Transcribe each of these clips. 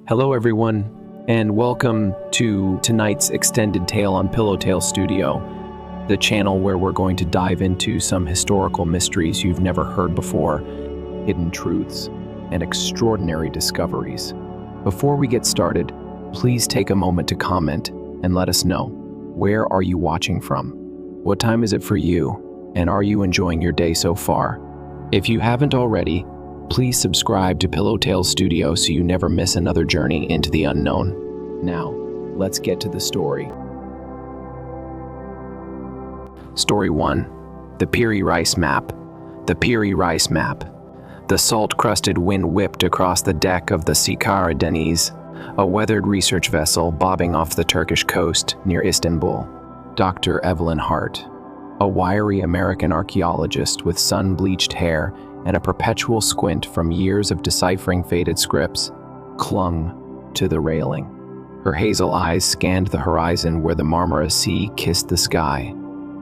Hello everyone, and welcome to tonight's extended tale on Pillow Tale Studio, the channel where we're going to dive into some historical mysteries you've never heard before, hidden truths, and extraordinary discoveries. Before we get started, please take a moment to comment and let us know, where are you watching from? What time is it for you? And are you enjoying your day so far? If you haven't already, please subscribe to Pillow Tale Studio so you never miss another journey into the unknown. Now, let's get to the story. Story 1. The Piri Reis Map. The Piri Reis Map. The salt-crusted wind whipped across the deck of the Sikara Deniz, a weathered research vessel bobbing off the Turkish coast near Istanbul. Dr. Evelyn Hart, a wiry American archaeologist with sun-bleached hair and a perpetual squint from years of deciphering faded scripts, clung to the railing. Her hazel eyes scanned the horizon where the Marmara Sea kissed the sky,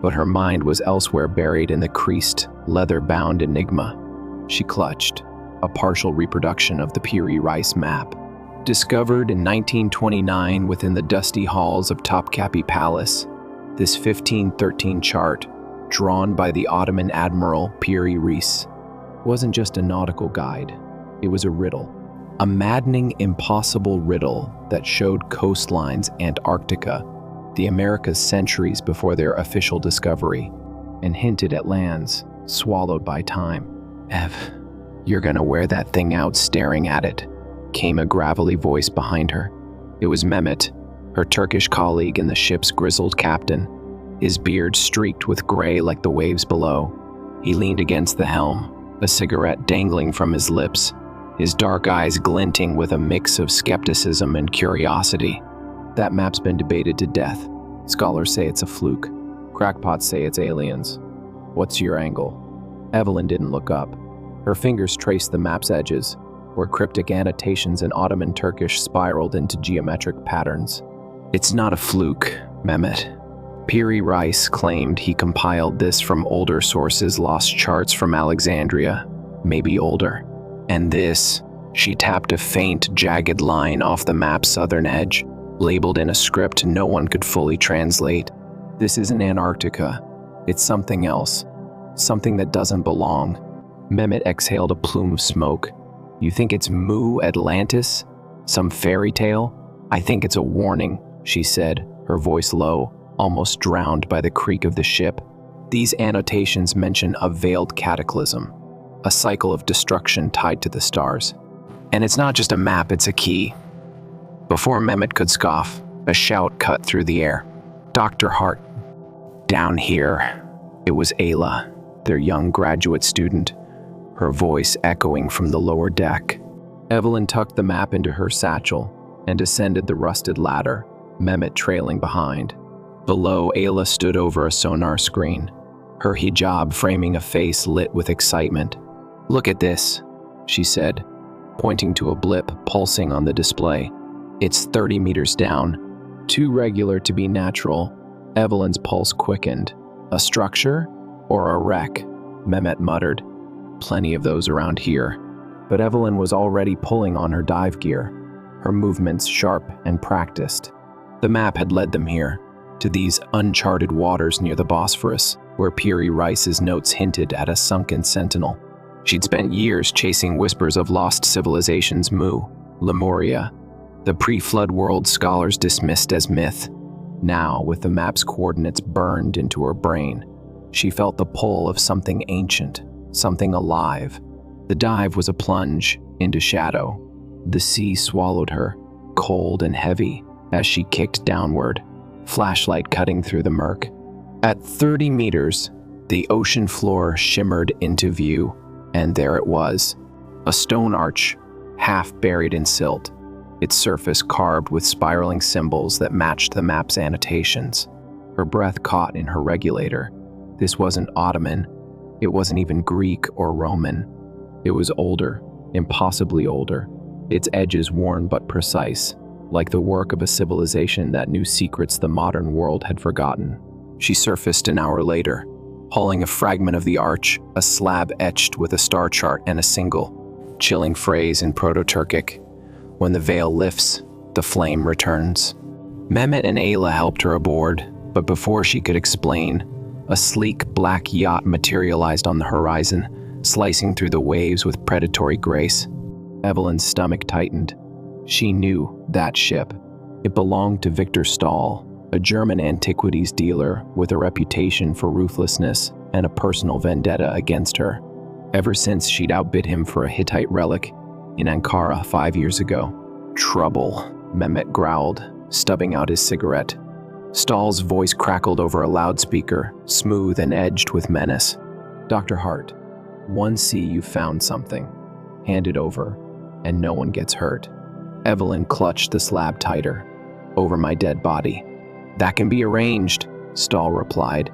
but her mind was elsewhere, buried in the creased, leather-bound enigma. She clutched, a partial reproduction of the Piri Reis Map. Discovered in 1929 within the dusty halls of Topkapi Palace, this 1513 chart, drawn by the Ottoman Admiral Piri Reis, wasn't just a nautical guide. It was a riddle. A maddening, impossible riddle that showed coastlines Antarctica, the Americas centuries before their official discovery, and hinted at lands swallowed by time. "Ev, you're gonna wear that thing out staring at it," came a gravelly voice behind her. It was Mehmet, her Turkish colleague and the ship's grizzled captain, his beard streaked with gray like the waves below. He leaned against the helm, a cigarette dangling from his lips, his dark eyes glinting with a mix of skepticism and curiosity. "That map's been debated to death. Scholars say it's a fluke. Crackpots say it's aliens. What's your angle?" Evelyn didn't look up. Her fingers traced the map's edges, where cryptic annotations in Ottoman Turkish spiraled into geometric patterns. "It's not a fluke, Mehmet. Piri Reis claimed he compiled this from older sources, lost charts from Alexandria, maybe older. And this," she tapped a faint, jagged line off the map's southern edge, labeled in a script no one could fully translate. "This isn't Antarctica. It's something else. Something that doesn't belong." Mehmet exhaled a plume of smoke. "You think it's Mu Atlantis? Some fairy tale?" "I think it's a warning," she said, her voice low, almost drowned by the creak of the ship. "These annotations mention a veiled cataclysm, a cycle of destruction tied to the stars. And it's not just a map, it's a key." Before Mehmet could scoff, a shout cut through the air. "Dr. Hart, down here." It was Ayla, their young graduate student, her voice echoing from the lower deck. Evelyn tucked the map into her satchel and descended the rusted ladder, Mehmet trailing behind. Below, Ayla stood over a sonar screen, her hijab framing a face lit with excitement. "Look at this," she said, pointing to a blip pulsing on the display. "It's 30 meters down. Too regular to be natural." Evelyn's pulse quickened. "A structure? Or a wreck?" Mehmet muttered. "Plenty of those around here." But Evelyn was already pulling on her dive gear, her movements sharp and practiced. The map had led them here, to these uncharted waters near the Bosphorus, where Piri Reis's notes hinted at a sunken sentinel. She'd spent years chasing whispers of lost civilizations, Mu, Lemuria, the pre-flood world scholars dismissed as myth. Now, with the map's coordinates burned into her brain, she felt the pull of something ancient, something alive. The dive was a plunge into shadow. The sea swallowed her, cold and heavy, as she kicked downward, flashlight cutting through the murk. At 30 meters, the ocean floor shimmered into view, and there it was, a stone arch, half buried in silt, its surface carved with spiraling symbols that matched the map's annotations. Her breath caught in her regulator. This wasn't Ottoman. It wasn't even Greek or Roman. It was older, impossibly older, its edges worn but precise, like the work of a civilization that knew secrets the modern world had forgotten. She surfaced an hour later, hauling a fragment of the arch, a slab etched with a star chart and a single, chilling phrase in Proto-Turkic. When the veil lifts, the flame returns. Mehmet and Ayla helped her aboard, but before she could explain, a sleek black yacht materialized on the horizon, slicing through the waves with predatory grace. Evelyn's stomach tightened. She knew that ship. It belonged to Victor Stahl, a German antiquities dealer with a reputation for ruthlessness and a personal vendetta against her, ever since she'd outbid him for a Hittite relic in Ankara 5 years ago. "Trouble," Mehmet growled, stubbing out his cigarette. Stahl's voice crackled over a loudspeaker, smooth and edged with menace. "Dr. Hart, 1C, you found something. Hand it over, and no one gets hurt." Evelyn clutched the slab tighter. "Over my dead body." "That can be arranged," Stahl replied,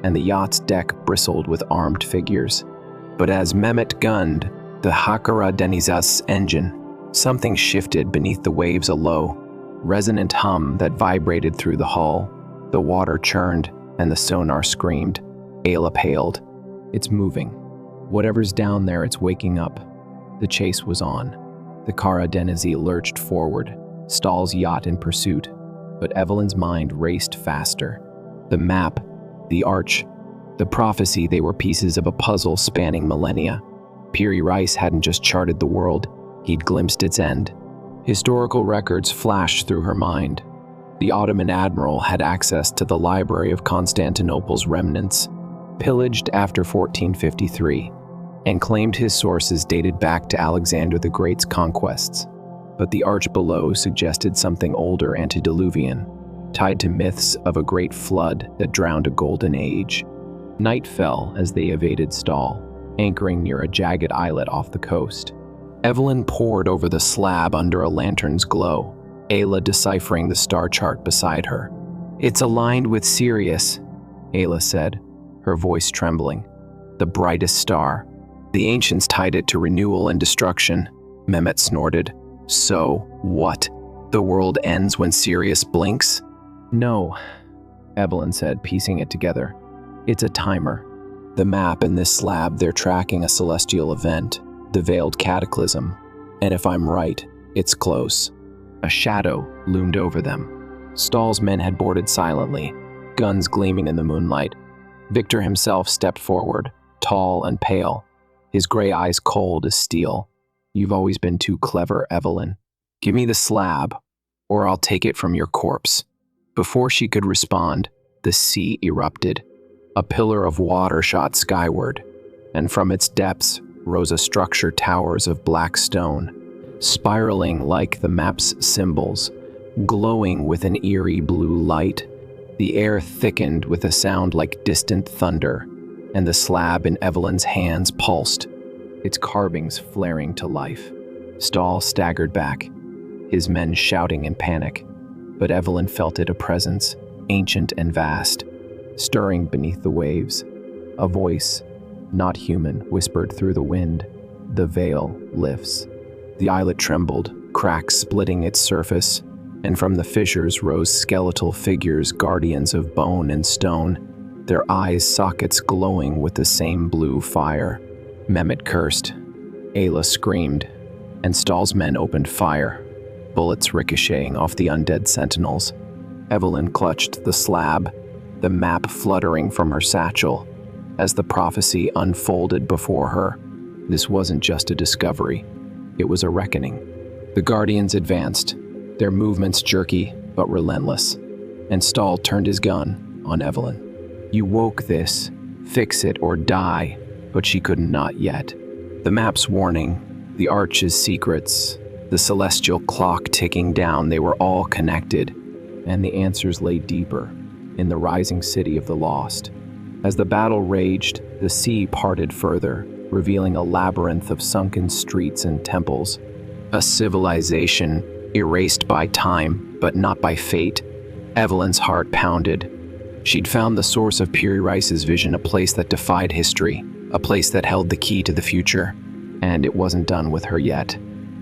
and the yacht's deck bristled with armed figures. But as Mehmet gunned the Hakkara Denizas engine, something shifted beneath the waves, a low, resonant hum that vibrated through the hull. The water churned, and the sonar screamed. Ayla paled. "It's moving. Whatever's down there, it's waking up." The chase was on. The Kara Denizi lurched forward, Stahl's yacht in pursuit, but Evelyn's mind raced faster. The map, the arch, the prophecy, they were pieces of a puzzle spanning millennia. Piri Rice hadn't just charted the world, he'd glimpsed its end. Historical records flashed through her mind. The Ottoman admiral had access to the library of Constantinople's remnants, pillaged after 1453, and claimed his sources dated back to Alexander the Great's conquests. But the arch below suggested something older, antediluvian, tied to myths of a great flood that drowned a golden age. Night fell as they evaded Stahl, anchoring near a jagged islet off the coast. Evelyn pored over the slab under a lantern's glow, Ayla deciphering the star chart beside her. "It's aligned with Sirius," Ayla said, her voice trembling. "The brightest star. The ancients tied it to renewal and destruction," Mehmet snorted. "So what? The world ends when Sirius blinks?" "No," Evelyn said, piecing it together. "It's a timer. The map and this slab, they're tracking a celestial event, the veiled cataclysm. And if I'm right, it's close." A shadow loomed over them. Stahl's men had boarded silently, guns gleaming in the moonlight. Victor himself stepped forward, tall and pale, his gray eyes cold as steel. "You've always been too clever, Evelyn. Give me the slab, or I'll take it from your corpse." Before she could respond, the sea erupted. A pillar of water shot skyward, and from its depths rose a structure towers of black stone, spiraling like the map's symbols, glowing with an eerie blue light. The air thickened with a sound like distant thunder, and the slab in Evelyn's hands pulsed, its carvings flaring to life. Stahl staggered back, his men shouting in panic, but Evelyn felt it, a presence, ancient and vast, stirring beneath the waves. A voice, not human, whispered through the wind. The veil lifts. The islet trembled, cracks splitting its surface, and from the fissures rose skeletal figures, guardians of bone and stone, their eyes sockets glowing with the same blue fire. Mehmet cursed. Ayla screamed, and Stahl's men opened fire, bullets ricocheting off the undead sentinels. Evelyn clutched the slab, the map fluttering from her satchel, as the prophecy unfolded before her. This wasn't just a discovery, it was a reckoning. The Guardians advanced, their movements jerky but relentless, and Stahl turned his gun on Evelyn. "You woke this, fix it or die," but she could not yet. The map's warning, the arch's secrets, the celestial clock ticking down, they were all connected, and the answers lay deeper, in the rising city of the lost. As the battle raged, the sea parted further, revealing a labyrinth of sunken streets and temples. A civilization erased by time, but not by fate. Evelyn's heart pounded. She'd found the source of Piri Rice's vision, a place that defied history, a place that held the key to the future. And it wasn't done with her yet.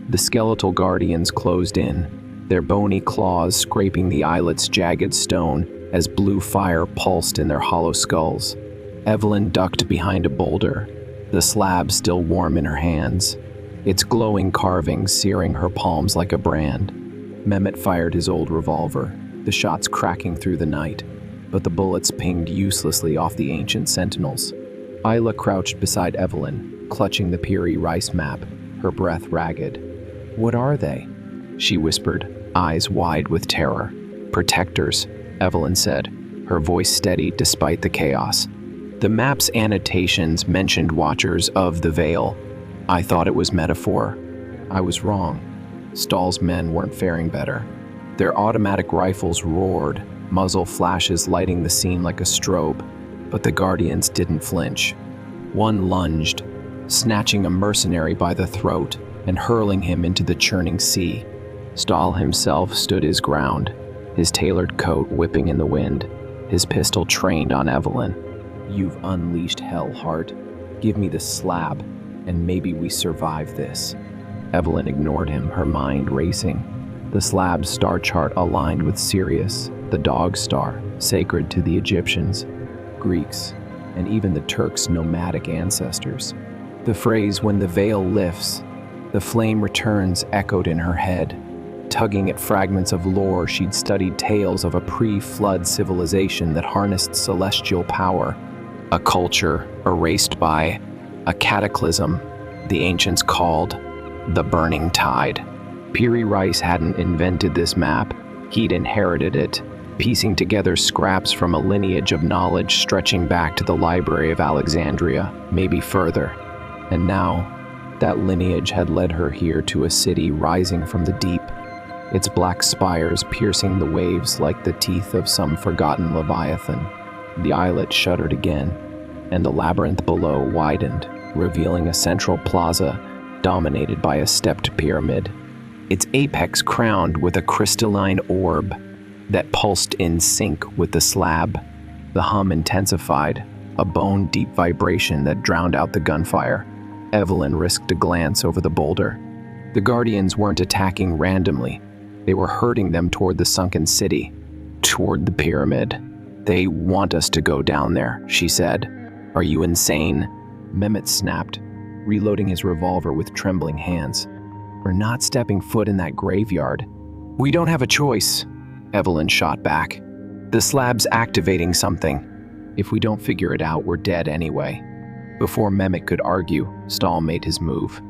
The skeletal guardians closed in, their bony claws scraping the islet's jagged stone as blue fire pulsed in their hollow skulls. Evelyn ducked behind a boulder, the slab still warm in her hands. its glowing carvings searing her palms like a brand. Mehmet fired his old revolver, the shots cracking through the night, but the bullets pinged uselessly off the ancient sentinels. Isla crouched beside Evelyn, clutching the Piri rice map, her breath ragged. "What are they?" she whispered, eyes wide with terror. "Protectors," Evelyn said, her voice steady despite the chaos. "The map's annotations mentioned Watchers of the Veil. I thought it was metaphor. I was wrong. Stahl's men weren't faring better. Their automatic rifles roared, muzzle flashes lighting the scene like a strobe, but the Guardians didn't flinch. One lunged, snatching a mercenary by the throat and hurling him into the churning sea. Stahl himself stood his ground, his tailored coat whipping in the wind, his pistol trained on Evelyn. "You've unleashed hell, Hart. Give me the slab, and maybe we survive this." Evelyn ignored him, her mind racing. The slab's star chart aligned with Sirius, the dog star, sacred to the Egyptians, Greeks, and even the Turks' nomadic ancestors. The phrase, "when the veil lifts, the flame returns," echoed in her head, tugging at fragments of lore she'd studied, tales of a pre-flood civilization that harnessed celestial power, a culture erased by a cataclysm the ancients called the Burning Tide. Piri Rice hadn't invented this map, he'd inherited it, piecing together scraps from a lineage of knowledge stretching back to the Library of Alexandria, maybe further. And now, that lineage had led her here to a city rising from the deep, its black spires piercing the waves like the teeth of some forgotten leviathan. The islet shuddered again, and the labyrinth below widened, revealing a central plaza dominated by a stepped pyramid, its apex crowned with a crystalline orb that pulsed in sync with the slab. The hum intensified, a bone-deep vibration that drowned out the gunfire. Evelyn risked a glance over the boulder. The Guardians weren't attacking randomly. They were herding them toward the sunken city, toward the pyramid. "They want us to go down there," she said. "Are you insane?" Mehmet snapped, reloading his revolver with trembling hands. "We're not stepping foot in that graveyard." "We don't have a choice," Evelyn shot back. "The slab's activating something. If we don't figure it out, we're dead anyway." Before Mehmet could argue, Stahl made his move.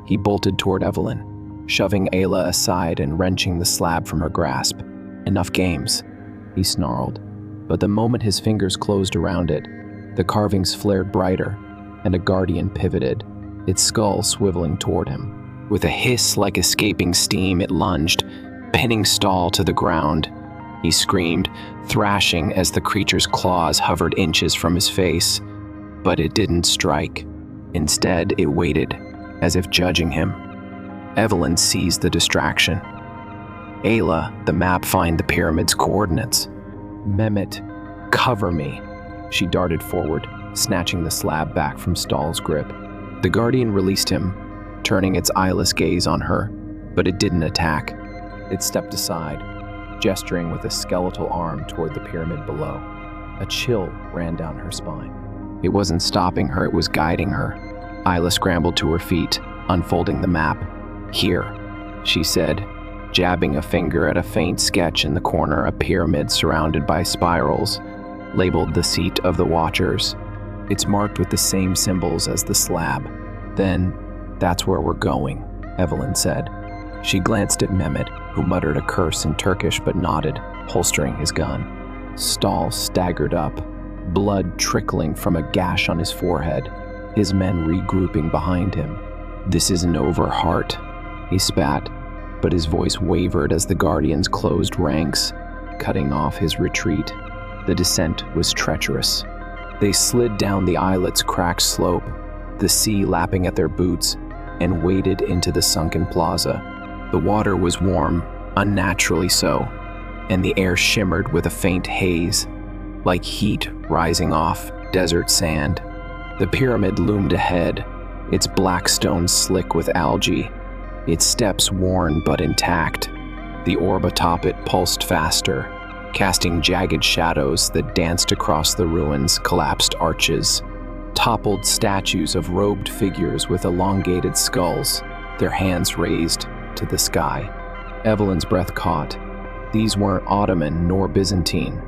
He bolted toward Evelyn, shoving Ayla aside and wrenching the slab from her grasp. "Enough games," he snarled. But the moment his fingers closed around it, the carvings flared brighter, and a Guardian pivoted, its skull swiveling toward him. With a hiss like escaping steam, it lunged, pinning Stahl to the ground. He screamed, thrashing as the creature's claws hovered inches from his face. But it didn't strike. Instead, it waited, as if judging him. Evelyn seized the distraction. "Ayla, the map find the pyramid's coordinates." "Mehmet, cover me." She darted forward, snatching the slab back from Stahl's grip. The Guardian released him, turning its eyeless gaze on her, but it didn't attack. It stepped aside, gesturing with a skeletal arm toward the pyramid below. A chill ran down her spine. It wasn't stopping her, it was guiding her. Isla scrambled to her feet, unfolding the map. "Here," she said, jabbing a finger at a faint sketch in the corner, a pyramid surrounded by spirals, labeled the seat of the Watchers. "It's marked with the same symbols as the slab." "Then, that's where we're going," Evelyn said. She glanced at Mehmet, who muttered a curse in Turkish but nodded, holstering his gun. Stahl staggered up, blood trickling from a gash on his forehead, his men regrouping behind him. "This isn't over, Hart," he spat, but his voice wavered as the Guardians closed ranks, cutting off his retreat. The descent was treacherous. They slid down the islet's cracked slope, the sea lapping at their boots, and waded into the sunken plaza. The water was warm, unnaturally so, and the air shimmered with a faint haze, like heat rising off desert sand. The pyramid loomed ahead, its black stone slick with algae, its steps worn but intact. The orb atop it pulsed faster, casting jagged shadows that danced across the ruins' collapsed arches. Toppled statues of robed figures with elongated skulls, their hands raised to the sky. Evelyn's breath caught. These weren't Ottoman nor Byzantine.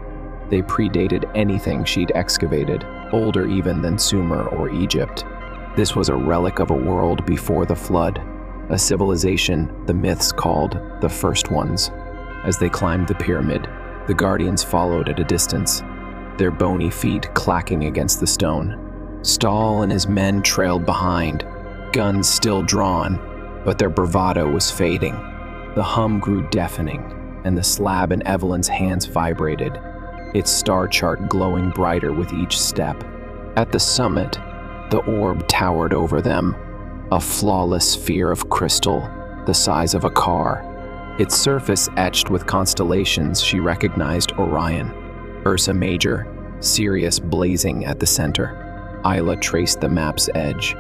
They predated anything she'd excavated, older even than Sumer or Egypt. This was a relic of a world before the flood, a civilization the myths called the First Ones. As they climbed the pyramid, the Guardians followed at a distance, their bony feet clacking against the stone. Stahl and his men trailed behind, guns still drawn, but their bravado was fading. The hum grew deafening, and the slab in Evelyn's hands vibrated, its star chart glowing brighter with each step. At the summit, the orb towered over them, a flawless sphere of crystal the size of a car. Its surface etched with constellations she recognized Orion, Ursa Major, Sirius blazing at the center. Isla traced the map's edge.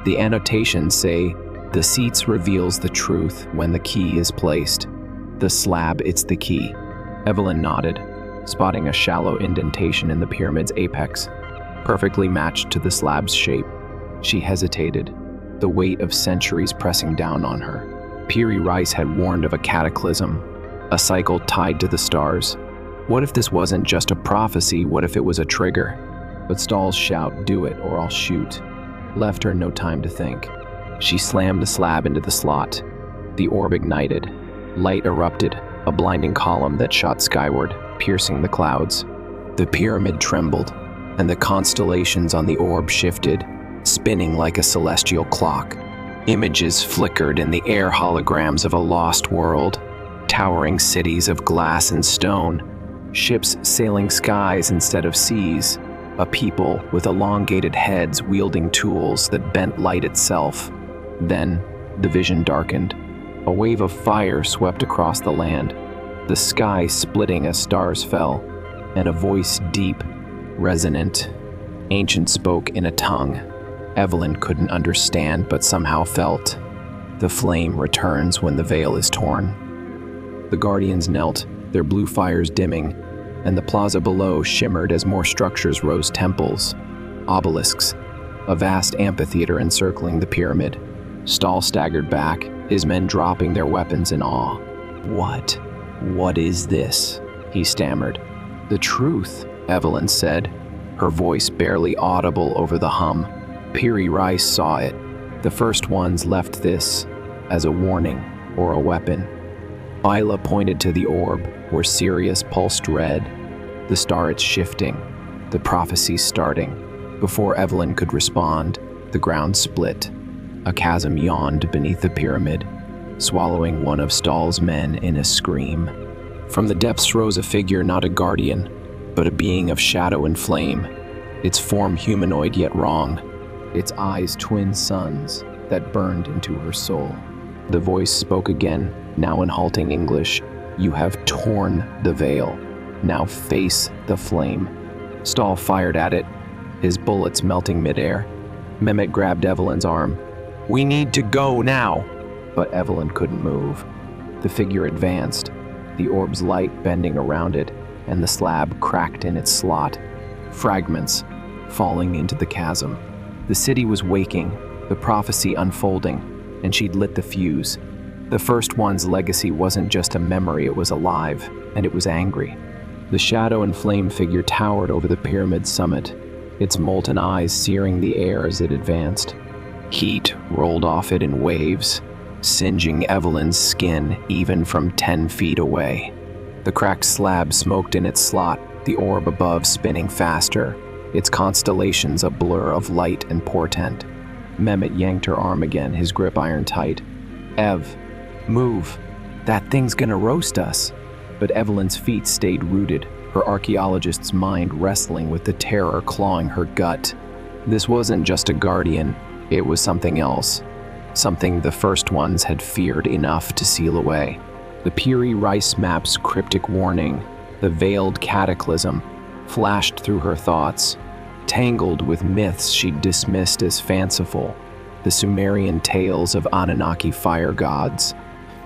The annotations say, "The seats reveals the truth when the key is placed. The slab, it's the key." Evelyn nodded, spotting a shallow indentation in the pyramid's apex, perfectly matched to the slab's shape. She hesitated, the weight of centuries pressing down on her. Piri Rice had warned of a cataclysm, a cycle tied to the stars. What if this wasn't just a prophecy? What if it was a trigger? But Stahl's shout, "Do it or I'll shoot," left her no time to think. She slammed the slab into the slot. The orb ignited. Light erupted, a blinding column that shot skyward, piercing the clouds. The pyramid trembled, and the constellations on the orb shifted, spinning like a celestial clock. Images flickered in the air, holograms of a lost world, towering cities of glass and stone, ships sailing skies instead of seas, a people with elongated heads wielding tools that bent light itself. Then, the vision darkened. A wave of fire swept across the land, the sky splitting as stars fell, and a voice deep, resonant, ancient spoke in a tongue Evelyn couldn't understand but somehow felt. The flame returns when the veil is torn. The Guardians knelt, their blue fires dimming, and the plaza below shimmered as more structures rose: temples, obelisks, a vast amphitheater encircling the pyramid. Stahl staggered back, his men dropping their weapons in awe. What is this?" he stammered. "The truth," Evelyn said, her voice barely audible over the hum. Piri Rice saw it. The First Ones left this as a warning or a weapon. Isla pointed to the orb, where Sirius pulsed red, the stars shifting, the prophecy starting. Before Evelyn could respond, the ground split. A chasm yawned beneath the pyramid, swallowing one of Stahl's men in a scream. From the depths rose a figure, not a guardian, but a being of shadow and flame, its form humanoid yet wrong, its eyes twin suns that burned into her soul. The voice spoke again, now in halting English. "You have torn the veil. Now face the flame." Stahl fired at it, his bullets melting midair. Mehmet grabbed Evelyn's arm. "We need to go now!" But Evelyn couldn't move. The figure advanced, the orb's light bending around it, and the slab cracked in its slot, fragments falling into the chasm. The city was waking, the prophecy unfolding, and she'd lit the fuse. The First One's legacy wasn't just a memory, it was alive, and it was angry. The shadow and flame figure towered over the pyramid's summit, its molten eyes searing the air as it advanced. Heat rolled off it in waves, singeing Evelyn's skin even from 10 feet away. The cracked slab smoked in its slot, the orb above spinning faster, its constellations a blur of light and portent. Mehmet yanked her arm again, his grip iron tight. "Ev, move. That thing's gonna roast us." But Evelyn's feet stayed rooted, her archaeologist's mind wrestling with the terror clawing her gut. This wasn't just a guardian, it was something else. Something the First Ones had feared enough to seal away. The Piri Rice map's cryptic warning, the veiled cataclysm, flashed through her thoughts, tangled with myths she'd dismissed as fanciful, the Sumerian tales of Anunnaki fire gods,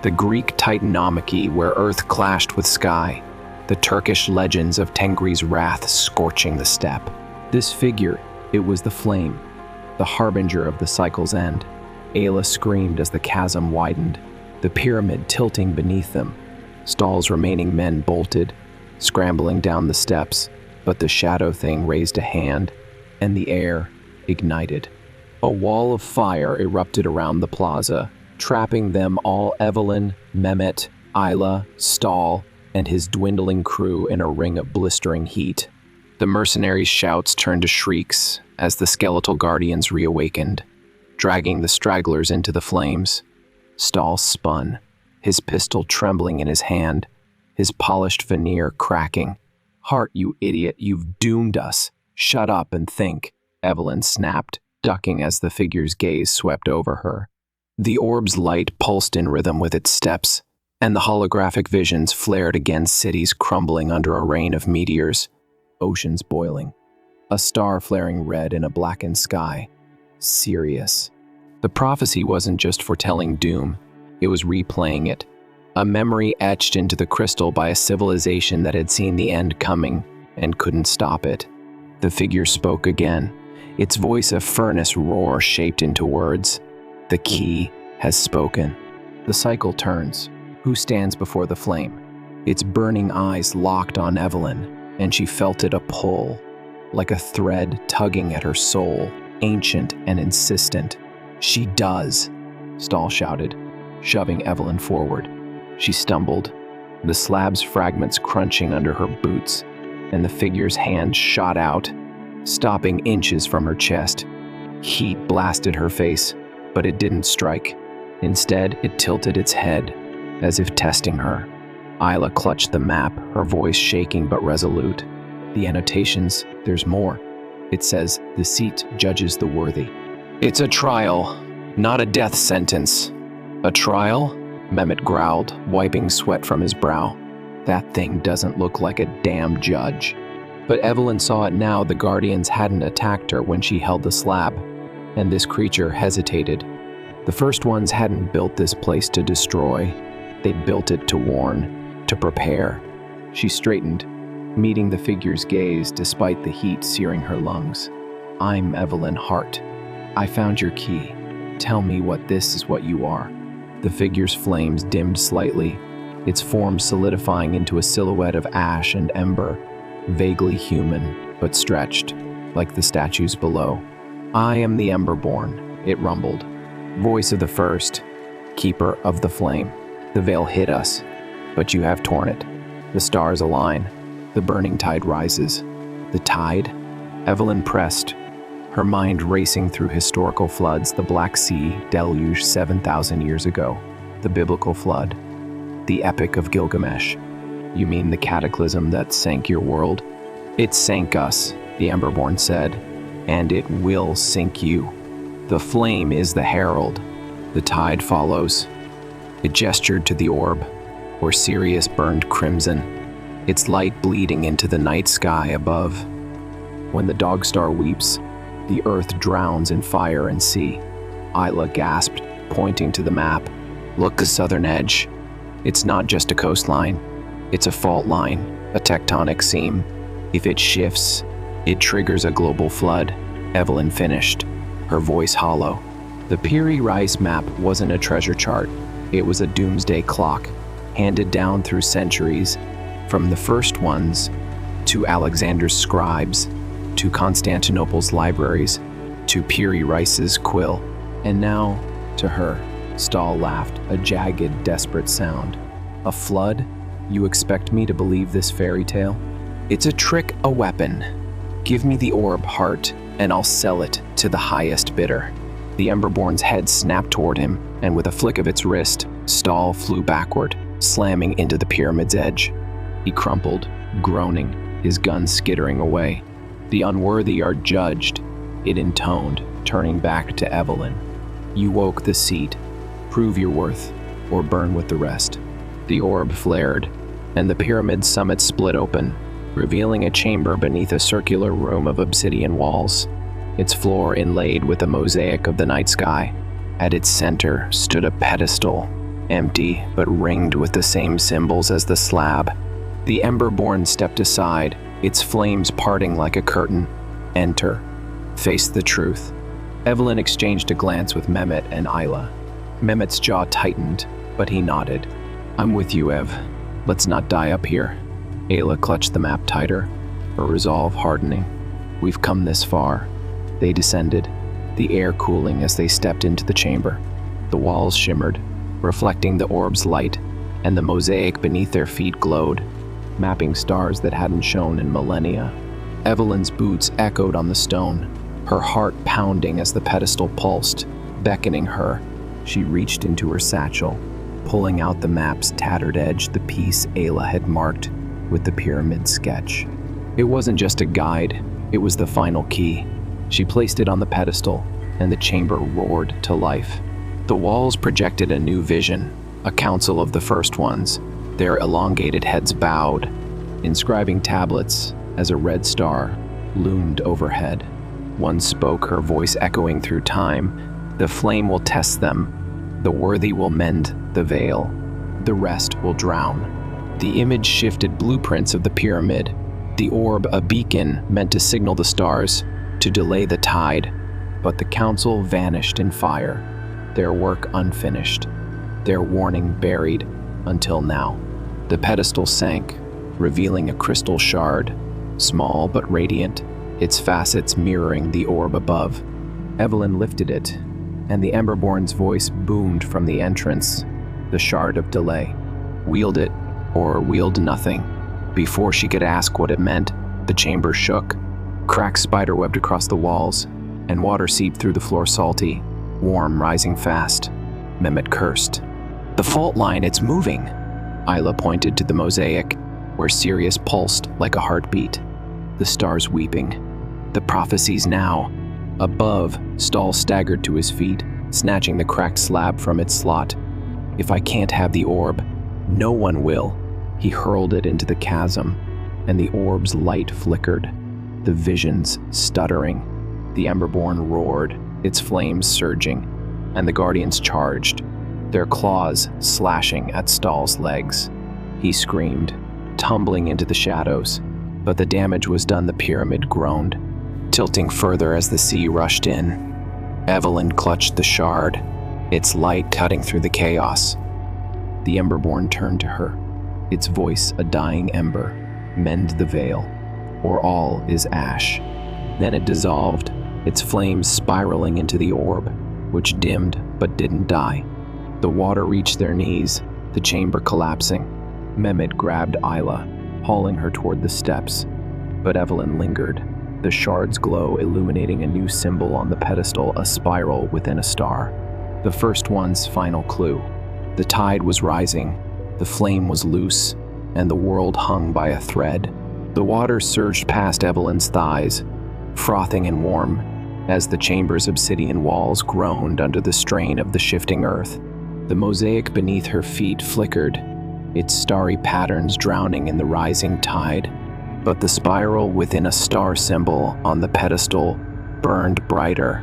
the Greek Titanomachy where earth clashed with sky, the Turkish legends of Tengri's wrath scorching the steppe. This figure, it was the flame, the harbinger of the cycle's end. Ayla screamed as the chasm widened, the pyramid tilting beneath them. Stahl's remaining men bolted, scrambling down the steps, but the shadow thing raised a hand, and the air ignited. A wall of fire erupted around the plaza, trapping them all: Evelyn, Mehmet, Ayla, Stahl, and his dwindling crew in a ring of blistering heat. The mercenaries' shouts turned to shrieks as the skeletal guardians reawakened, dragging the stragglers into the flames. Stahl spun, his pistol trembling in his hand, his polished veneer cracking. "Hart, you idiot, you've doomed us. Shut up and think," Evelyn snapped, ducking as the figure's gaze swept over her. The orb's light pulsed in rhythm with its steps, and the holographic visions flared again, cities crumbling under a rain of meteors, oceans boiling, a star flaring red in a blackened sky. Sirius. The prophecy wasn't just foretelling doom, it was replaying it, a memory etched into the crystal by a civilization that had seen the end coming and couldn't stop it. The figure spoke again, its voice a furnace roar shaped into words. The key has spoken. The cycle turns. Who stands before the flame? Its burning eyes locked on Evelyn, and she felt it a pull, like a thread tugging at her soul, ancient and insistent. "She does," Stahl shouted, shoving Evelyn forward. She stumbled, the slab's fragments crunching under her boots, and the figure's hand shot out, stopping inches from her chest. Heat blasted her face, but it didn't strike. Instead, it tilted its head, as if testing her. Ayla clutched the map, her voice shaking but resolute. "The annotations, there's more. It says, the seat judges the worthy." "It's a trial, not a death sentence." "A trial?" Mehmet growled, wiping sweat from his brow. "That thing doesn't look like a damn judge." But Evelyn saw it now. The Guardians hadn't attacked her when she held the slab, and this creature hesitated. The first ones hadn't built this place to destroy. They'd built it to warn, to prepare. She straightened, meeting the figure's gaze despite the heat searing her lungs. "I'm Evelyn Hart. I found your key. Tell me what this is, what you are." The figure's flames dimmed slightly, its form solidifying into a silhouette of ash and ember, vaguely human, but stretched, like the statues below. "I am the Emberborn," it rumbled. "Voice of the first, keeper of the flame. The veil hid us, but you have torn it. The stars align. The burning tide rises." The tide? Evelyn pressed, her mind racing through historical floods, the Black Sea deluge 7,000 years ago, the biblical flood, the Epic of Gilgamesh. "You mean the cataclysm that sank your world?" "It sank us," the Emberborn said, "and it will sink you. The flame is the herald. The tide follows." It gestured to the orb, where Sirius burned crimson, its light bleeding into the night sky above. "When the dog star weeps, the earth drowns in fire and sea." Ayla gasped, pointing to the map. "Look, the southern edge. It's not just a coastline. It's a fault line, a tectonic seam. If it shifts, it triggers a global flood." Evelyn finished, her voice hollow. The Piri Rice map wasn't a treasure chart. It was a doomsday clock, handed down through centuries, from the first ones to Alexander's scribes, to Constantinople's libraries, to Piri Rice's quill. And now, to her. Stahl laughed, a jagged, desperate sound. "A flood? You expect me to believe this fairy tale? It's a trick, a weapon. Give me the orb, Hart, and I'll sell it to the highest bidder." The Emberborn's head snapped toward him, and with a flick of its wrist, Stahl flew backward, slamming into the pyramid's edge. He crumpled, groaning, his gun skittering away. "The unworthy are judged," it intoned, turning back to Evelyn. "You woke the seat. Prove your worth, or burn with the rest." The orb flared, and the pyramid's summit split open, revealing a chamber beneath a circular room of obsidian walls, its floor inlaid with a mosaic of the night sky. At its center stood a pedestal, empty but ringed with the same symbols as the slab. The Emberborn stepped aside, its flames parting like a curtain. "Enter. Face the truth." Evelyn exchanged a glance with Mehmet and Isla. Mehmet's jaw tightened, but he nodded. "I'm with you, Ev. Let's not die up here." Ayla clutched the map tighter, her resolve hardening. "We've come this far." They descended, the air cooling as they stepped into the chamber. The walls shimmered, reflecting the orb's light, and the mosaic beneath their feet glowed, mapping stars that hadn't shone in millennia. Evelyn's boots echoed on the stone, her heart pounding as the pedestal pulsed, beckoning her. She reached into her satchel, pulling out the map's tattered edge, the piece Ayla had marked with the pyramid sketch. It wasn't just a guide, it was the final key. She placed it on the pedestal, and the chamber roared to life. The walls projected a new vision, a council of the first ones, their elongated heads bowed, inscribing tablets as a red star loomed overhead. One spoke, her voice echoing through time. "The flame will test them. The worthy will mend the veil. The rest will drown." The image shifted blueprints of the pyramid, the orb a beacon meant to signal the stars, to delay the tide. But the council vanished in fire, their work unfinished, their warning buried until now. The pedestal sank, revealing a crystal shard, small but radiant, its facets mirroring the orb above. Evelyn lifted it, and the Emberborn's voice boomed from the entrance, the shard of delay. Wield it, or wield nothing. Before she could ask what it meant, the chamber shook. Cracks spiderwebbed across the walls, and water seeped through the floor salty, warm, rising fast. Mehmet cursed. "The fault line, it's moving." Isla pointed to the mosaic, where Sirius pulsed like a heartbeat. The stars weeping. The prophecies now. Above, Stahl staggered to his feet, snatching the cracked slab from its slot. "If I can't have the orb, no one will." He hurled it into the chasm, and the orb's light flickered, the visions stuttering. The Emberborn roared, its flames surging, and the Guardians charged, their claws slashing at Stahl's legs. He screamed, tumbling into the shadows, but the damage was done. The pyramid groaned, tilting further as the sea rushed in. Evelyn clutched the shard, its light cutting through the chaos. The Emberborn turned to her, its voice a dying ember. "Mend the veil, or all is ash." Then it dissolved, its flames spiraling into the orb, which dimmed but didn't die. The water reached their knees, the chamber collapsing. Mehmet grabbed Isla, hauling her toward the steps. But Evelyn lingered, the shard's glow illuminating a new symbol on the pedestal, a spiral within a star. The first one's final clue. The tide was rising, the flame was loose, and the world hung by a thread. The water surged past Evelyn's thighs, frothing and warm, as the chamber's obsidian walls groaned under the strain of the shifting earth. The mosaic beneath her feet flickered, its starry patterns drowning in the rising tide. But the spiral within a star symbol on the pedestal burned brighter,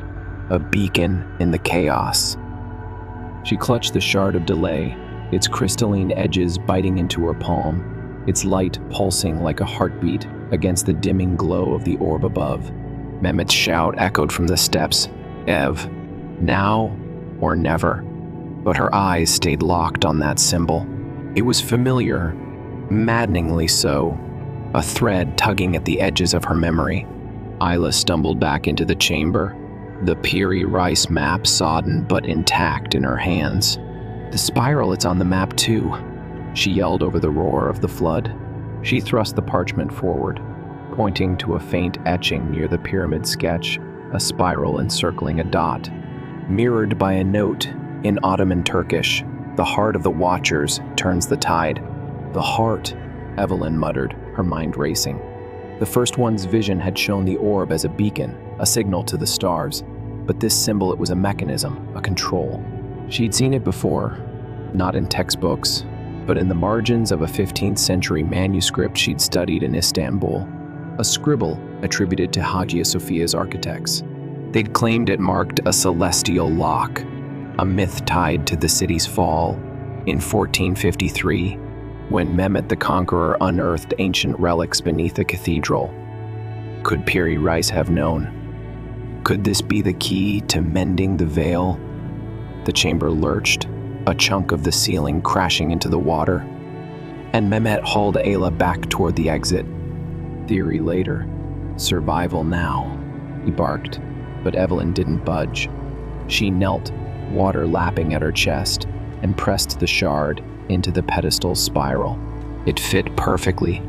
a beacon in the chaos. She clutched the shard of delay, its crystalline edges biting into her palm, its light pulsing like a heartbeat against the dimming glow of the orb above. Mehmet's shout echoed from the steps, "Ev, now or never." But her eyes stayed locked on that symbol. It was familiar, maddeningly so, a thread tugging at the edges of her memory. Isla stumbled back into the chamber, the Piri Rice map sodden but intact in her hands. "The spiral, it's on the map too," she yelled over the roar of the flood. She thrust the parchment forward, pointing to a faint etching near the pyramid sketch, a spiral encircling a dot. Mirrored by a note in Ottoman Turkish, "The heart of the Watchers turns the tide." "The heart," Evelyn muttered, her mind racing. The first one's vision had shown the orb as a beacon, a signal to the stars. But this symbol, it was a mechanism, a control. She'd seen it before, not in textbooks, but in the margins of a 15th century manuscript she'd studied in Istanbul, a scribble attributed to Hagia Sophia's architects. They'd claimed it marked a celestial lock, a myth tied to the city's fall in 1453, when Mehmet the Conqueror unearthed ancient relics beneath a cathedral. Could Piri Rice have known? Could this be the key to mending the veil? The chamber lurched, a chunk of the ceiling crashing into the water, and Mehmet hauled Ayla back toward the exit. Theory later, survival now, he barked, but Evelyn didn't budge. She knelt, water lapping at her chest, and pressed the shard into the pedestal's spiral. It fit perfectly,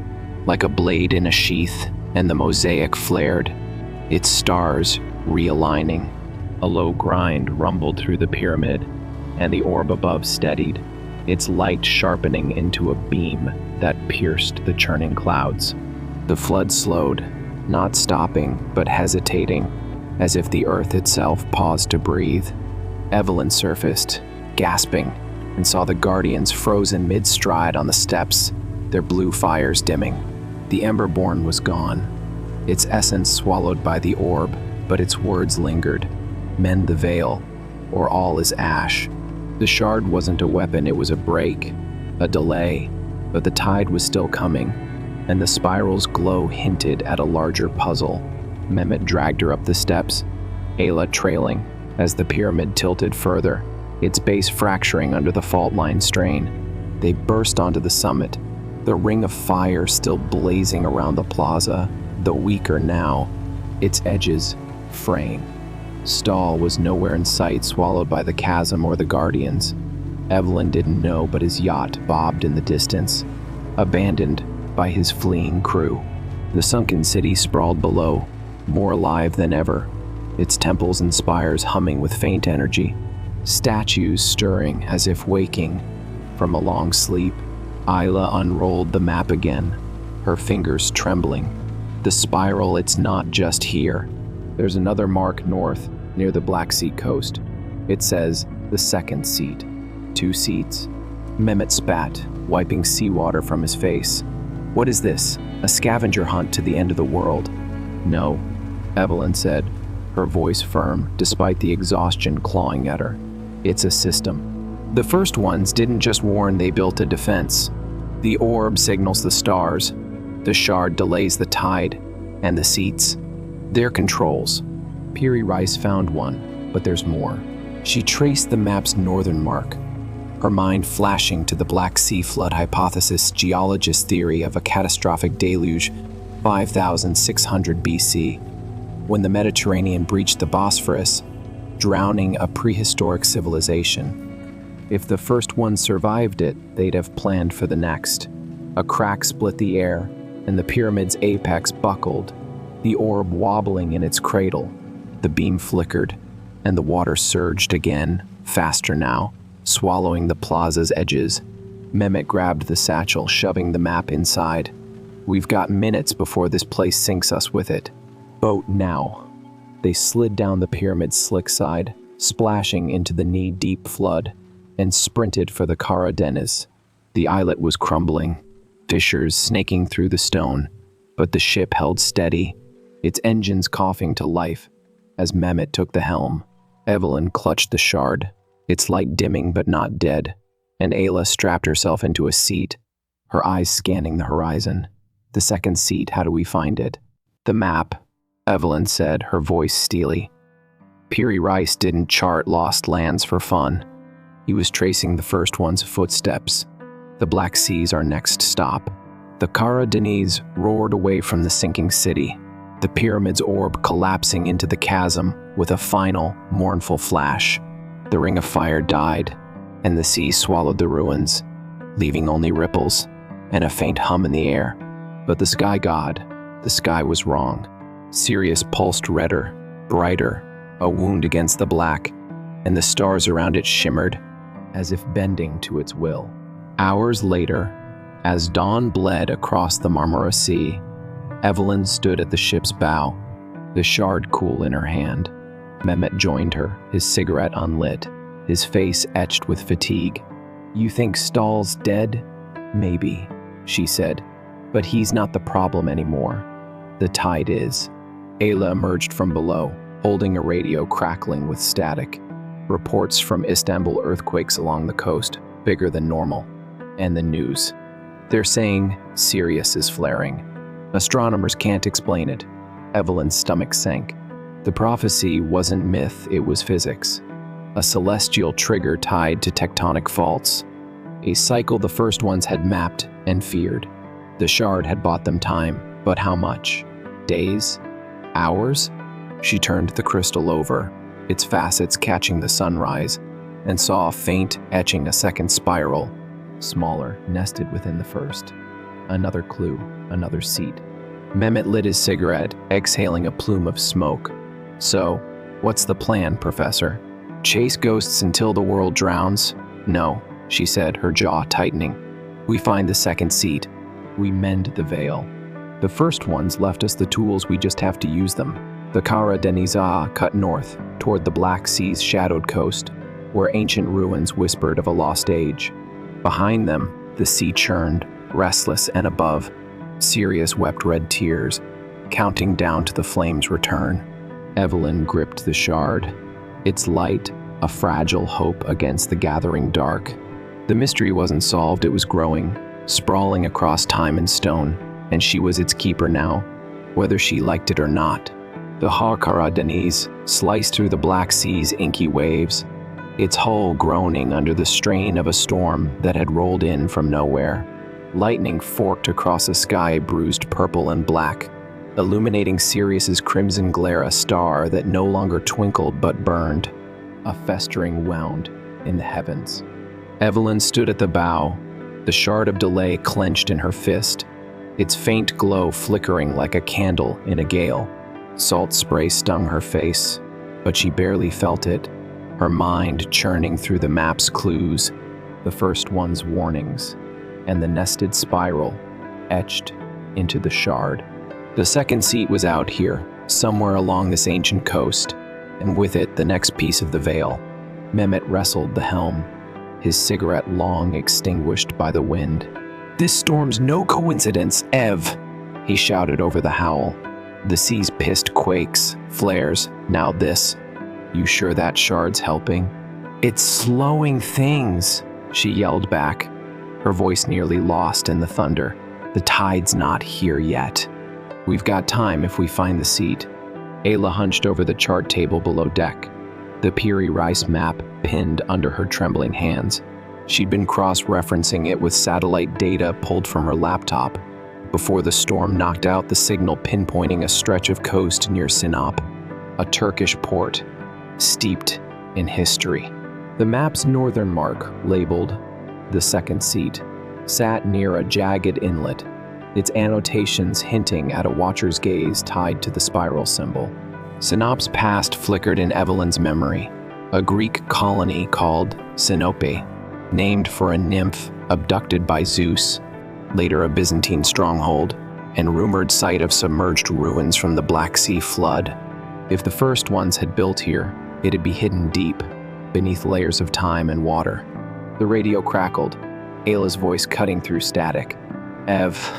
like a blade in a sheath, and the mosaic flared, its stars realigning. A low grind rumbled through the pyramid, and the orb above steadied, its light sharpening into a beam that pierced the churning clouds. The flood slowed, not stopping, but hesitating, as if the earth itself paused to breathe. Evelyn surfaced, gasping, and saw the Guardians frozen mid-stride on the steps, their blue fires dimming. The Emberborn was gone, its essence swallowed by the orb, but its words lingered. Mend the veil, or all is ash. The shard wasn't a weapon, it was a break, a delay, but the tide was still coming, and the spiral's glow hinted at a larger puzzle. Mehmet dragged her up the steps, Ayla trailing, as the pyramid tilted further, its base fracturing under the fault-line strain. They burst onto the summit, the ring of fire still blazing around the plaza, though weaker now, its edges fraying. Stahl was nowhere in sight, swallowed by the chasm or the Guardians. Evelyn didn't know, but his yacht bobbed in the distance, abandoned by his fleeing crew. The sunken city sprawled below, more alive than ever, its temples and spires humming with faint energy, statues stirring as if waking from a long sleep. Ayla unrolled the map again, her fingers trembling. The spiral, it's not just here. There's another mark north, near the Black Sea coast. It says, the second seat. 2 seats. Mehmet spat, wiping seawater from his face. What is this? A scavenger hunt to the end of the world? No, Evelyn said, her voice firm, despite the exhaustion clawing at her. It's a system. The first ones didn't just warn, they built a defense. The orb signals the stars. The shard delays the tide. And the seats. They're controls. Piri Rice found one, but there's more. She traced the map's northern mark, her mind flashing to the Black Sea flood hypothesis geologist theory of a catastrophic deluge 5,600 BC, when the Mediterranean breached the Bosphorus, drowning a prehistoric civilization. If the first one survived it, they'd have planned for the next. A crack split the air, and the pyramid's apex buckled, the orb wobbling in its cradle. The beam flickered, and the water surged again, faster now, swallowing the plaza's edges. Mehmet grabbed the satchel, shoving the map inside. We've got minutes before this place sinks us with it. Boat now. They slid down the pyramid's slick side, splashing into the knee-deep flood, and sprinted for the Kara Deniz. The islet was crumbling, fissures snaking through the stone, but the ship held steady, its engines coughing to life. As Mehmet took the helm, Evelyn clutched the shard, its light dimming but not dead, and Ayla strapped herself into a seat, her eyes scanning the horizon. The second seat, how do we find it? The map, Evelyn said, her voice steely. Piri Rice didn't chart lost lands for fun. He was tracing the first one's footsteps. The Black Sea's our next stop. The Kara Deniz roared away from the sinking city, the pyramid's orb collapsing into the chasm with a final, mournful flash. The ring of fire died, and the sea swallowed the ruins, leaving only ripples and a faint hum in the air. But the sky god, the sky was wrong. Sirius pulsed redder, brighter, a wound against the black, and the stars around it shimmered, as if bending to its will. Hours later, as dawn bled across the Marmara Sea, Evelyn stood at the ship's bow, the shard cool in her hand. Mehmet joined her, his cigarette unlit, his face etched with fatigue. You think Stahl's dead? Maybe, she said, but he's not the problem anymore. The tide is. Ayla emerged from below, holding a radio crackling with static. Reports from Istanbul earthquakes along the coast, bigger than normal. And the news. They're saying Sirius is flaring. Astronomers can't explain it. Evelyn's stomach sank. The prophecy wasn't myth, it was physics. A celestial trigger tied to tectonic faults. A cycle the first ones had mapped and feared. The shard had bought them time, but how much? Days? Hours? She turned the crystal over, its facets catching the sunrise, and saw a faint etching a second spiral, smaller, nested within the first. Another clue, another seat. Mehmet lit his cigarette, exhaling a plume of smoke. So, what's the plan, Professor? Chase ghosts until the world drowns? No, she said, her jaw tightening. We find the second seat. We mend the veil. The first ones left us the tools, we just have to use them. The Kara Deniza cut north, toward the Black Sea's shadowed coast, where ancient ruins whispered of a lost age. Behind them, the sea churned, restless, and above, Sirius wept red tears, counting down to the flame's return. Evelyn gripped the shard, its light a fragile hope against the gathering dark. The mystery wasn't solved, it was growing, sprawling across time and stone, and she was its keeper now, whether she liked it or not. The Kara Deniz sliced through the Black Sea's inky waves, its hull groaning under the strain of a storm that had rolled in from nowhere. Lightning forked across a sky bruised purple and black, illuminating Sirius's crimson glare, a star that no longer twinkled but burned, a festering wound in the heavens. Evelyn stood at the bow, the shard of delay clenched in her fist, its faint glow flickering like a candle in a gale. Salt spray stung her face, but she barely felt it, her mind churning through the map's clues, the first one's warnings, and the nested spiral etched into the shard. The second seat was out here, somewhere along this ancient coast, and with it the next piece of the veil. Mehmet wrestled the helm, his cigarette long extinguished by the wind. "This storm's no coincidence, Ev," he shouted over the howl. The sea's pissed quakes, flares, now this. "You sure that shard's helping?" "It's slowing things," she yelled back, her voice nearly lost in the thunder. "The tide's not here yet. We've got time if we find the seat." Ayla hunched over the chart table below deck, the Piri Rice map pinned under her trembling hands. She'd been cross-referencing it with satellite data pulled from her laptop before the storm knocked out the signal, pinpointing a stretch of coast near Sinop, a Turkish port steeped in history. The map's northern mark, labeled the second seat, sat near a jagged inlet, its annotations hinting at a watcher's gaze tied to the spiral symbol. Sinop's past flickered in Evelyn's memory, a Greek colony called Sinope, named for a nymph abducted by Zeus, later a Byzantine stronghold, and rumored site of submerged ruins from the Black Sea flood. If the first ones had built here, it'd be hidden deep, beneath layers of time and water. The radio crackled, Ayla's voice cutting through static. "Ev,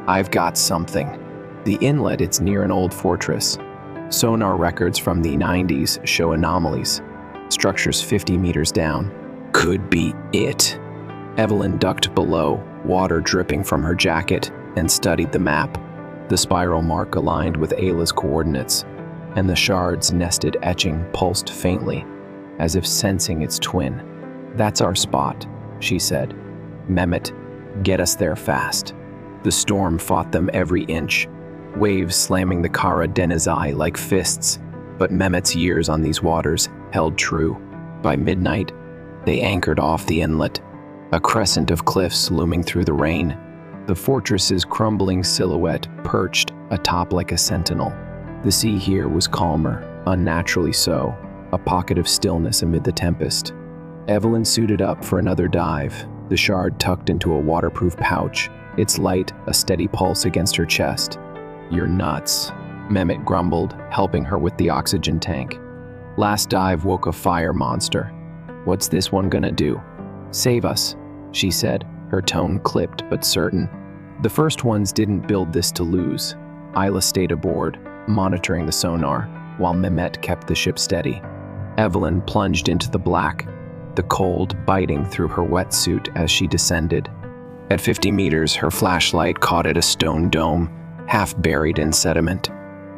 I've got something. The inlet, it's near an old fortress. Sonar records from the 90s show anomalies. Structures 50 meters down. Could be it." Evelyn ducked below, water dripping from her jacket, and studied the map. The spiral mark aligned with Ayla's coordinates, and the shard's nested etching pulsed faintly, as if sensing its twin. "That's our spot," she said. "Mehmet, get us there fast." The storm fought them every inch, waves slamming the Kara Denizai like fists, but Mehmet's years on these waters held true. By midnight, they anchored off the inlet, a crescent of cliffs looming through the rain, the fortress's crumbling silhouette perched atop like a sentinel. The sea here was calmer, unnaturally so, a pocket of stillness amid the tempest. Evelyn suited up for another dive, the shard tucked into a waterproof pouch, its light a steady pulse against her chest. "You're nuts," Mehmet grumbled, helping her with the oxygen tank. "Last dive woke a fire monster. What's this one gonna do?" "Save us," she said, her tone clipped but certain. The first ones didn't build this to lose. Ayla stayed aboard, monitoring the sonar, while Mehmet kept the ship steady. Evelyn plunged into the black, the cold biting through her wetsuit as she descended. At 50 meters, her flashlight caught at a stone dome, half buried in sediment.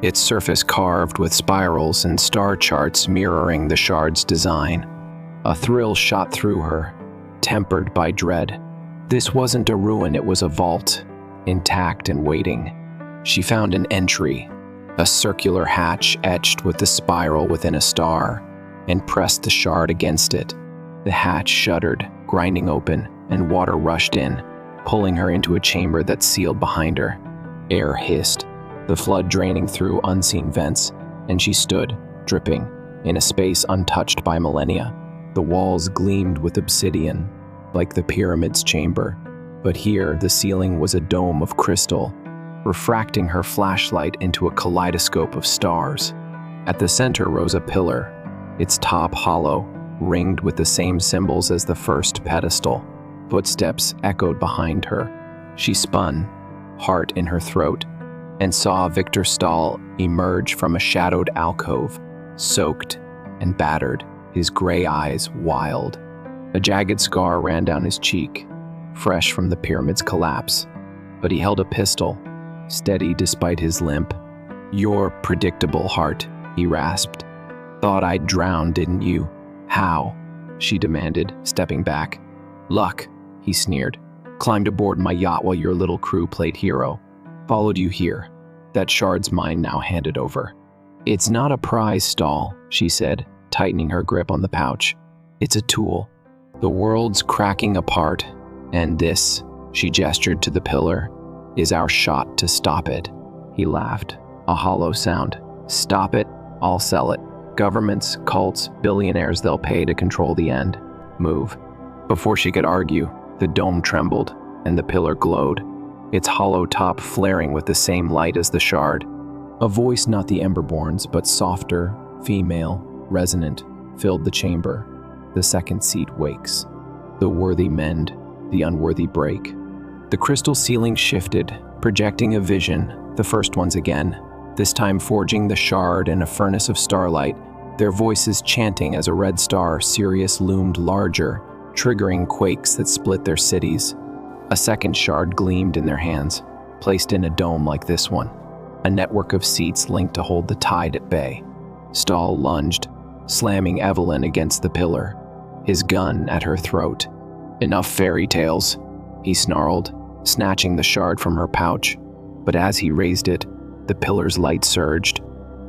its surface carved with spirals and star charts mirroring the shard's design. A thrill shot through her, tempered by dread. This wasn't a ruin, it was a vault, intact and waiting. She found an entry, a circular hatch etched with the spiral within a star, and pressed the shard against it. The hatch shuddered, grinding open, and water rushed in, pulling her into a chamber that sealed behind her. Air hissed, the flood draining through unseen vents, and she stood, dripping, in a space untouched by millennia. The walls gleamed with obsidian, like the pyramid's chamber, but here the ceiling was a dome of crystal, refracting her flashlight into a kaleidoscope of stars. At the center rose a pillar, its top hollow, ringed with the same symbols as the first pedestal. Footsteps echoed behind her. She spun, heart in her throat, and saw Victor Stahl emerge from a shadowed alcove, soaked and battered, his gray eyes wild. A jagged scar ran down his cheek, fresh from the pyramid's collapse, but he held a pistol, steady despite his limp. "You're predictable, Hart," he rasped. "Thought I'd drown, didn't you? How?" she demanded, stepping back. "Luck," he sneered. "Climbed aboard my yacht while your little crew played hero. Followed you here. That shard's mine now, handed over." "It's not a prize, Stahl," she said, tightening her grip on the pouch. "It's a tool. The world's cracking apart, and this," she gestured to the pillar, "is our shot to stop it." He laughed, a hollow sound. "Stop it, I'll sell it. Governments, cults, billionaires, they'll pay to control the end. Move." Before she could argue, the dome trembled, and the pillar glowed, its hollow top flaring with the same light as the shard. A voice not the Emberborn's, but softer, female, resonant, filled the chamber. The second seat wakes. The worthy mend, the unworthy break. The crystal ceiling shifted, projecting a vision, the first one's again, this time forging the shard in a furnace of starlight, their voices chanting as a red star, Sirius, loomed larger, triggering quakes that split their cities. A second shard gleamed in their hands, placed in a dome like this one, a network of seats linked to hold the tide at bay. Stahl lunged, slamming Evelyn against the pillar, his gun at her throat. "Enough fairy tales," he snarled, snatching the shard from her pouch. But as he raised it, the pillar's light surged,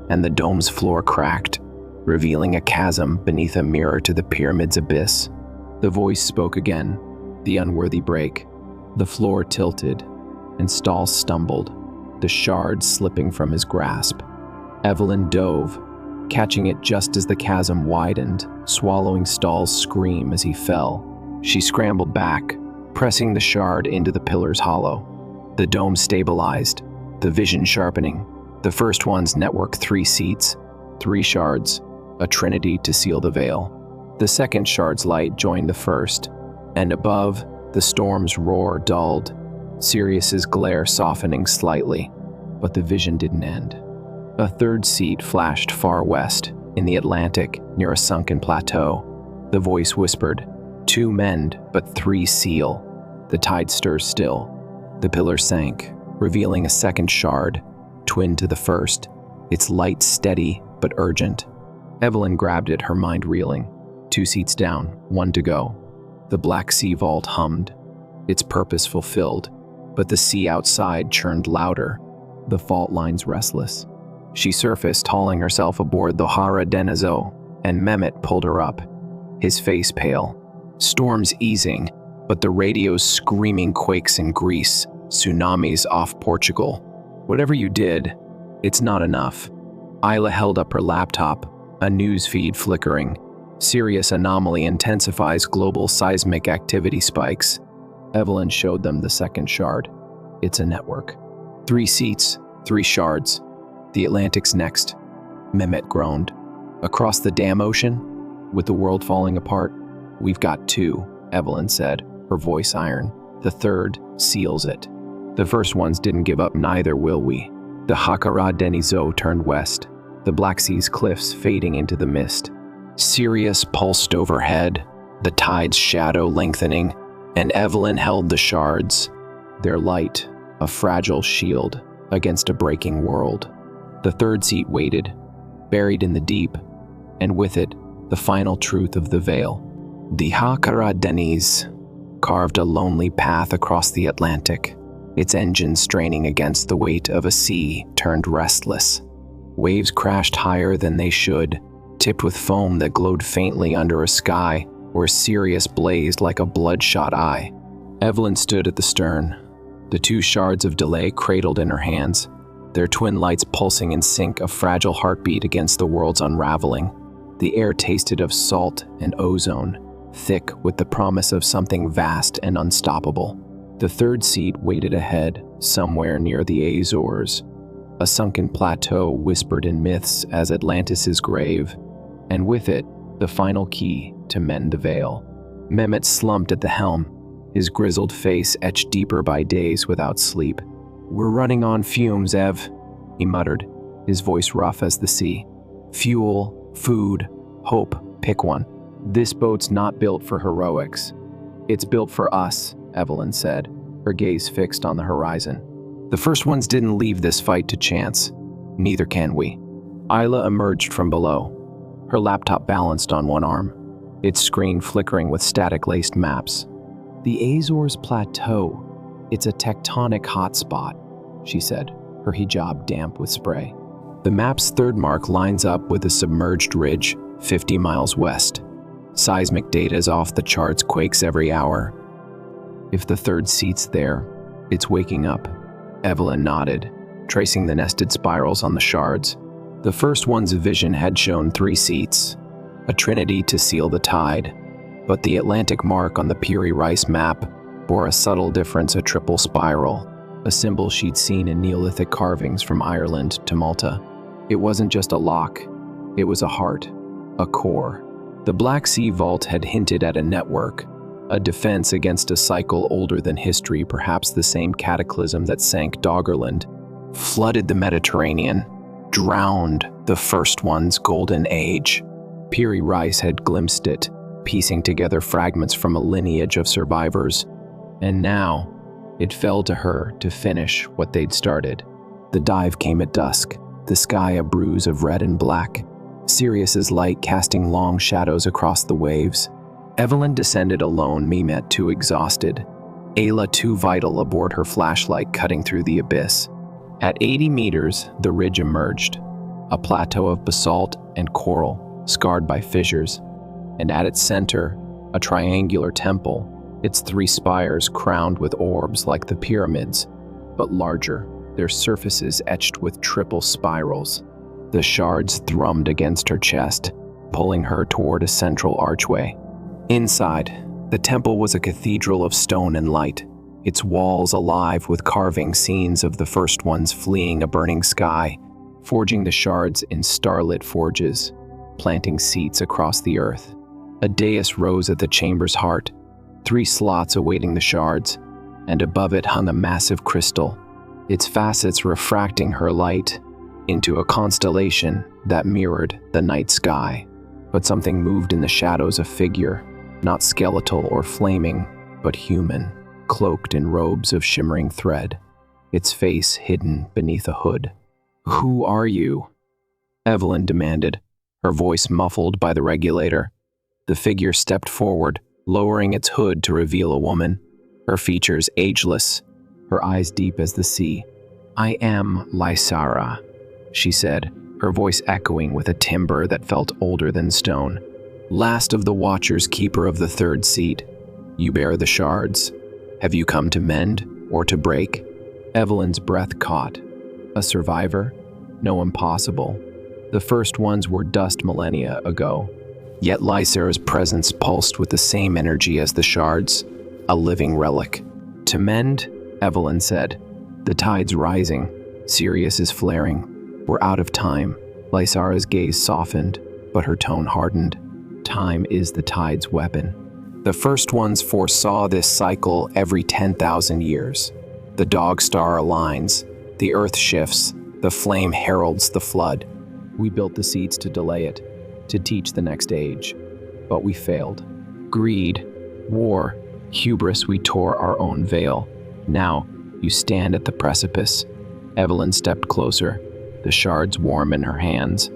and the dome's floor cracked, revealing a chasm beneath a mirror to the pyramid's abyss. The voice spoke again, the unworthy break. The floor tilted, and Stahl stumbled, the shard slipping from his grasp. Evelyn dove, catching it just as the chasm widened, swallowing Stahl's scream as he fell. She scrambled back, pressing the shard into the pillar's hollow. The dome stabilized, the vision sharpening. The first one's network 3 seats, 3 shards, a trinity to seal the veil. The second shard's light joined the first, and above, the storm's roar dulled, Sirius's glare softening slightly, but the vision didn't end. A third seat flashed far west, in the Atlantic, near a sunken plateau. The voice whispered, "2 mend, but 3 seal." The tide stirs still. The pillar sank, revealing a second shard, twin to the first, its light steady but urgent. Evelyn grabbed it, her mind reeling. 2 seats down, 1 to go. The Black Sea vault hummed, its purpose fulfilled, but the sea outside churned louder, the fault lines restless. She surfaced, hauling herself aboard the Hara Denizo, and Mehmet pulled her up, his face pale. Storms easing, but the radio's screaming quakes in Greece, tsunamis off Portugal. "Whatever you did, it's not enough." Isla held up her laptop, a news feed flickering. "Sirius anomaly intensifies global seismic activity spikes." Evelyn showed them the second shard. "It's a network. 3 seats, 3 shards. The Atlantic's next." Mehmet groaned. "Across the damn ocean? With the world falling apart?" "We've got 2, Evelyn said, her voice iron. "The third seals it. The first ones didn't give up, neither will we." The Hara Denizo turned west, the Black Sea's cliffs fading into the mist. Sirius pulsed overhead, the tide's shadow lengthening, and Evelyn held the shards, their light a fragile shield against a breaking world. The third seat waited, buried in the deep, and with it, the final truth of the veil. The Hakara Deniz carved a lonely path across the Atlantic, its engine straining against the weight of a sea turned restless. Waves crashed higher than they should, tipped with foam that glowed faintly under a sky where Sirius blazed like a bloodshot eye. Evelyn stood at the stern, the two shards of delay cradled in her hands, their twin lights pulsing in sync, a fragile heartbeat against the world's unraveling. The air tasted of salt and ozone, thick with the promise of something vast and unstoppable. The third seat waited ahead, somewhere near the Azores. A sunken plateau whispered in myths as Atlantis' grave, and with it, the final key to mend the veil. Mehmet slumped at the helm, his grizzled face etched deeper by days without sleep. "We're running on fumes, Ev," he muttered, his voice rough as the sea. "Fuel, food, hope, pick one. This boat's not built for heroics. It's built for us," Evelyn said, her gaze fixed on the horizon. "The first ones didn't leave this fight to chance. Neither can we." Isla emerged from below, her laptop balanced on one arm, its screen flickering with static-laced maps. "The Azores Plateau. It's a tectonic hotspot," she said, her hijab damp with spray. The map's third mark lines up with a submerged ridge 50 miles west. Seismic data is off the charts, quakes every hour. "If the third seat's there, it's waking up." Evelyn nodded, tracing the nested spirals on the shards. The first one's vision had shown 3 seats, a trinity to seal the tide, but the Atlantic mark on the Piri Rice map bore a subtle difference, a triple spiral, a symbol she'd seen in Neolithic carvings from Ireland to Malta. It wasn't just a lock, it was a heart, a core. The Black Sea Vault had hinted at a network, a defense against a cycle older than history, perhaps the same cataclysm that sank Doggerland, flooded the Mediterranean, drowned the first one's golden age. Piri Rice had glimpsed it, piecing together fragments from a lineage of survivors, and now it fell to her to finish what they'd started. The dive came at dusk, the sky a bruise of red and black, Sirius's light casting long shadows across the waves. Evelyn descended alone, Mehmet too exhausted, Ayla too vital aboard her flashlight cutting through the abyss. At 80 meters, the ridge emerged, a plateau of basalt and coral, scarred by fissures, and at its center, a triangular temple, its 3 spires crowned with orbs like the pyramids, but larger, their surfaces etched with triple spirals. The shards thrummed against her chest, pulling her toward a central archway. Inside, the temple was a cathedral of stone and light, its walls alive with carving scenes of the first ones fleeing a burning sky, forging the shards in starlit forges, planting seats across the earth. A dais rose at the chamber's heart, 3 slots awaiting the shards, and above it hung a massive crystal, its facets refracting her light into a constellation that mirrored the night sky. But something moved in the shadows, a figure, not skeletal or flaming, but human, cloaked in robes of shimmering thread, its face hidden beneath a hood. "Who are you?" Evelyn demanded, her voice muffled by the regulator. The figure stepped forward, lowering its hood to reveal a woman, her features ageless, her eyes deep as the sea. "I am Lysara," she said, her voice echoing with a timbre that felt older than stone. "Last of the Watchers, keeper of the third seat. You bear the shards. Have you come to mend or to break?" Evelyn's breath caught. A survivor? No, impossible. The first ones were dust millennia ago. Yet Lysara's presence pulsed with the same energy as the shards, a living relic. "To mend?" Evelyn said. "The tide's rising. Sirius is flaring. We're out of time." Lysara's gaze softened, but her tone hardened. Time is the tide's weapon. The first ones foresaw this cycle every 10,000 years. The dog star aligns, the earth shifts, the flame heralds the flood. We built the seeds to delay it, to teach the next age. But we failed. Greed, war, hubris, we tore our own veil. Now, you stand at the precipice. Evelyn stepped closer, the shards warm in her hands.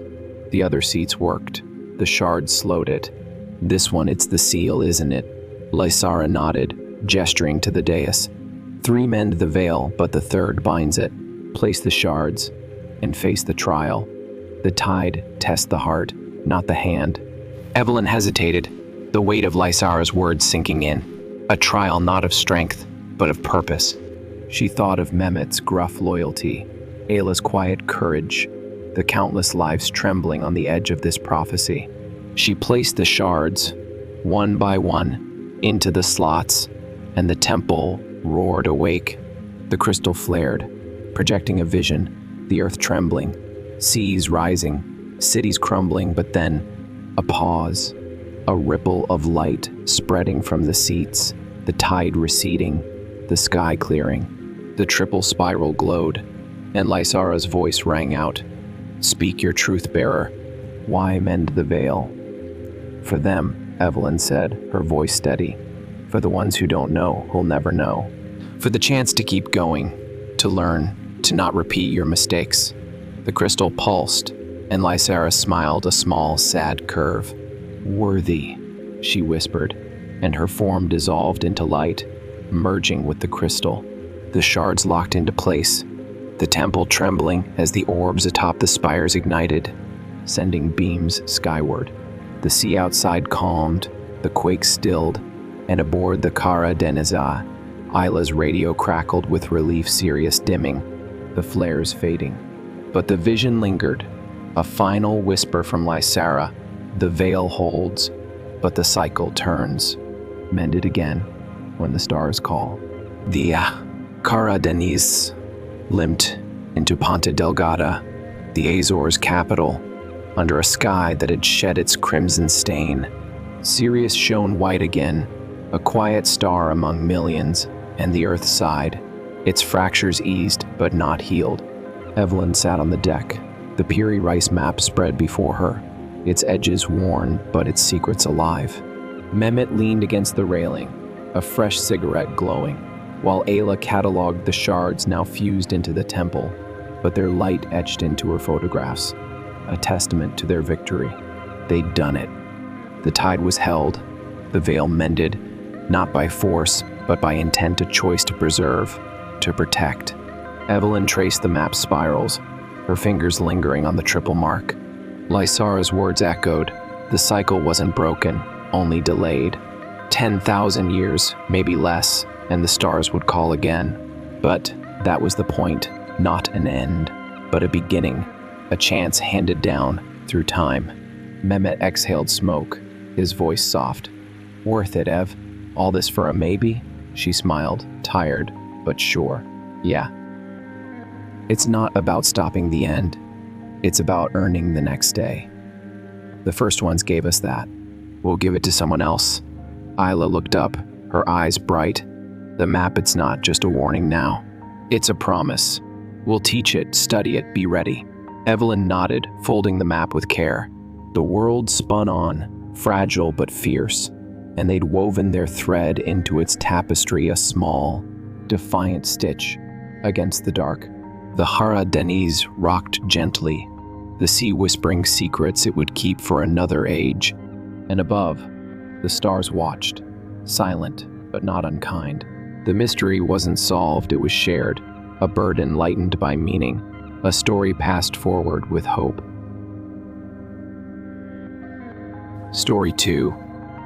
The other seats worked. The shards slowed it. "This one, it's the seal, isn't it?" Lysara nodded, gesturing to the dais. "Three mend the veil, but the third binds it. Place the shards and face the trial. The tide tests the heart, not the hand." Evelyn hesitated, the weight of Lysara's words sinking in. A trial not of strength, but of purpose. She thought of Mehmet's gruff loyalty, Ayla's quiet courage, the countless lives trembling on the edge of this prophecy. She placed the shards, one by one, into the slots, and the temple roared awake. The crystal flared, projecting a vision, the earth trembling, seas rising, cities crumbling, but then a pause, a ripple of light spreading from the seats, the tide receding, the sky clearing. The triple spiral glowed, and Lysara's voice rang out. "Speak your truth, bearer. Why mend the veil?" "For them," Evelyn said, her voice steady. "For the ones who don't know, who'll never know. For the chance to keep going, to learn, to not repeat your mistakes." The crystal pulsed, and Lysara smiled a small, sad curve. "Worthy," she whispered, and her form dissolved into light, merging with the crystal. The shards locked into place, the temple trembling as the orbs atop the spires ignited, sending beams skyward. The sea outside calmed, the quake stilled, and aboard the Kara Deniza, Ayla's radio crackled with relief Sirius dimming, the flares fading. But the vision lingered, a final whisper from Lysara. The veil holds, but the cycle turns, mended again when the stars call. The Kara Deniz limped into Ponta Delgada, the Azores' capital, under a sky that had shed its crimson stain. Sirius shone white again, a quiet star among millions, and the earth sighed. Its fractures eased, but not healed. Evelyn sat on the deck, the Piri Rice map spread before her, its edges worn, but its secrets alive. Mehmet leaned against the railing, a fresh cigarette glowing, while Ayla cataloged the shards now fused into the temple, but their light etched into her photographs, a testament to their victory. They'd done it. The tide was held, the veil mended, not by force, but by intent, a choice to preserve, to protect. Evelyn traced the map's spirals, her fingers lingering on the triple mark. Lysara's words echoed. The cycle wasn't broken, only delayed. 10,000 years, maybe less, and the stars would call again. But that was the point, not an end, but a beginning, a chance handed down through time. Mehmet exhaled smoke, his voice soft. "Worth it, Ev? All this for a maybe?" She smiled, tired, but sure. "Yeah." It's not about stopping the end. It's about earning the next day. The first ones gave us that. We'll give it to someone else. Ayla looked up, her eyes bright. The map, it's not just a warning now. It's a promise. We'll teach it, study it, be ready. Evelyn nodded, folding the map with care. The world spun on, fragile but fierce, and they'd woven their thread into its tapestry, a small, defiant stitch against the dark. The Hara Deniz rocked gently, the sea whispering secrets it would keep for another age. And above, the stars watched, silent but not unkind. The mystery wasn't solved, it was shared, a burden lightened by meaning, a story passed forward with hope. Story 2.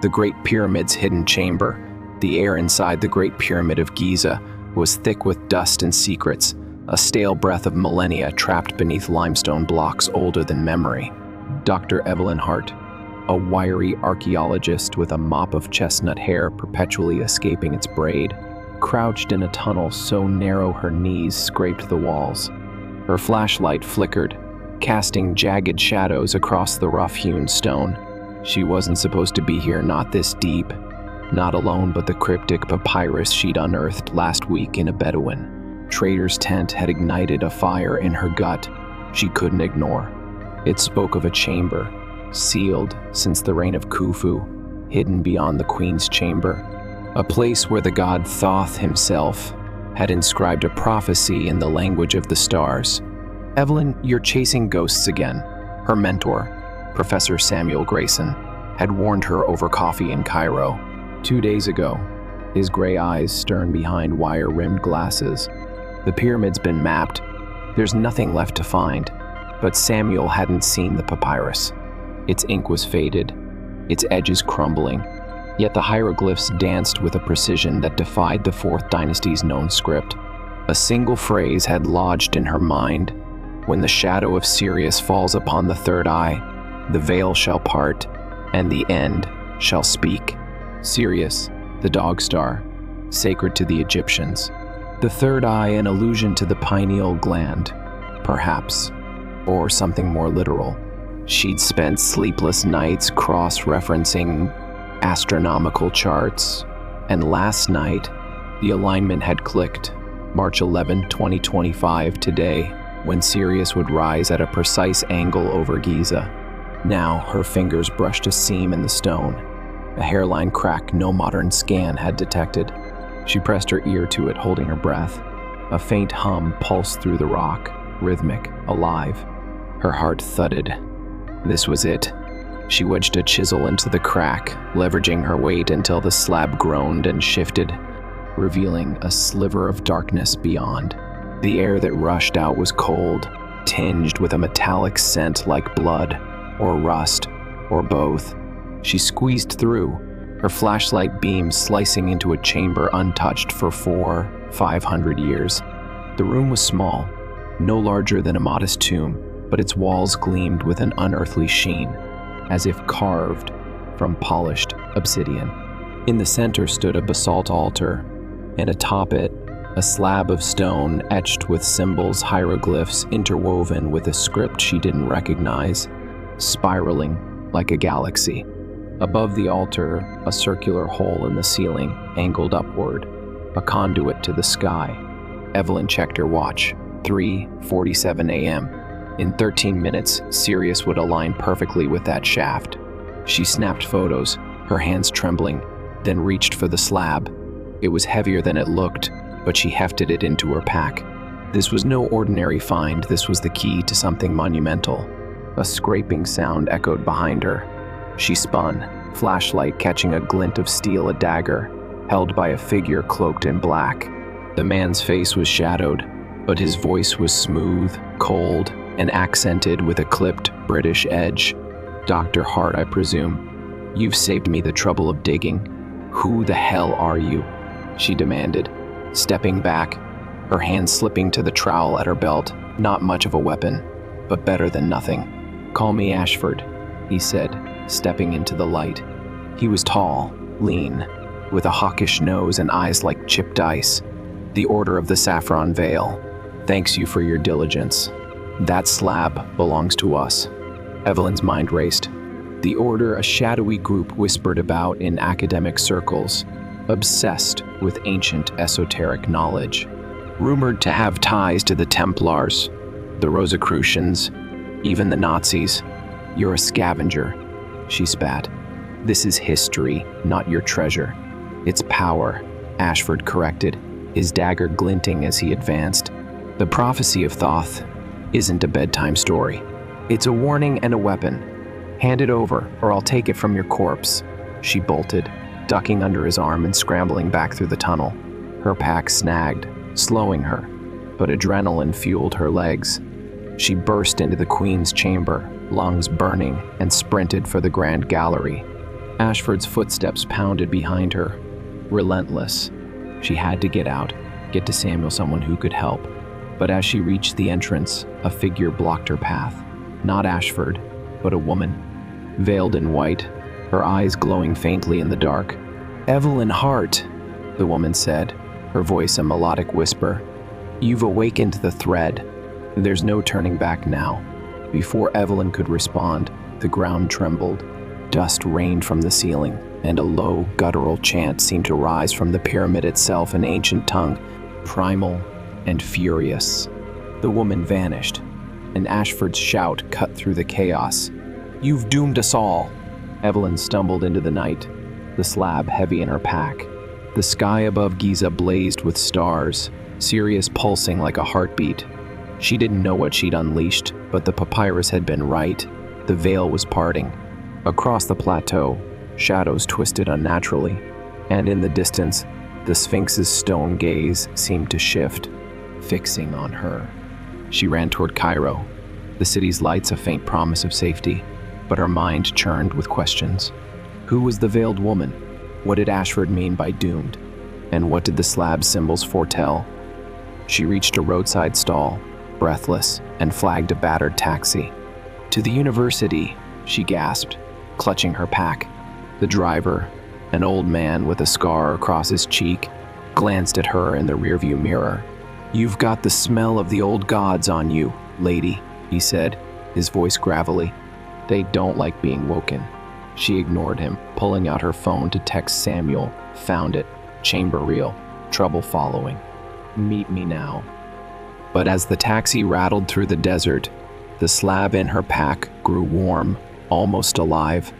The Great Pyramid's hidden chamber. The air inside the Great Pyramid of Giza was thick with dust and secrets, a stale breath of millennia trapped beneath limestone blocks older than memory. Dr. Evelyn Hart, a wiry archaeologist with a mop of chestnut hair perpetually escaping its braid, crouched in a tunnel so narrow her knees scraped the walls. Her flashlight flickered, casting jagged shadows across the rough-hewn stone. She wasn't supposed to be here, not this deep. Not alone, but the cryptic papyrus she'd unearthed last week in a Bedouin trader's tent had ignited a fire in her gut she couldn't ignore. It spoke of a chamber, sealed since the reign of Khufu, hidden beyond the queen's chamber, a place where the god Thoth himself had inscribed a prophecy in the language of the stars. "Evelyn, you're chasing ghosts again." Her mentor, Professor Samuel Grayson, had warned her over coffee in Cairo 2 days ago, his gray eyes stern behind wire-rimmed glasses. "The pyramid's been mapped. There's nothing left to find." But Samuel hadn't seen the papyrus. Its ink was faded, its edges crumbling, yet the hieroglyphs danced with a precision that defied the Fourth Dynasty's known script. A single phrase had lodged in her mind: "When the shadow of Sirius falls upon the third eye, the veil shall part, and the end shall speak." Sirius, the dog star, sacred to the Egyptians. The third eye, an allusion to the pineal gland, perhaps, or something more literal. She'd spent sleepless nights cross-referencing astronomical charts, and last night, the alignment had clicked. March 11, 2025, today, when Sirius would rise at a precise angle over Giza. Now, her fingers brushed a seam in the stone, a hairline crack no modern scan had detected. She pressed her ear to it, holding her breath. A faint hum pulsed through the rock, rhythmic, alive. Her heart thudded. This was it. She wedged a chisel into the crack, leveraging her weight until the slab groaned and shifted, revealing a sliver of darkness beyond. The air that rushed out was cold, tinged with a metallic scent like blood, or rust, or both. She squeezed through, her flashlight beam slicing into a chamber untouched for 500 years. The room was small, no larger than a modest tomb, but its walls gleamed with an unearthly sheen, as if carved from polished obsidian. In the center stood a basalt altar, and atop it, a slab of stone etched with symbols, hieroglyphs interwoven with a script she didn't recognize, spiraling like a galaxy. Above the altar, a circular hole in the ceiling angled upward, a conduit to the sky. Evelyn checked her watch, 3:47 a.m. In 13 minutes, Sirius would align perfectly with that shaft. She snapped photos, her hands trembling, then reached for the slab. It was heavier than it looked, but she hefted it into her pack. This was no ordinary find, this was the key to something monumental. A scraping sound echoed behind her. She spun, flashlight catching a glint of steel, a dagger, held by a figure cloaked in black. The man's face was shadowed, but his voice was smooth, cold, and accented with a clipped British edge. "Dr. Hart, I presume. You've saved me the trouble of digging. Who the hell are you?" she demanded, stepping back, her hand slipping to the trowel at her belt. Not much of a weapon, but better than nothing. "Call me Ashford," he said, stepping into the light. He was tall, lean, with a hawkish nose and eyes like chipped ice. "The Order of the Saffron Veil. Thanks you for your diligence. That slab belongs to us." Evelyn's mind raced. The Order, a shadowy group whispered about in academic circles, obsessed with ancient esoteric knowledge. Rumored to have ties to the Templars, the Rosicrucians, even the Nazis. "You're a scavenger," she spat. "This is history, not your treasure." "It's power," Ashford corrected, his dagger glinting as he advanced. "The prophecy of Thoth isn't a bedtime story. It's a warning and a weapon. Hand it over, or I'll take it from your corpse." She bolted, ducking under his arm and scrambling back through the tunnel. Her pack snagged, slowing her, but adrenaline fueled her legs. She burst into the Queen's chamber, lungs burning, and sprinted for the Grand Gallery. Ashford's footsteps pounded behind her, relentless. She had to get out, get to Samuel, someone who could help. But as she reached the entrance, a figure blocked her path. Not Ashford, but a woman, veiled in white, her eyes glowing faintly in the dark. "Evelyn Hart," the woman said, her voice a melodic whisper. "You've awakened the thread. There's no turning back now." Before Evelyn could respond, the ground trembled. Dust rained from the ceiling, and a low, guttural chant seemed to rise from the pyramid itself, an ancient tongue, primal and furious. The woman vanished, and Ashford's shout cut through the chaos. "You've doomed us all!" Evelyn stumbled into the night, the slab heavy in her pack. The sky above Giza blazed with stars, Sirius pulsing like a heartbeat. She didn't know what she'd unleashed, but the papyrus had been right. The veil was parting. Across the plateau, shadows twisted unnaturally, and in the distance, the Sphinx's stone gaze seemed to shift, fixing on her. She ran toward Cairo, the city's lights a faint promise of safety, but her mind churned with questions. Who was the veiled woman? What did Ashford mean by doomed? And what did the slab symbols foretell? She reached a roadside stall, breathless, and flagged a battered taxi. To the university, she gasped, clutching her pack. The driver, an old man with a scar across his cheek, glanced at her in the rearview mirror. "You've got the smell of the old gods on you, lady," he said, his voice gravelly. "They don't like being woken." She ignored him, pulling out her phone to text Samuel. Found it. Chamber reel. Trouble following. Meet me now. But as the taxi rattled through the desert, the slab in her pack grew warm, almost alive.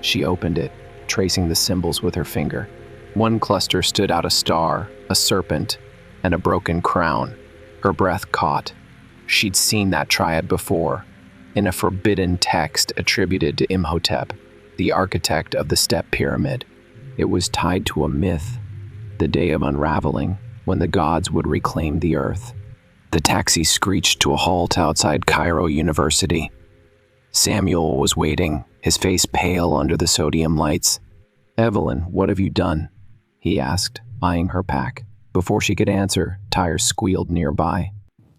She opened it, tracing the symbols with her finger. One cluster stood out: a star, a serpent, and a broken crown. Her breath caught. She'd seen that triad before, in a forbidden text attributed to Imhotep, the architect of the step pyramid. It was tied to a myth, the day of unraveling, when the gods would reclaim the earth. The taxi screeched to a halt outside Cairo University. Samuel was waiting, his face pale under the sodium lights. "Evelyn, what have you done?" he asked, eyeing her pack. Before she could answer, tires squealed nearby.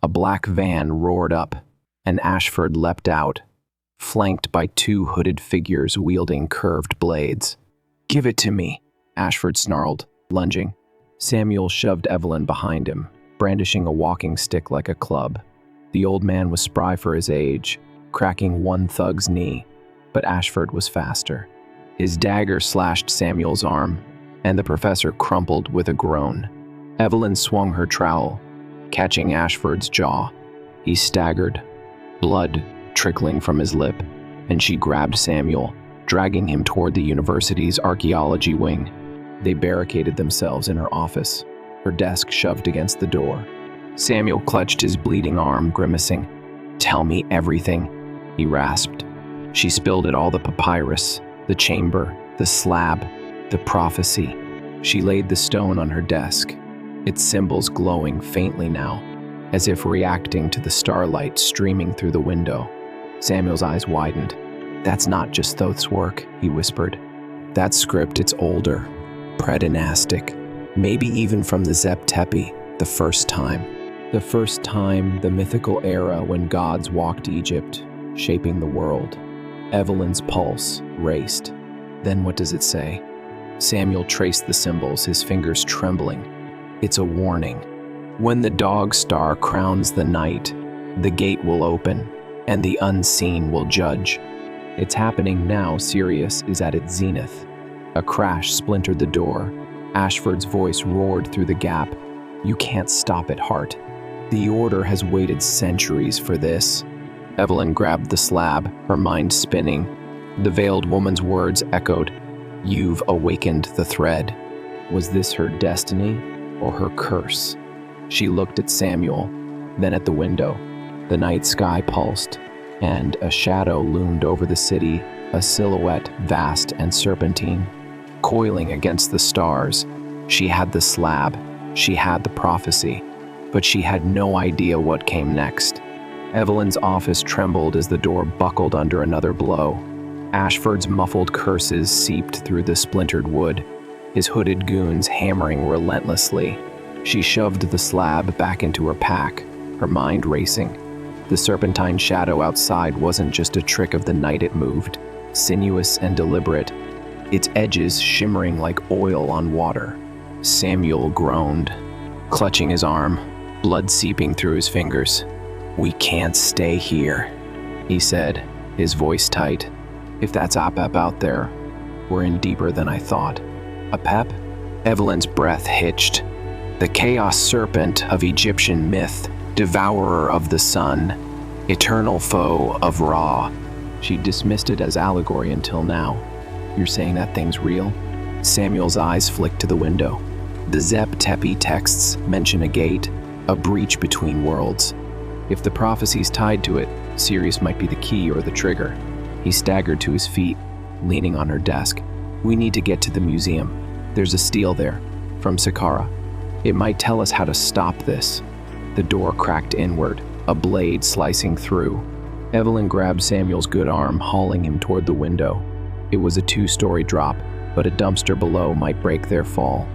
A black van roared up, and Ashford leapt out, flanked by two hooded figures wielding curved blades. "Give it to me," Ashford snarled, lunging. Samuel shoved Evelyn behind him, brandishing a walking stick like a club. The old man was spry for his age, cracking one thug's knee, but Ashford was faster. His dagger slashed Samuel's arm, and the professor crumpled with a groan. Evelyn swung her trowel, catching Ashford's jaw. He staggered, blood trickling from his lip, and she grabbed Samuel, dragging him toward the university's archaeology wing. They barricaded themselves in her office, her desk shoved against the door. Samuel clutched his bleeding arm, grimacing. "Tell me everything," he rasped. She spilled it all: the papyrus, the chamber, the slab, the prophecy. She laid the stone on her desk, its symbols glowing faintly now, as if reacting to the starlight streaming through the window. Samuel's eyes widened. "That's not just Thoth's work," he whispered. "That script, it's older, predynastic, maybe even from the Zep Tepi, the first time. The first time, the mythical era when gods walked Egypt, shaping the world." Evelyn's pulse raced. "Then what does it say?" Samuel traced the symbols, his fingers trembling. "It's a warning. When the dog star crowns the night, the gate will open, and the unseen will judge. It's happening now. Sirius is at its zenith." A crash splintered the door. Ashford's voice roared through the gap. "You can't stop it, Hart. The Order has waited centuries for this." Evelyn grabbed the slab, her mind spinning. The veiled woman's words echoed. "You've awakened the thread." Was this her destiny or her curse? She looked at Samuel, then at the window. The night sky pulsed, and a shadow loomed over the city, a silhouette vast and serpentine, coiling against the stars. She had the slab, she had the prophecy, but she had no idea what came next. Evelyn's office trembled as the door buckled under another blow. Ashford's muffled curses seeped through the splintered wood, his hooded goons hammering relentlessly. She shoved the slab back into her pack, her mind racing. The serpentine shadow outside wasn't just a trick of the night. It moved, sinuous and deliberate, its edges shimmering like oil on water. Samuel groaned, clutching his arm, blood seeping through his fingers. "We can't stay here," he said, his voice tight. "If that's Apep out there, we're in deeper than I thought." Apep? Evelyn's breath hitched. The chaos serpent of Egyptian myth, devourer of the sun, eternal foe of Ra. She dismissed it as allegory until now. "You're saying that thing's real?" Samuel's eyes flicked to the window. The Zep Tepi texts mention a gate, a breach between worlds. If the prophecy's tied to it, Sirius might be the key or the trigger. He staggered to his feet, leaning on her desk. We need to get to the museum. There's a stele there, from Sakara. It might tell us how to stop this. The door cracked inward, a blade slicing through. Evelyn grabbed Samuel's good arm, hauling him toward the window. It was a 2-story drop, but a dumpster below might break their fall.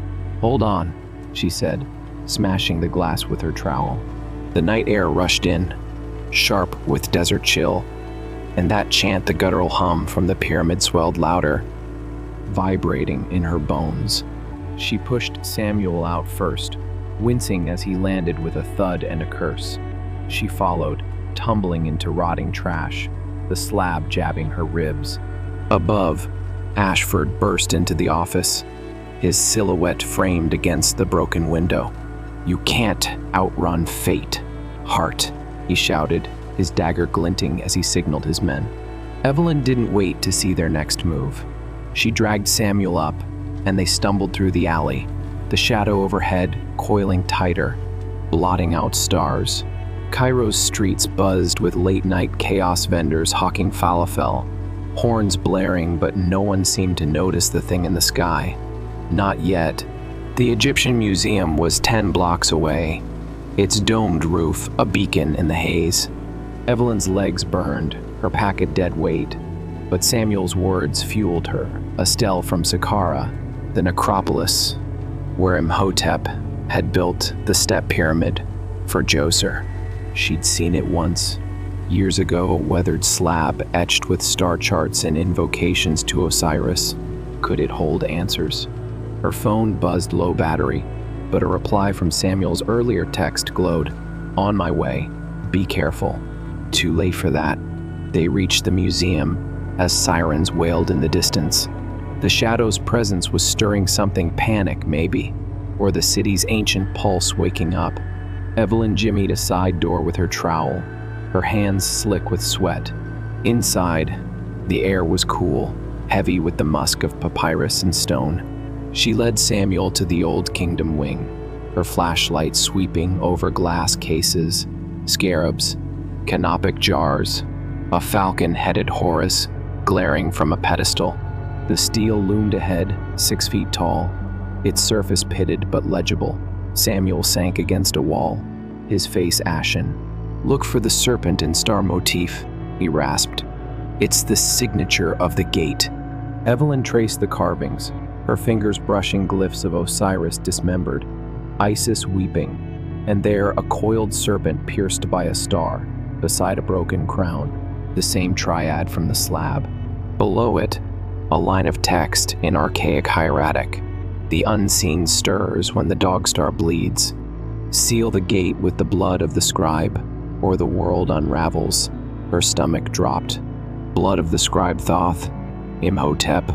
Hold on, she said, smashing the glass with her trowel. The night air rushed in, sharp with desert chill, and that chant, the guttural hum from the pyramid, swelled louder, vibrating in her bones. She pushed Samuel out first, wincing as he landed with a thud and a curse. She followed, tumbling into rotting trash, the slab jabbing her ribs. Above, Ashford burst into the office, his silhouette framed against the broken window. "You can't outrun fate, Hart," he shouted, his dagger glinting as he signaled his men. Evelyn didn't wait to see their next move. She dragged Samuel up, and they stumbled through the alley, the shadow overhead coiling tighter, blotting out stars. Cairo's streets buzzed with late-night chaos vendors hawking falafel, horns blaring, but no one seemed to notice the thing in the sky. Not yet. The Egyptian Museum was 10 blocks away, its domed roof a beacon in the haze. Evelyn's legs burned, her pack a dead weight, but Samuel's words fueled her. A stele from Saqqara, the necropolis where Imhotep had built the step pyramid for Djoser. She'd seen it once, years ago, a weathered slab etched with star charts and invocations to Osiris. Could it hold answers? Her phone buzzed low battery, but a reply from Samuel's earlier text glowed. "On my way. Be careful." Too late for that. They reached the museum as sirens wailed in the distance. The shadow's presence was stirring something, panic maybe, or the city's ancient pulse waking up. Evelyn jimmied a side door with her trowel, her hands slick with sweat. Inside, the air was cool, heavy with the musk of papyrus and stone. She led Samuel to the old kingdom wing, her flashlight sweeping over glass cases, scarabs, canopic jars, a falcon-headed Horus glaring from a pedestal. The stele loomed ahead, 6 feet tall, its surface pitted but legible. Samuel sank against a wall, his face ashen. "Look for the serpent and star motif," he rasped. "It's the signature of the gate." Evelyn traced the carvings, her fingers brushing glyphs of Osiris dismembered, Isis weeping, and there a coiled serpent pierced by a star, beside a broken crown, the same triad from the slab. Below it, a line of text in archaic hieratic. "The unseen stirs when the dog star bleeds. Seal the gate with the blood of the scribe, or the world unravels." Her stomach dropped. Blood of the scribe Thoth, Imhotep,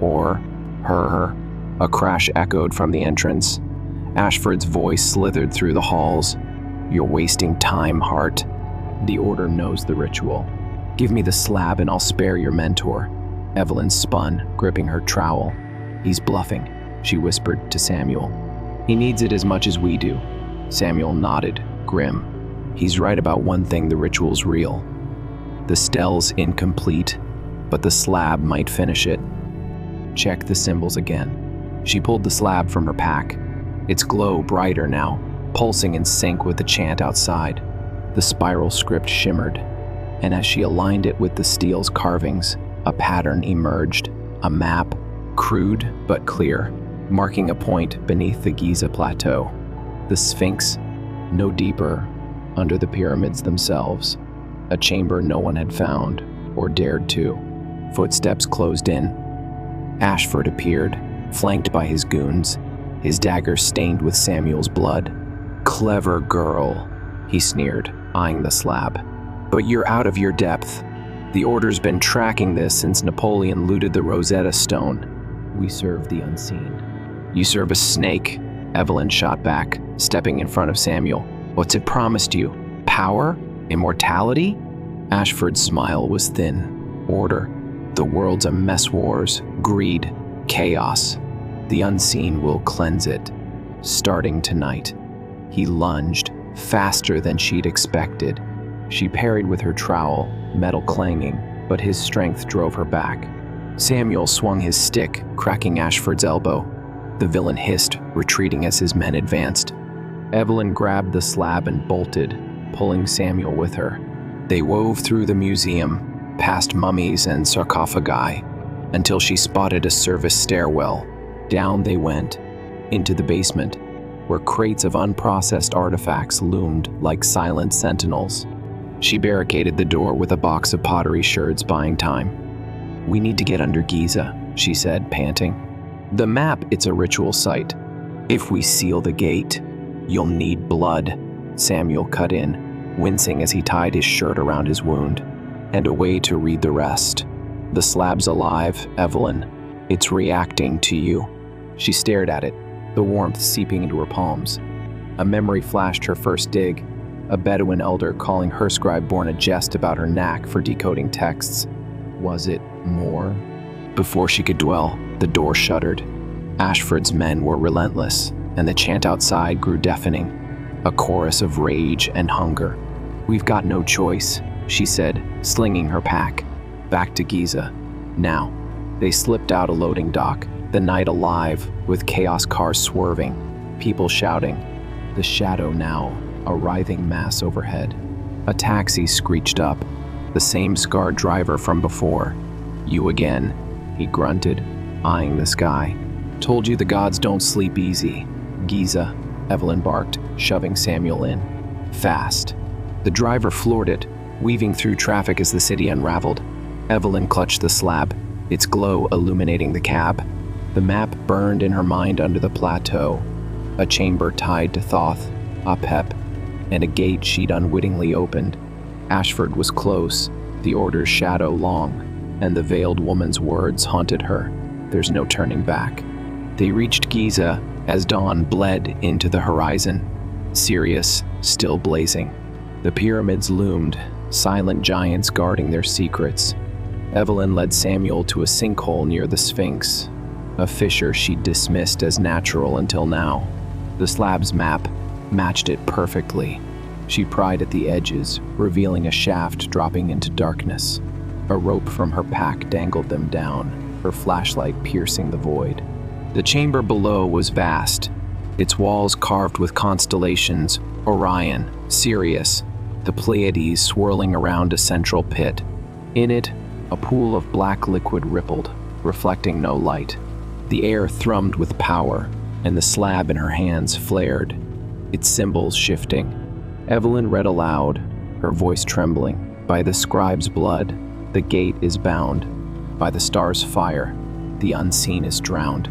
or her. A crash echoed from the entrance. Ashford's voice slithered through the halls. "You're wasting time, Hart. The Order knows the ritual. Give me the slab and I'll spare your mentor." Evelyn spun, gripping her trowel. "He's bluffing," she whispered to Samuel. "He needs it as much as we do." Samuel nodded, grim. "He's right about one thing, the ritual's real. The stele's incomplete, but the slab might finish it." "Check the symbols again." She pulled the slab from her pack, its glow brighter now, pulsing in sync with the chant outside. The spiral script shimmered, and as she aligned it with the stele's carvings, a pattern emerged, a map, crude but clear, marking a point beneath the Giza Plateau. The Sphinx, no deeper, under the pyramids themselves, a chamber no one had found or dared to. Footsteps closed in. Ashford appeared, flanked by his goons, his dagger stained with Samuel's blood. "Clever girl," he sneered, eyeing the slab. "But you're out of your depth. The Order's been tracking this since Napoleon looted the Rosetta Stone. We serve the unseen." "You serve a snake," Evelyn shot back, stepping in front of Samuel. "What's it promised you? Power? Immortality?" Ashford's smile was thin. "Order. The world's a mess wars, greed, chaos. The unseen will cleanse it, starting tonight." He lunged, faster than she'd expected. She parried with her trowel, metal clanging, but his strength drove her back. Samuel swung his stick, cracking Ashford's elbow. The villain hissed, retreating as his men advanced. Evelyn grabbed the slab and bolted, pulling Samuel with her. They wove through the museum, past mummies and sarcophagi, until she spotted a service stairwell. Down they went, into the basement, where crates of unprocessed artifacts loomed like silent sentinels. She barricaded the door with a box of pottery sherds, buying time. "We need to get under Giza," she said, panting. "The map, it's a ritual site. If we seal the gate, you'll need blood," Samuel cut in, wincing as he tied his shirt around his wound. "And a way to read the rest. The slab's alive, Evelyn. It's reacting to you." She stared at it, the warmth seeping into her palms. A memory flashed her first dig, a Bedouin elder calling her scribe born a jest about her knack for decoding texts. Was it more? Before she could dwell, the door shuddered. Ashford's men were relentless, and the chant outside grew deafening, a chorus of rage and hunger. "We've got no choice," she said, slinging her pack. "Back to Giza. Now." They slipped out a loading dock, the night alive, with chaos cars swerving, people shouting. The shadow now, a writhing mass overhead. A taxi screeched up, the same scarred driver from before. "You again," he grunted, eyeing the sky. "Told you the gods don't sleep easy." "Giza," Evelyn barked, shoving Samuel in. "Fast." The driver floored it, weaving through traffic as the city unraveled. Evelyn clutched the slab, its glow illuminating the cab. The map burned in her mind under the plateau, a chamber tied to Thoth, Apep, and a gate she'd unwittingly opened. Ashford was close, the order's shadow long, and the veiled woman's words haunted her. There's no turning back. They reached Giza as dawn bled into the horizon, Sirius still blazing. The pyramids loomed, silent giants guarding their secrets. Evelyn led Samuel to a sinkhole near the Sphinx, a fissure she'd dismissed as natural until now. The slab's map matched it perfectly. She pried at the edges, revealing a shaft dropping into darkness. A rope from her pack dangled them down, her flashlight piercing the void. The chamber below was vast, its walls carved with constellations, Orion, Sirius, the Pleiades swirling around a central pit. In it, a pool of black liquid rippled, reflecting no light. The air thrummed with power, and the slab in her hands flared, its symbols shifting. Evelyn read aloud, her voice trembling. "By the scribe's blood, the gate is bound. By the star's fire, the unseen is drowned."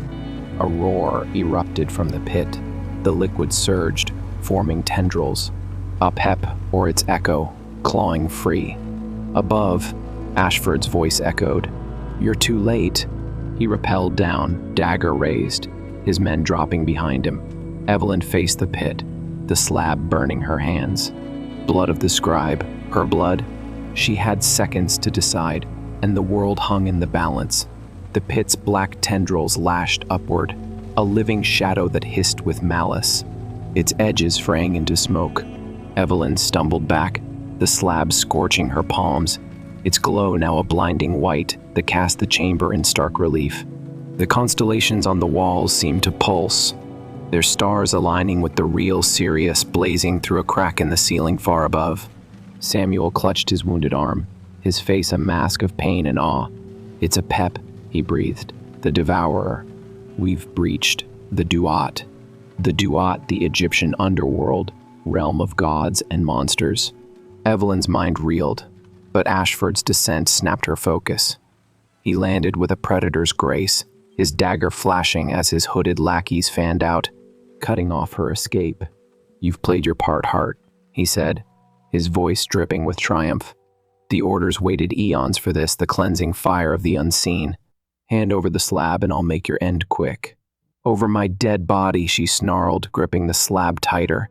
A roar erupted from the pit. The liquid surged, forming tendrils. Apep, or its echo, clawing free. Above, Ashford's voice echoed. "You're too late." He rappelled down, dagger raised, his men dropping behind him. Evelyn faced the pit, the slab burning her hands. Blood of the scribe, her blood? She had seconds to decide, and the world hung in the balance. The pit's black tendrils lashed upward, a living shadow that hissed with malice, its edges fraying into smoke. Evelyn stumbled back, the slab scorching her palms, its glow now a blinding white that cast the chamber in stark relief. The constellations on the walls seemed to pulse, their stars aligning with the real Sirius blazing through a crack in the ceiling far above. Samuel clutched his wounded arm, his face a mask of pain and awe. "It's Apep," he breathed. "The devourer. We've breached the Duat." The Duat, the Egyptian underworld, realm of gods and monsters. Evelyn's mind reeled, but Ashford's descent snapped her focus. He landed with a predator's grace, his dagger flashing as his hooded lackeys fanned out, cutting off her escape. "You've played your part, Hart," he said, his voice dripping with triumph. "The orders waited eons for this, the cleansing fire of the unseen. Hand over the slab and I'll make your end quick." "Over my dead body," she snarled, gripping the slab tighter.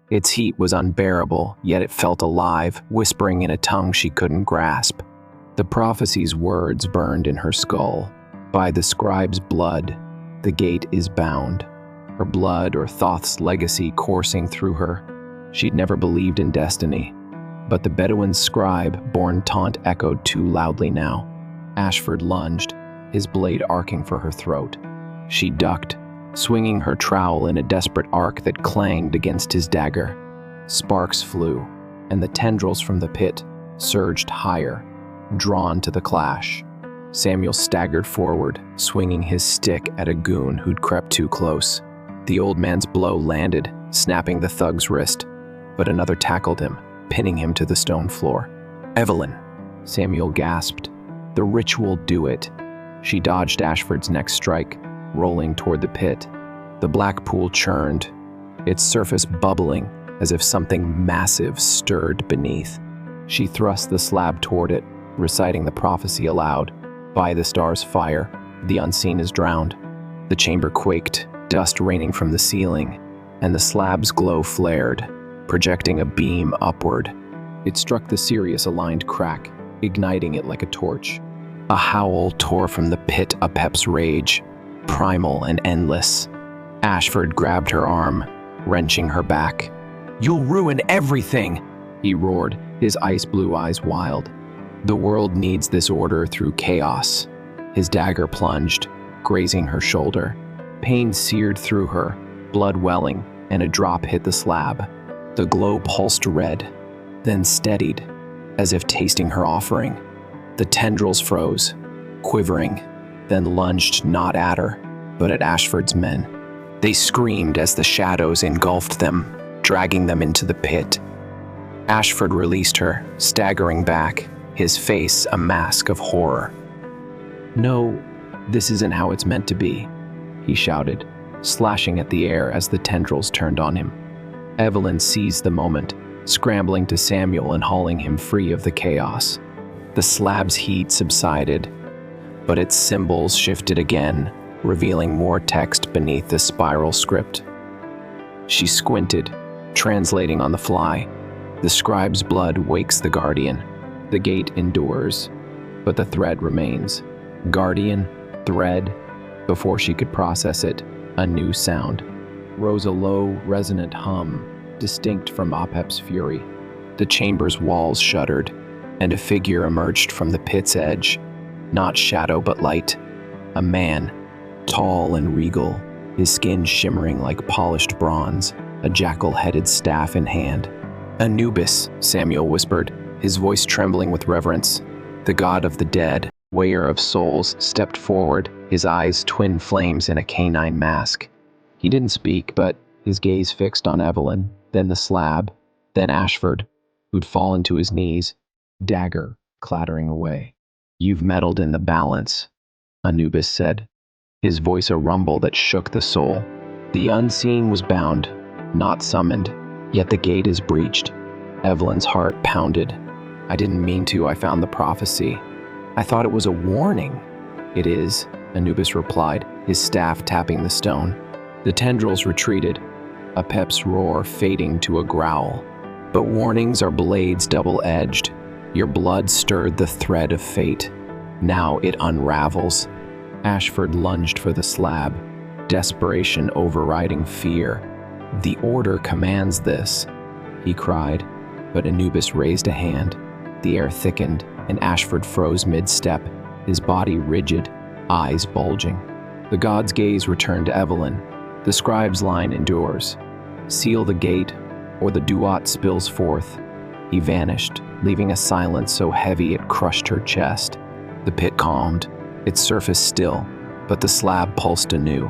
Its heat was unbearable, yet it felt alive, whispering in a tongue she couldn't grasp. The prophecy's words burned in her skull. "By the scribe's blood, the gate is bound." Her blood, or Thoth's legacy, coursing through her. She'd never believed in destiny, but the Bedouin's scribe-born taunt echoed too loudly now. Ashford lunged, his blade arcing for her throat. She ducked, swinging her trowel in a desperate arc that clanged against his dagger. Sparks flew, and the tendrils from the pit surged higher, drawn to the clash. Samuel staggered forward, swinging his stick at a goon who'd crept too close. The old man's blow landed, snapping the thug's wrist, but another tackled him, pinning him to the stone floor. "Evelyn," Samuel gasped. "The ritual do it." She dodged Ashford's next strike, rolling toward the pit. The black pool churned, its surface bubbling as if something massive stirred beneath. She thrust the slab toward it, reciting the prophecy aloud. "By the star's fire, the unseen is drowned." The chamber quaked, dust raining from the ceiling, and the slab's glow flared, projecting a beam upward. It struck the Sirius-aligned crack, igniting it like a torch. A howl tore from the pit Apep's rage, primal and endless. Ashford grabbed her arm, wrenching her back. "You'll ruin everything!" he roared, his ice-blue eyes wild. "The world needs this order through chaos." His dagger plunged, grazing her shoulder. Pain seared through her, blood welling, and a drop hit the slab. The glow pulsed red, then steadied, as if tasting her offering. The tendrils froze, quivering, then lunged not at her, but at Ashford's men. They screamed as the shadows engulfed them, dragging them into the pit. Ashford released her, staggering back, his face a mask of horror. "No, this isn't how it's meant to be," he shouted, slashing at the air as the tendrils turned on him. Evelyn seized the moment, scrambling to Samuel and hauling him free of the chaos. The slab's heat subsided, but its symbols shifted again, revealing more text beneath the spiral script. She squinted, translating on the fly. The scribe's blood wakes the guardian. The gate endures, but the thread remains. Guardian, thread. Before she could process it, a new sound rose, a low, resonant hum, distinct from Apep's fury. The chamber's walls shuddered, and a figure emerged from the pit's edge. Not shadow, but light. A man, tall and regal, his skin shimmering like polished bronze, a jackal-headed staff in hand. "Anubis," Samuel whispered, his voice trembling with reverence. The god of the dead, weigher of souls, stepped forward, his eyes twin flames in a canine mask. He didn't speak, but his gaze fixed on Evelyn, then the slab, then Ashford, who'd fallen to his knees, dagger clattering away. "You've meddled in the balance," Anubis said, his voice a rumble that shook the soul. "The unseen was bound, not summoned, yet the gate is breached." Evelyn's heart pounded. "I didn't mean to, I found the prophecy. I thought it was a warning." "It is," Anubis replied, his staff tapping the stone. The tendrils retreated, Apep's roar fading to a growl. "But warnings are blades double-edged. Your blood stirred the thread of fate. Now it unravels." Ashford lunged for the slab, desperation overriding fear. "The order commands this," he cried, but Anubis raised a hand. The air thickened, and Ashford froze mid-step, his body rigid, eyes bulging. The god's gaze returned to Evelyn. The scribe's line endures. "Seal the gate, or the duat spills forth." He vanished, leaving a silence so heavy it crushed her chest. The pit calmed, its surface still, but the slab pulsed anew,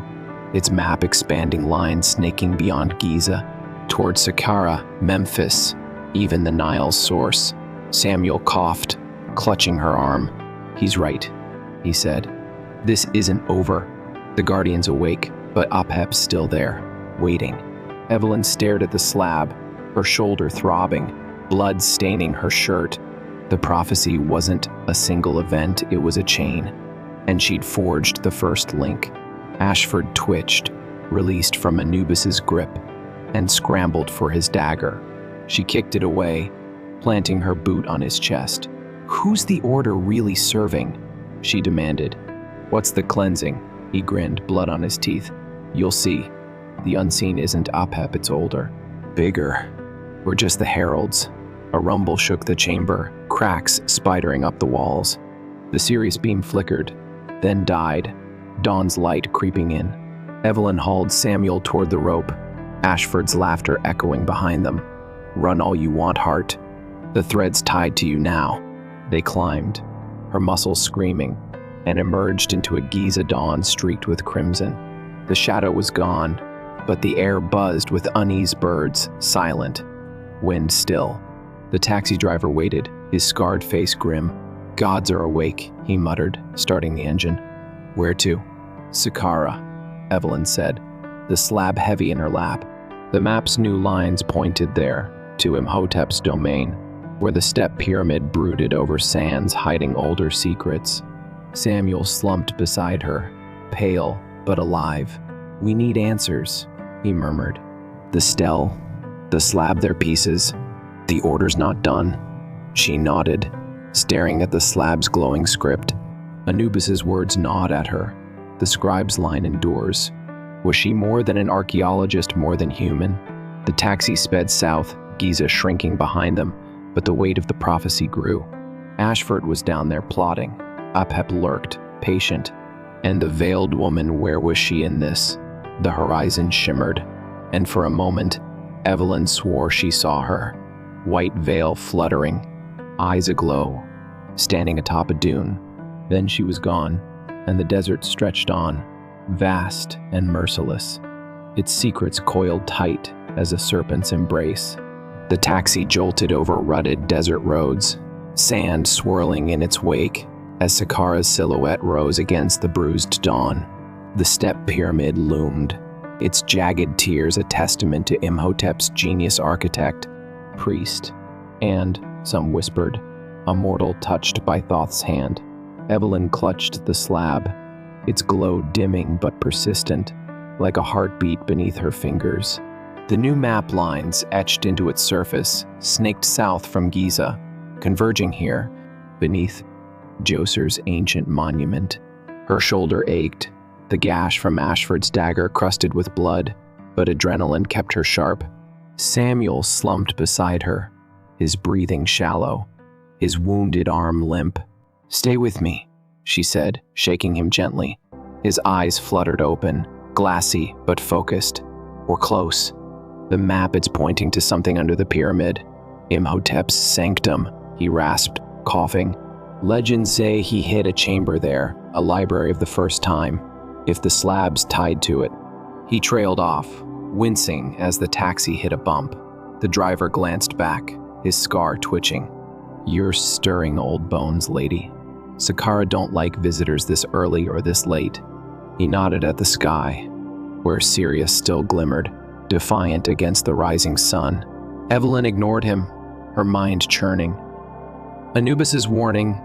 its map expanding lines snaking beyond Giza, toward Saqqara, Memphis, even the Nile's source. Samuel coughed, clutching her arm. "He's right," he said. "This isn't over." The Guardian's awake, but Apep's still there, waiting. Evelyn stared at the slab, her shoulder throbbing, blood staining her shirt. The prophecy wasn't a single event, it was a chain, and she'd forged the first link. Ashford twitched, released from Anubis's grip, and scrambled for his dagger. She kicked it away, planting her boot on his chest. "Who's the order really serving?" she demanded. "What's the cleansing?" He grinned, blood on his teeth. "You'll see. The unseen isn't Apep, it's older. Bigger." or just the heralds? A rumble shook the chamber, cracks spidering up the walls. The Sirius beam flickered, then died, dawn's light creeping in. Evelyn hauled Samuel toward the rope, Ashford's laughter echoing behind them. "Run all you want, Hart. The thread's tied to you now." They climbed, her muscles screaming, and emerged into a Giza dawn streaked with crimson. The shadow was gone, but the air buzzed with uneasy birds, silent, wind still. The taxi driver waited, his scarred face grim. "Gods are awake," he muttered, starting the engine. "Where to?" "Saqqara," Evelyn said, the slab heavy in her lap. The map's new lines pointed there, to Imhotep's domain, where the step pyramid brooded over sands hiding older secrets. Samuel slumped beside her, pale but alive. "We need answers," he murmured. "The stele, the slab their pieces, the order's not done." She nodded, staring at the slab's glowing script. Anubis's words gnawed at her. The scribe's line endures. Was she more than an archaeologist, more than human? The taxi sped south, Giza shrinking behind them, but the weight of the prophecy grew. Ashford was down there plotting. Apep lurked, patient. And the veiled woman, where was she in this? The horizon shimmered, and for a moment, Evelyn swore she saw her. White veil fluttering, eyes aglow, standing atop a dune. Then she was gone, and the desert stretched on, vast and merciless, its secrets coiled tight as a serpent's embrace. The taxi jolted over rutted desert roads, sand swirling in its wake as Saqqara's silhouette rose against the bruised dawn. The step pyramid loomed, its jagged tiers a testament to Imhotep's genius architect, priest, and, some whispered, a mortal touched by Thoth's hand. Evelyn clutched the slab, its glow dimming but persistent, like a heartbeat beneath her fingers. The new map lines etched into its surface snaked south from Giza, converging here, beneath Djoser's ancient monument. Her shoulder ached, the gash from Ashford's dagger crusted with blood, but adrenaline kept her sharp. Samuel slumped beside her, his breathing shallow, his wounded arm limp. "Stay with me," she said, shaking him gently. His eyes fluttered open, glassy but focused. "We're close. The map, it's pointing to something under the pyramid. Imhotep's sanctum," he rasped, coughing. "Legends say he hid a chamber there, a library of the first time, if the slab's tied to it." He trailed off, wincing as the taxi hit a bump. The driver glanced back, his scar twitching. "You're stirring old bones, lady. Saqqara don't like visitors this early or this late." He nodded at the sky, where Sirius still glimmered, defiant against the rising sun. Evelyn ignored him, her mind churning. Anubis's warning,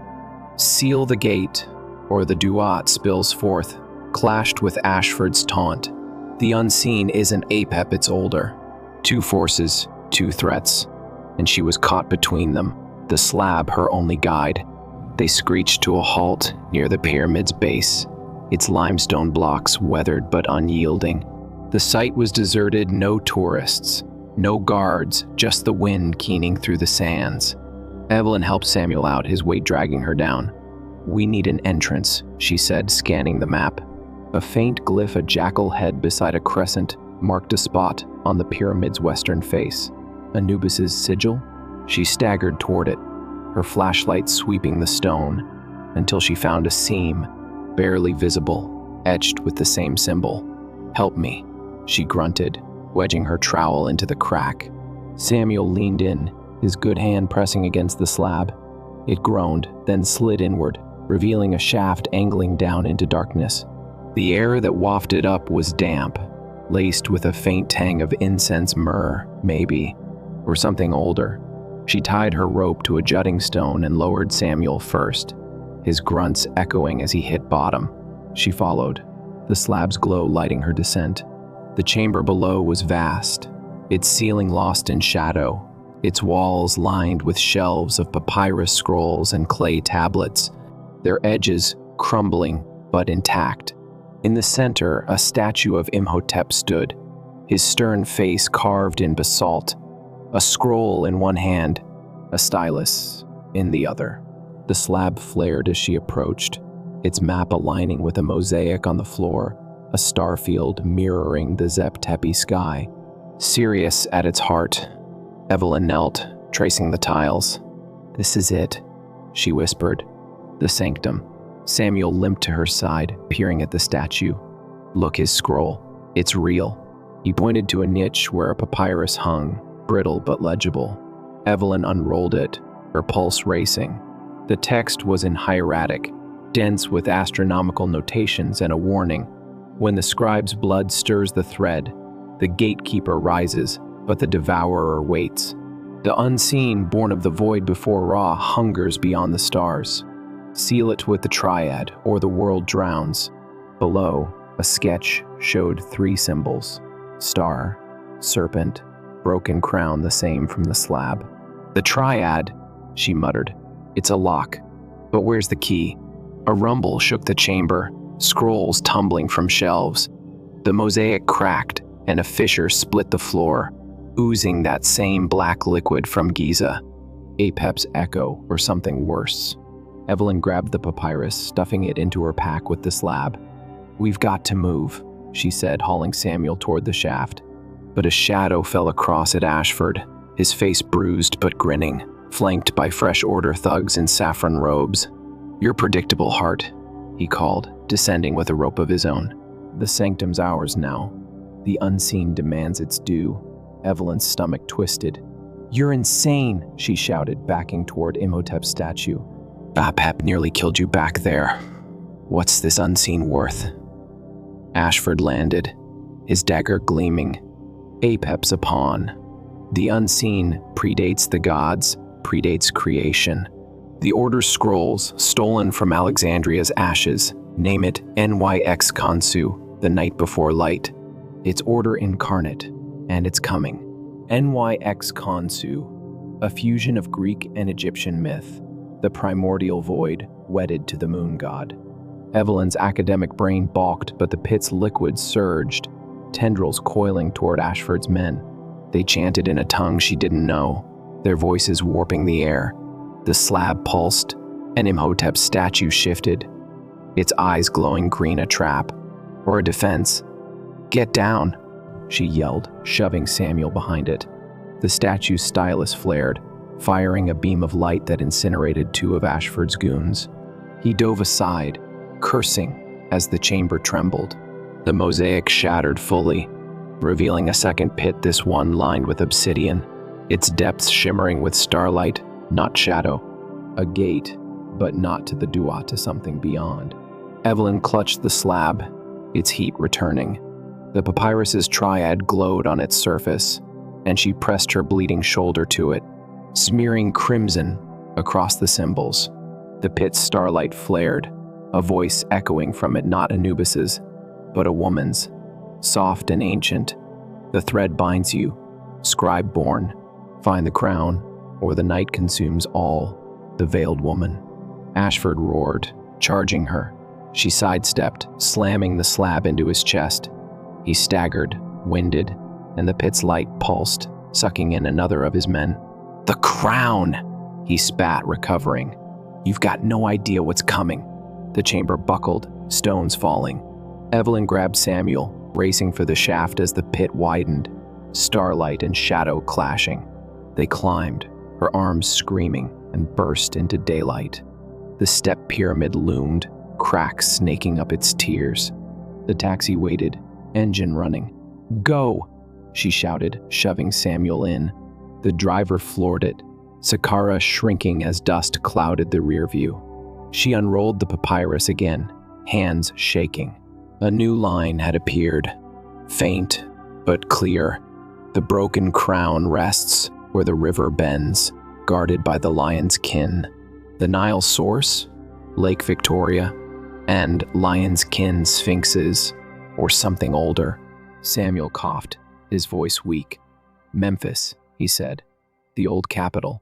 "Seal the gate, or the duat spills forth," clashed with Ashford's taunt. The unseen isn't Apep, it's older. Two forces, two threats, and she was caught between them, the slab her only guide. They screeched to a halt near the pyramid's base, its limestone blocks weathered but unyielding. The site was deserted, no tourists, no guards, just the wind keening through the sands. Evelyn helped Samuel out, his weight dragging her down. "We need an entrance," she said, scanning the map. A faint glyph, a jackal head beside a crescent, marked a spot on the pyramid's western face. Anubis's sigil? She staggered toward it, her flashlight sweeping the stone, until she found a seam, barely visible, etched with the same symbol. "Help me," she grunted, wedging her trowel into the crack. Samuel leaned in, his good hand pressing against the slab. It groaned, then slid inward, revealing a shaft angling down into darkness. The air that wafted up was damp, laced with a faint tang of incense, myrrh, maybe, or something older. She tied her rope to a jutting stone and lowered Samuel first, his grunts echoing as he hit bottom. She followed, the slab's glow lighting her descent. The chamber below was vast, its ceiling lost in shadow, its walls lined with shelves of papyrus scrolls and clay tablets, their edges crumbling but intact. In the center, a statue of Imhotep stood, his stern face carved in basalt, a scroll in one hand, a stylus in the other. The slab flared as she approached, its map aligning with a mosaic on the floor, a star field mirroring the Zep Tepi sky. Serious at its heart, Evelyn knelt, tracing the tiles. "This is it," she whispered. "The sanctum." Samuel limped to her side, peering at the statue. "Look, his scroll. It's real." He pointed to a niche where a papyrus hung, brittle but legible. Evelyn unrolled it, her pulse racing. The text was in hieratic, dense with astronomical notations and a warning. When the scribe's blood stirs the thread, the gatekeeper rises, but the devourer waits. The unseen, born of the void before Ra, hungers beyond the stars. Seal it with the triad, or the world drowns. Below, a sketch showed 3 symbols: star, serpent, broken crown, the same from the slab. "The triad," she muttered. "It's a lock. But where's the key?" A rumble shook the chamber, scrolls tumbling from shelves. The mosaic cracked, and a fissure split the floor, oozing that same black liquid from Giza. Apep's echo, or something worse. Evelyn grabbed the papyrus, stuffing it into her pack with the slab. "We've got to move," she said, hauling Samuel toward the shaft. But a shadow fell across at Ashford, his face bruised but grinning, flanked by fresh order thugs in saffron robes. "Your predictable heart," he called, descending with a rope of his own. "The sanctum's ours now. The unseen demands its due." Evelyn's stomach twisted. "You're insane," she shouted, backing toward Imhotep's statue. "Apep nearly killed you back there. What's this unseen worth?" Ashford landed, his dagger gleaming. Apep's a pawn. The unseen predates the gods, predates creation. The Order's scrolls, stolen from Alexandria's ashes, name it NYX Khonsu, the night before light. It's Order incarnate, and it's coming. NYX Khonsu, a fusion of Greek and Egyptian myth, the primordial void wedded to the moon god. Evelyn's academic brain balked, but the pit's liquid surged, tendrils coiling toward Ashford's men. They chanted in a tongue she didn't know, their voices warping the air. The slab pulsed, and Imhotep's statue shifted, its eyes glowing green, a trap, or a defense. "Get down," she yelled, shoving Samuel behind it. The statue's stylus flared, firing a beam of light that incinerated 2 of Ashford's goons. He dove aside, cursing as the chamber trembled. The mosaic shattered fully, revealing a second pit, this one lined with obsidian, its depths shimmering with starlight, not shadow. A gate, but not to the Dua, to something beyond. Evelyn clutched the slab, its heat returning. The papyrus's triad glowed on its surface, and she pressed her bleeding shoulder to it, smearing crimson across the symbols. The pit's starlight flared, a voice echoing from it, not Anubis's, but a woman's, soft and ancient. "The thread binds you, scribe-born. Find the crown, or the night consumes all." The veiled woman. Ashford roared, charging her. She sidestepped, slamming the slab into his chest. He staggered, winded, and the pit's light pulsed, sucking in another of his men. "The crown!" he spat, recovering. "You've got no idea what's coming." The chamber buckled, stones falling. Evelyn grabbed Samuel, racing for the shaft as the pit widened, starlight and shadow clashing. They climbed, her arms screaming, and burst into daylight. The step pyramid loomed, cracks snaking up its tiers. The taxi waited, engine running. "Go!" she shouted, shoving Samuel in. The driver floored it, Sakara shrinking as dust clouded the rear view. She unrolled the papyrus again, hands shaking. A new line had appeared, faint but clear. The broken crown rests where the river bends, guarded by the lion's kin. The Nile source, Lake Victoria, and lion's kin sphinxes, or something older. Samuel coughed, his voice weak. "Memphis," he said, "the old capital.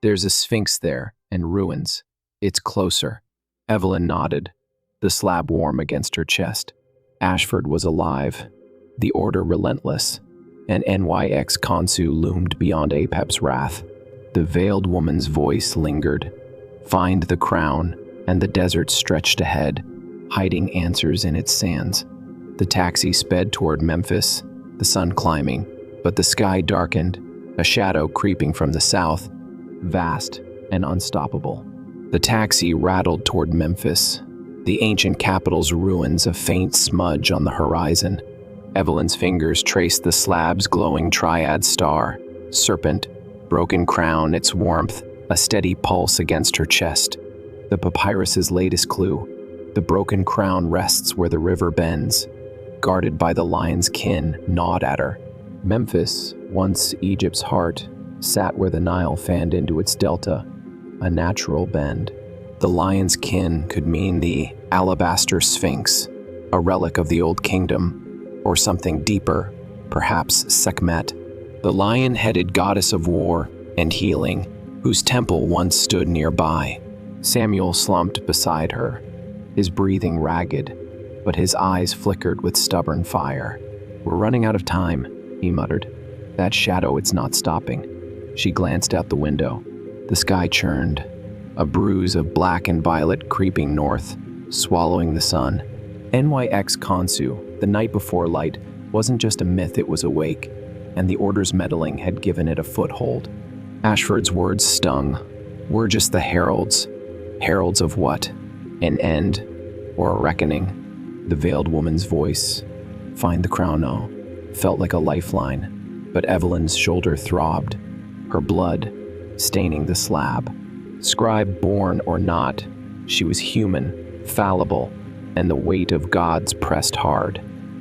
There's a sphinx there, and ruins. It's closer." Evelyn nodded, the slab warm against her chest. Ashford was alive, the Order relentless. and NYX Khonsu loomed beyond Apep's wrath. The veiled woman's voice lingered. Find the crown, and the desert stretched ahead, hiding answers in its sands. The taxi sped toward Memphis, the sun climbing, but the sky darkened, a shadow creeping from the south, vast and unstoppable. The taxi rattled toward Memphis, the ancient capital's ruins a faint smudge on the horizon. Evelyn's fingers traced the slab's glowing triad star, serpent, broken crown, its warmth, a steady pulse against her chest. The papyrus's latest clue. The broken crown rests where the river bends, guarded by the lion's kin, gnawed at her. Memphis, once Egypt's heart, sat where the Nile fanned into its delta, a natural bend. The lion's kin could mean the alabaster sphinx, a relic of the old kingdom, or something deeper, perhaps Sekhmet, the lion-headed goddess of war and healing, whose temple once stood nearby. Samuel slumped beside her, his breathing ragged, but his eyes flickered with stubborn fire. "We're running out of time," he muttered. "That shadow, it's not stopping." She glanced out the window. The sky churned, a bruise of black and violet creeping north, swallowing the sun. NYX Khonsu, the night before light, wasn't just a myth, it was awake, and the Order's meddling had given it a foothold. Ashford's words stung. "We're just the heralds." Heralds of what? An end or a reckoning? The veiled woman's voice, "Find the crown now," felt like a lifeline, but Evelyn's shoulder throbbed, her blood staining the slab. Scribe born or not, she was human, fallible, and the weight of gods pressed hard.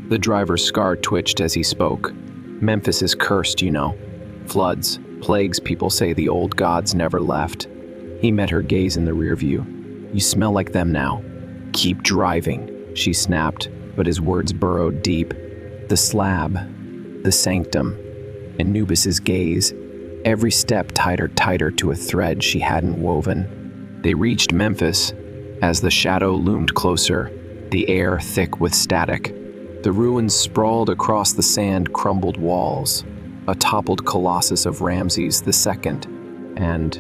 The driver's scar twitched as he spoke. "Memphis is cursed, you know. Floods, plagues, people say the old gods never left." He met her gaze in the rear view. "You smell like them now." "Keep driving," she snapped, but his words burrowed deep. The slab, the sanctum, Anubis's gaze, every step tied her tighter to a thread she hadn't woven. They reached Memphis. As the shadow loomed closer, the air thick with static. The ruins sprawled across the sand-crumbled walls, a toppled colossus of Ramses II, and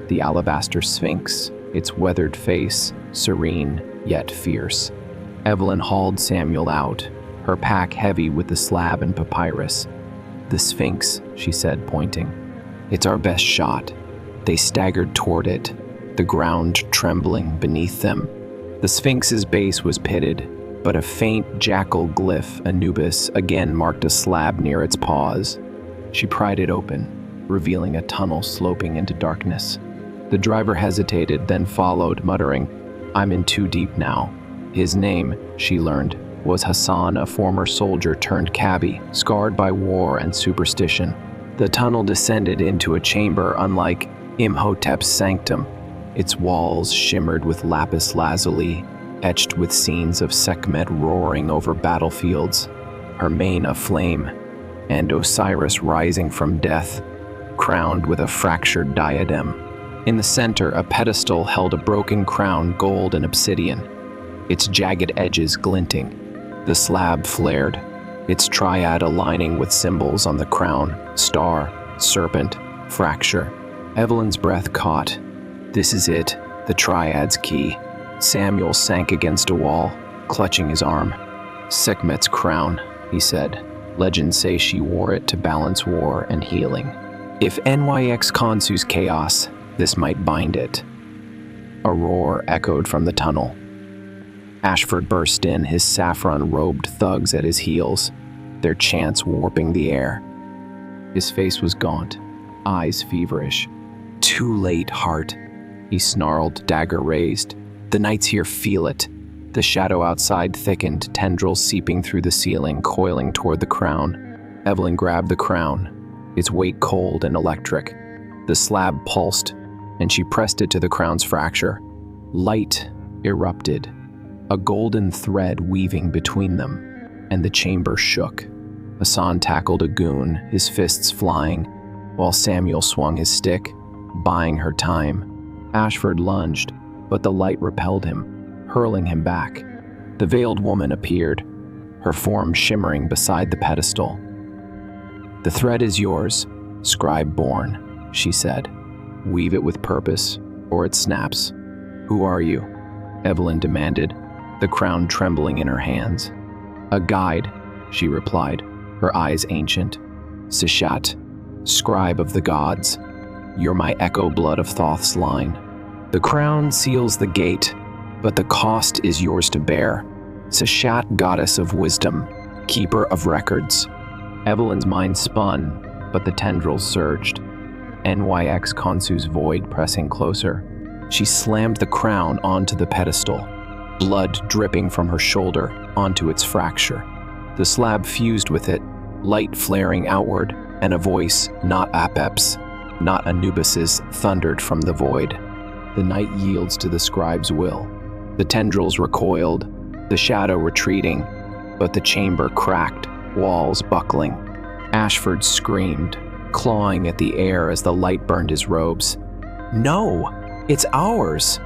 the alabaster sphinx, its weathered face, serene yet fierce. Evelyn hauled Samuel out, her pack heavy with the slab and papyrus. "The sphinx," she said, pointing. "It's our best shot." They staggered toward it, the ground trembling beneath them. The sphinx's base was pitted, but a faint jackal glyph, Anubis, again marked a slab near its paws. She pried it open, revealing a tunnel sloping into darkness. The driver hesitated, then followed, muttering, "I'm in too deep now." His name, she learned, was Hassan, a former soldier turned cabbie, scarred by war and superstition. The tunnel descended into a chamber unlike Imhotep's sanctum. Its walls shimmered with lapis lazuli, etched with scenes of Sekhmet roaring over battlefields, her mane aflame, and Osiris rising from death, crowned with a fractured diadem. In the center, a pedestal held a broken crown, gold and obsidian, its jagged edges glinting. The slab flared, its triad aligning with symbols on the crown: star, serpent, fracture. Evelyn's breath caught. This is it, the triad's key. Samuel sank against a wall, clutching his arm. "Sekhmet's crown," he said. "Legends say she wore it to balance war and healing. If NYX Khonsu's chaos, this might bind it." A roar echoed from the tunnel. Ashford burst in, his saffron-robed thugs at his heels, their chants warping the air. His face was gaunt, eyes feverish. "Too late, heart," he snarled, dagger raised. "The knights here feel it." The shadow outside thickened, tendrils seeping through the ceiling, coiling toward the crown. Evelyn grabbed the crown, its weight cold and electric. The slab pulsed, and she pressed it to the crown's fracture. Light erupted, a golden thread weaving between them, and the chamber shook. Hassan tackled a goon, his fists flying, while Samuel swung his stick, buying her time. Ashford lunged, but the light repelled him, hurling him back. The veiled woman appeared, her form shimmering beside the pedestal. "The thread is yours, scribe born," she said. "Weave it with purpose, or it snaps." "Who are you?" Evelyn demanded, the crown trembling in her hands. "A guide," she replied, her eyes ancient. "Sishat, scribe of the gods. You're my echo blood of Thoth's line. The crown seals the gate, but the cost is yours to bear. Sishat, goddess of wisdom, keeper of records." Evelyn's mind spun, but the tendrils surged. NYX Khonsu's void pressing closer. She slammed the crown onto the pedestal, blood dripping from her shoulder onto its fracture. The slab fused with it, light flaring outward, and a voice, not Apep's, not Anubis's, thundered from the void. The night yields to the scribe's will. The tendrils recoiled, the shadow retreating, but the chamber cracked, walls buckling. Ashford screamed, clawing at the air as the light burned his robes. "No, it's ours!"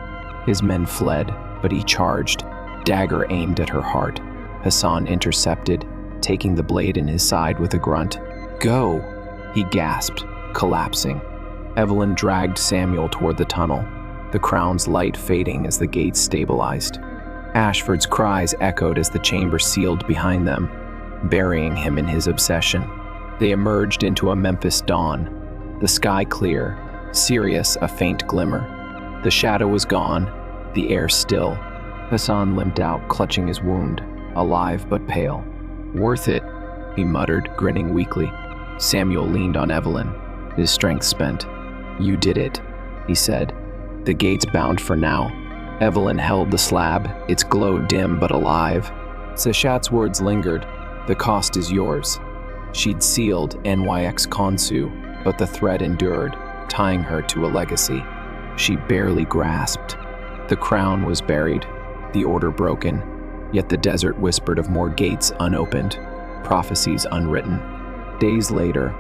His men fled, but he charged, dagger aimed at her heart. Hassan intercepted, taking the blade in his side with a grunt. "Go!" he gasped, collapsing. Evelyn dragged Samuel toward the tunnel, the crown's light fading as the gates stabilized. Ashford's cries echoed as the chamber sealed behind them, burying him in his obsession. They emerged into a Memphis dawn, the sky clear, Sirius a faint glimmer. The shadow was gone, the air still. Hassan limped out, clutching his wound, alive but pale. "Worth it," he muttered, grinning weakly. Samuel leaned on Evelyn, his strength spent. "You did it," he said. "The gate's bound for now." Evelyn held the slab, its glow dim but alive. Sishat's words lingered. "The cost is yours." She'd sealed NYX Khonsu, but the thread endured, tying her to a legacy. She barely grasped. The crown was buried, the order broken, yet the desert whispered of more gates unopened, prophecies unwritten. Days later,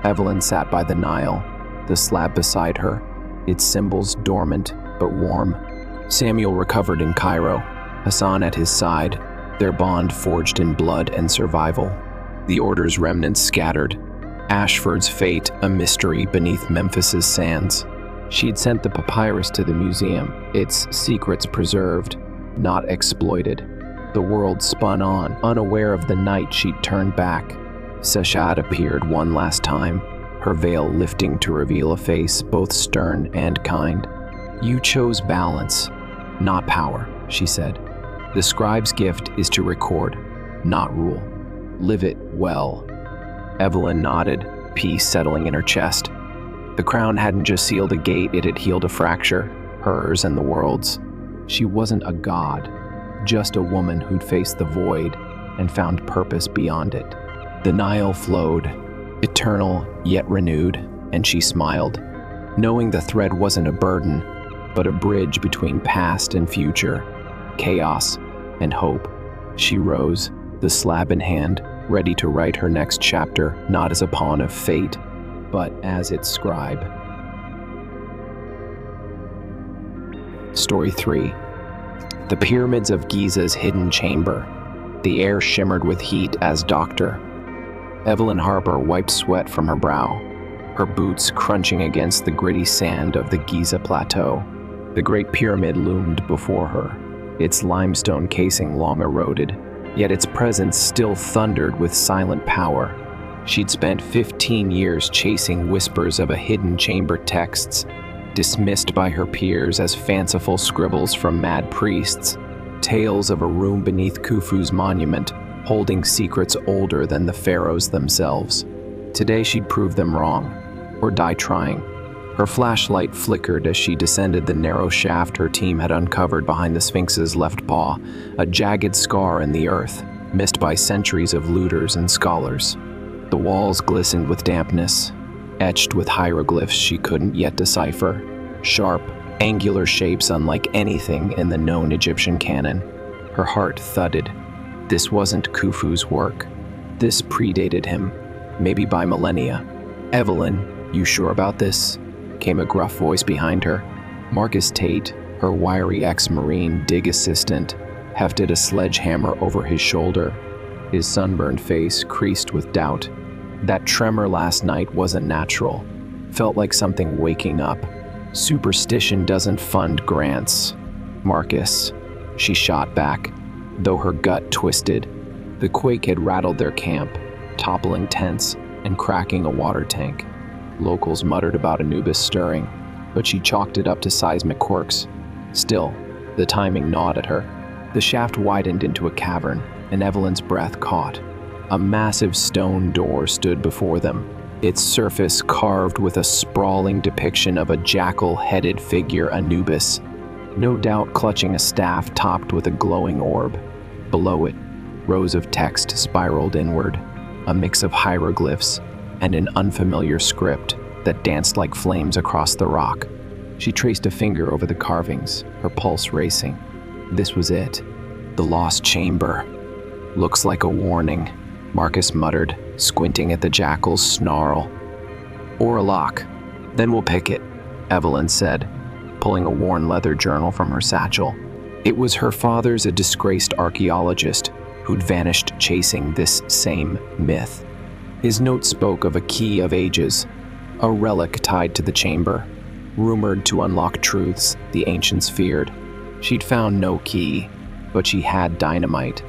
Evelyn sat by the Nile, the slab beside her, its symbols dormant but warm. Samuel recovered in Cairo, Hassan at his side, their bond forged in blood and survival. The order's remnants scattered, Ashford's fate a mystery beneath Memphis's sands. She'd sent the papyrus to the museum, its secrets preserved, not exploited. The world spun on, unaware of the night she'd turned back. Sishat appeared one last time, her veil lifting to reveal a face both stern and kind. "You chose balance, not power," she said. "The scribe's gift is to record, not rule. Live it well." Evelyn nodded, peace settling in her chest. The crown hadn't just sealed a gate, it had healed a fracture, hers and the world's. She wasn't a god, just a woman who'd faced the void and found purpose beyond it. The Nile flowed, eternal yet renewed, and she smiled, knowing the thread wasn't a burden, but a bridge between past and future, chaos and hope. She rose, the slab in hand, ready to write her next chapter, not as a pawn of fate, but as its scribe. Story 3. The Pyramids of Giza's Hidden Chamber. The air shimmered with heat as Dr. Evelyn Harper wiped sweat from her brow, her boots crunching against the gritty sand of the Giza Plateau. The Great Pyramid loomed before her, its limestone casing long eroded, yet its presence still thundered with silent power. She'd spent 15 years chasing whispers of a hidden chamber texts, dismissed by her peers as fanciful scribbles from mad priests, tales of a room beneath Khufu's monument, holding secrets older than the pharaohs themselves. Today she'd prove them wrong, or die trying. Her flashlight flickered as she descended the narrow shaft her team had uncovered behind the Sphinx's left paw, a jagged scar in the earth, missed by centuries of looters and scholars. The walls glistened with dampness, etched with hieroglyphs she couldn't yet decipher, sharp, angular shapes unlike anything in the known Egyptian canon. Her heart thudded. This wasn't Khufu's work. This predated him, maybe by millennia. "Evelyn, you sure about this?" came a gruff voice behind her. Marcus Tate, her wiry ex-Marine dig assistant, hefted a sledgehammer over his shoulder, his sunburned face creased with doubt. That tremor last night wasn't natural. Felt like something waking up. Superstition doesn't fund grants, Marcus. She shot back, though her gut twisted. The quake had rattled their camp, toppling tents and cracking a water tank. Locals muttered about Anubis stirring, but she chalked it up to seismic quirks. Still, the timing gnawed at her. The shaft widened into a cavern, and Evelyn's breath caught. A massive stone door stood before them, its surface carved with a sprawling depiction of a jackal-headed figure, Anubis, no doubt clutching a staff topped with a glowing orb. Below it, rows of text spiraled inward, a mix of hieroglyphs and an unfamiliar script that danced like flames across the rock. She traced a finger over the carvings, her pulse racing. This was it. The lost chamber. Looks like a warning, Marcus muttered, squinting at the jackal's snarl. Or a lock. Then we'll pick it, Evelyn said, pulling a worn leather journal from her satchel. It was her father's, a disgraced archaeologist, who'd vanished chasing this same myth. His note spoke of a key of ages, a relic tied to the chamber, rumored to unlock truths the ancients feared. She'd found no key, but she had dynamite.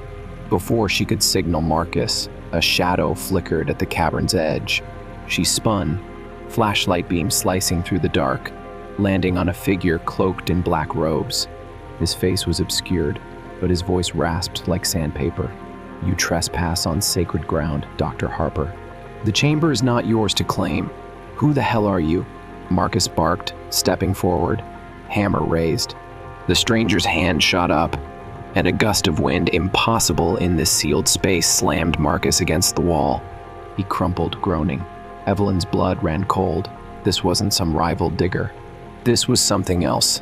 Before she could signal Marcus, a shadow flickered at the cavern's edge. She spun, flashlight beam slicing through the dark, landing on a figure cloaked in black robes. His face was obscured, but his voice rasped like sandpaper. You trespass on sacred ground, Dr. Harper. The chamber is not yours to claim. Who the hell are you? Marcus barked, stepping forward, hammer raised. The stranger's hand shot up, and a gust of wind impossible in this sealed space slammed Marcus against the wall. He crumpled, groaning. Evelyn's blood ran cold. This wasn't some rival digger. This was something else.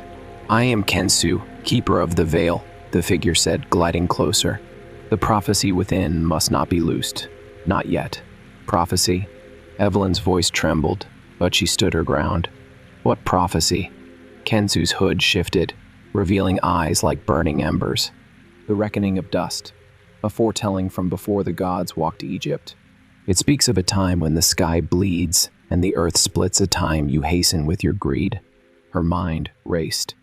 I am Kensu, keeper of the veil, the figure said, gliding closer. The prophecy within must not be loosed. Not yet. Prophecy? Evelyn's voice trembled, but she stood her ground. What prophecy? Kensu's hood shifted, revealing eyes like burning embers. The reckoning of dust, a foretelling from before the gods walked Egypt. It speaks of a time when the sky bleeds and the earth splits, a time you hasten with your greed. Her mind raced.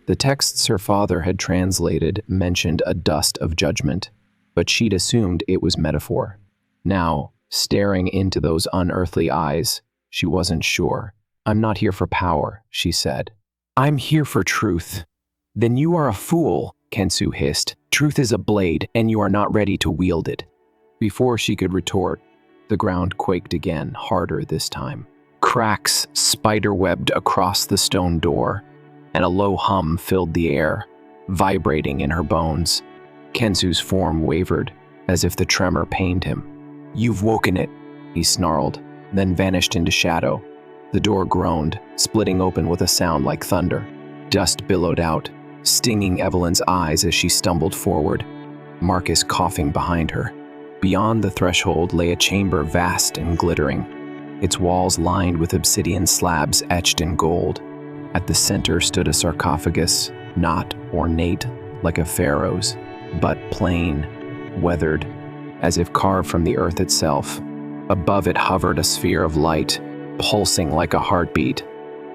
The texts her father had translated mentioned a dust of judgment, but she'd assumed it was metaphor. Now, staring into those unearthly eyes, she wasn't sure. I'm not here for power, she said. I'm here for truth. Then you are a fool, Kensu hissed. Truth is a blade, and you are not ready to wield it. Before she could retort, the ground quaked again, harder this time. Cracks spiderwebbed across the stone door, and a low hum filled the air, vibrating in her bones. Kensu's form wavered, as if the tremor pained him. You've woken it, he snarled, then vanished into shadow. The door groaned, splitting open with a sound like thunder. Dust billowed out, stinging Evelyn's eyes as she stumbled forward, Marcus coughing behind her. Beyond the threshold lay a chamber vast and glittering, its walls lined with obsidian slabs etched in gold. At the center stood a sarcophagus, not ornate like a pharaoh's, but plain, weathered, as if carved from the earth itself. Above it hovered a sphere of light, pulsing like a heartbeat.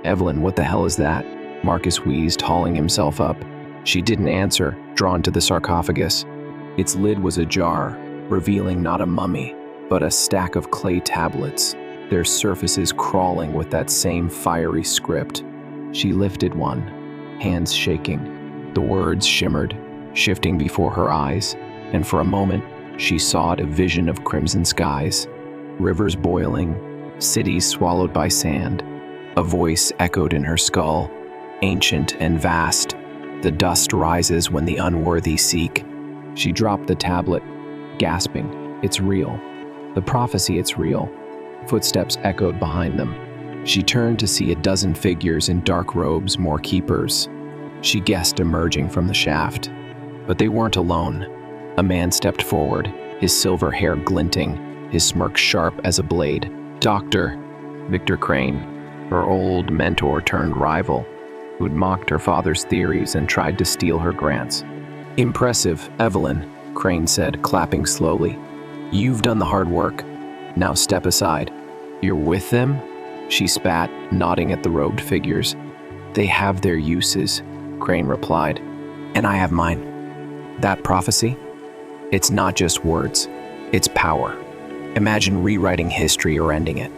Evelyn, what the hell is that? Marcus wheezed, hauling himself up. She didn't answer, drawn to the sarcophagus. Its lid was ajar, revealing not a mummy, but a stack of clay tablets, their surfaces crawling with that same fiery script. She lifted one, hands shaking. The words shimmered, shifting before her eyes, and for a moment, she saw a vision of crimson skies, rivers boiling, cities swallowed by sand. A voice echoed in her skull, ancient and vast. The dust rises when the unworthy seek. She dropped the tablet, gasping, it's real. The prophecy, it's real. Footsteps echoed behind them. She turned to see a dozen figures in dark robes, more keepers. She guessed emerging from the shaft. But they weren't alone. A man stepped forward, his silver hair glinting, his smirk sharp as a blade. Dr. Victor Crane, her old mentor turned rival, who'd mocked her father's theories and tried to steal her grants. Impressive, Evelyn, Crane said, clapping slowly. You've done the hard work. Now step aside. You're with them? She spat, nodding at the robed figures. They have their uses, Crane replied. And I have mine. That prophecy? It's not just words. It's power. Imagine rewriting history or ending it.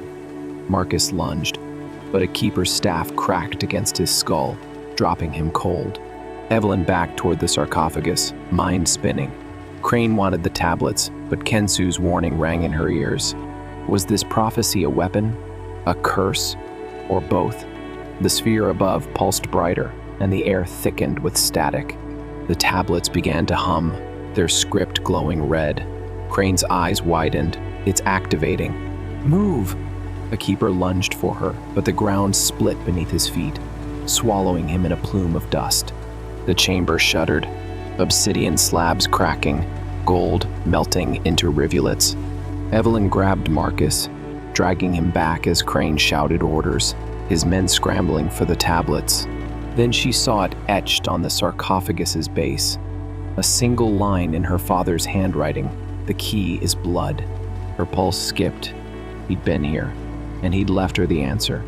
Marcus lunged, but a keeper's staff cracked against his skull, dropping him cold. Evelyn backed toward the sarcophagus, mind spinning. Crane wanted the tablets, but Kensu's warning rang in her ears. Was this prophecy a weapon, a curse, or both? The sphere above pulsed brighter, and the air thickened with static. The tablets began to hum, their script glowing red. Crane's eyes widened. It's activating. Move! A keeper lunged for her, but the ground split beneath his feet, swallowing him in a plume of dust. The chamber shuddered, obsidian slabs cracking, gold melting into rivulets. Evelyn grabbed Marcus, dragging him back as Crane shouted orders, his men scrambling for the tablets. Then she saw it etched on the sarcophagus's base. A single line in her father's handwriting, "The key is blood." Her pulse skipped. He'd been here, and he'd left her the answer.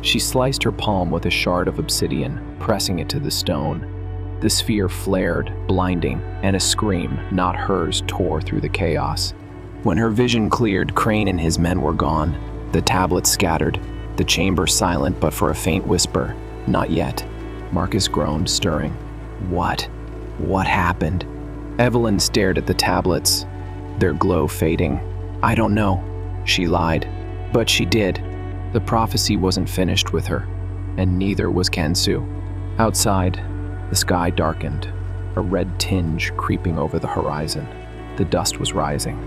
She sliced her palm with a shard of obsidian, pressing it to the stone. The sphere flared, blinding, and a scream, not hers, tore through the chaos. When her vision cleared, Crane and his men were gone. The tablets scattered, the chamber silent but for a faint whisper. Not yet. Marcus groaned, stirring. What? What happened? Evelyn stared at the tablets, their glow fading. I don't know, she lied. But she did. The prophecy wasn't finished with her, and neither was Kensu. Outside, the sky darkened, a red tinge creeping over the horizon. The dust was rising.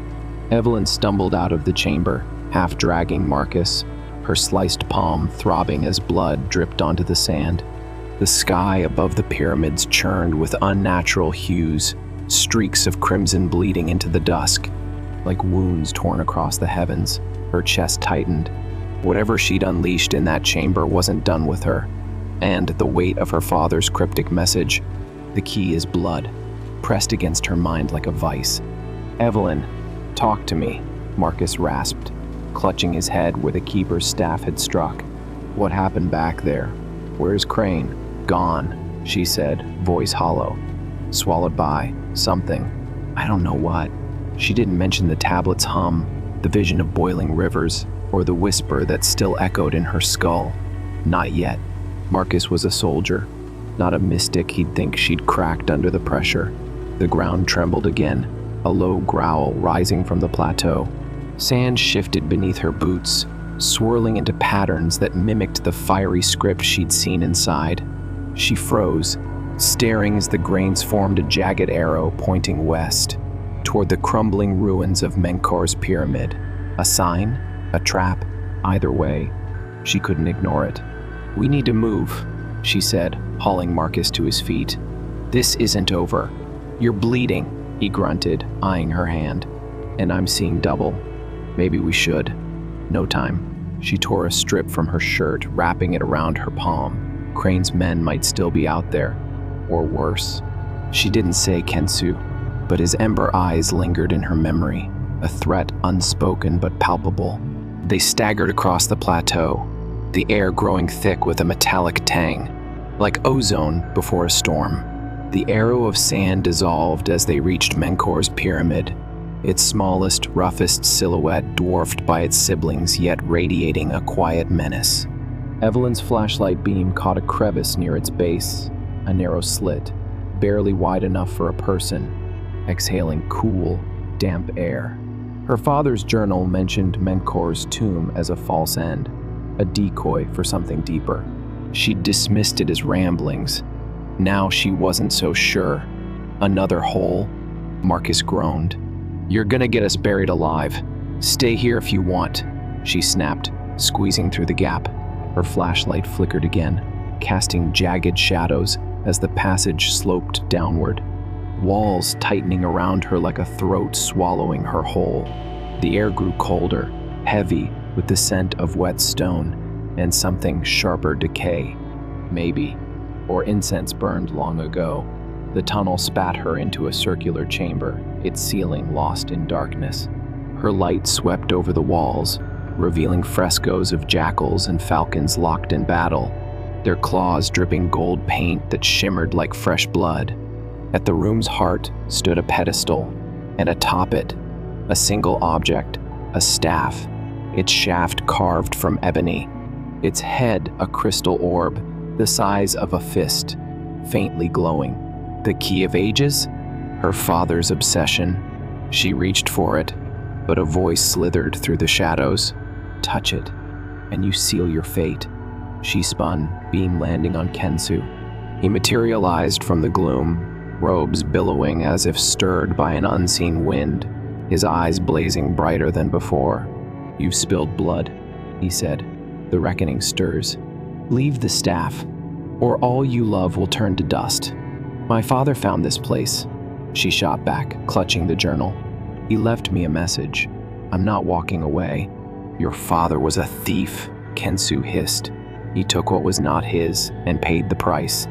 Evelyn stumbled out of the chamber, half dragging Marcus, her sliced palm throbbing as blood dripped onto the sand. The sky above the pyramids churned with unnatural hues, streaks of crimson bleeding into the dusk. Like wounds torn across the heavens, her chest tightened. Whatever she'd unleashed in that chamber wasn't done with her, and the weight of her father's cryptic message, "The key is blood," pressed against her mind like a vice. "Evelyn, talk to me," Marcus rasped, clutching his head where the keeper's staff had struck. "What happened back there? Where's Crane?" "Gone," she said, voice hollow. "Swallowed by something. I don't know what." She didn't mention the tablet's hum, the vision of boiling rivers, or the whisper that still echoed in her skull. Not yet. Marcus was a soldier, not a mystic he'd think she'd cracked under the pressure. The ground trembled again, a low growl rising from the plateau. Sand shifted beneath her boots, swirling into patterns that mimicked the fiery script she'd seen inside. She froze, staring as the grains formed a jagged arrow pointing west, toward the crumbling ruins of Menkaur's pyramid. A sign? A trap? Either way, she couldn't ignore it. "We need to move," she said, hauling Marcus to his feet. "This isn't over. You're bleeding," he grunted, eyeing her hand. "And I'm seeing double. Maybe we should." "No time." She tore a strip from her shirt, wrapping it around her palm. Crane's men might still be out there, or worse. She didn't say Kensu, but his ember eyes lingered in her memory, a threat unspoken but palpable. They staggered across the plateau, the air growing thick with a metallic tang, like ozone before a storm. The arrow of sand dissolved as they reached Menkaur's pyramid, its smallest, roughest silhouette dwarfed by its siblings, yet radiating a quiet menace. Evelyn's flashlight beam caught a crevice near its base, a narrow slit, barely wide enough for a person, exhaling cool, damp air. Her father's journal mentioned Menkaur's tomb as a false end, a decoy for something deeper. She'd dismissed it as ramblings. Now she wasn't so sure. "Another hole?" Marcus groaned. "You're gonna get us buried alive. Stay here if you want," she snapped, squeezing through the gap. Her flashlight flickered again, casting jagged shadows as the passage sloped downward. Walls tightening around her like a throat swallowing her whole. The air grew colder, heavy with the scent of wet stone and something sharper decay. Maybe, or incense burned long ago. The tunnel spat her into a circular chamber, its ceiling lost in darkness. Her light swept over the walls, revealing frescoes of jackals and falcons locked in battle, their claws dripping gold paint that shimmered like fresh blood. At the room's heart stood a pedestal, and atop it, a single object, a staff, its shaft carved from ebony, its head a crystal orb the size of a fist, faintly glowing. The key of ages? Her father's obsession. She reached for it, but a voice slithered through the shadows. "Touch it, and you seal your fate." She spun, beam landing on Kensu. He materialized from the gloom, robes billowing as if stirred by an unseen wind, his eyes blazing brighter than before. "You've spilled blood," he said. "The reckoning stirs. Leave the staff, or all you love will turn to dust. My father found this place." She shot back, clutching the journal. "He left me a message. I'm not walking away." "Your father was a thief," Kensu hissed. "He took what was not his and paid the price."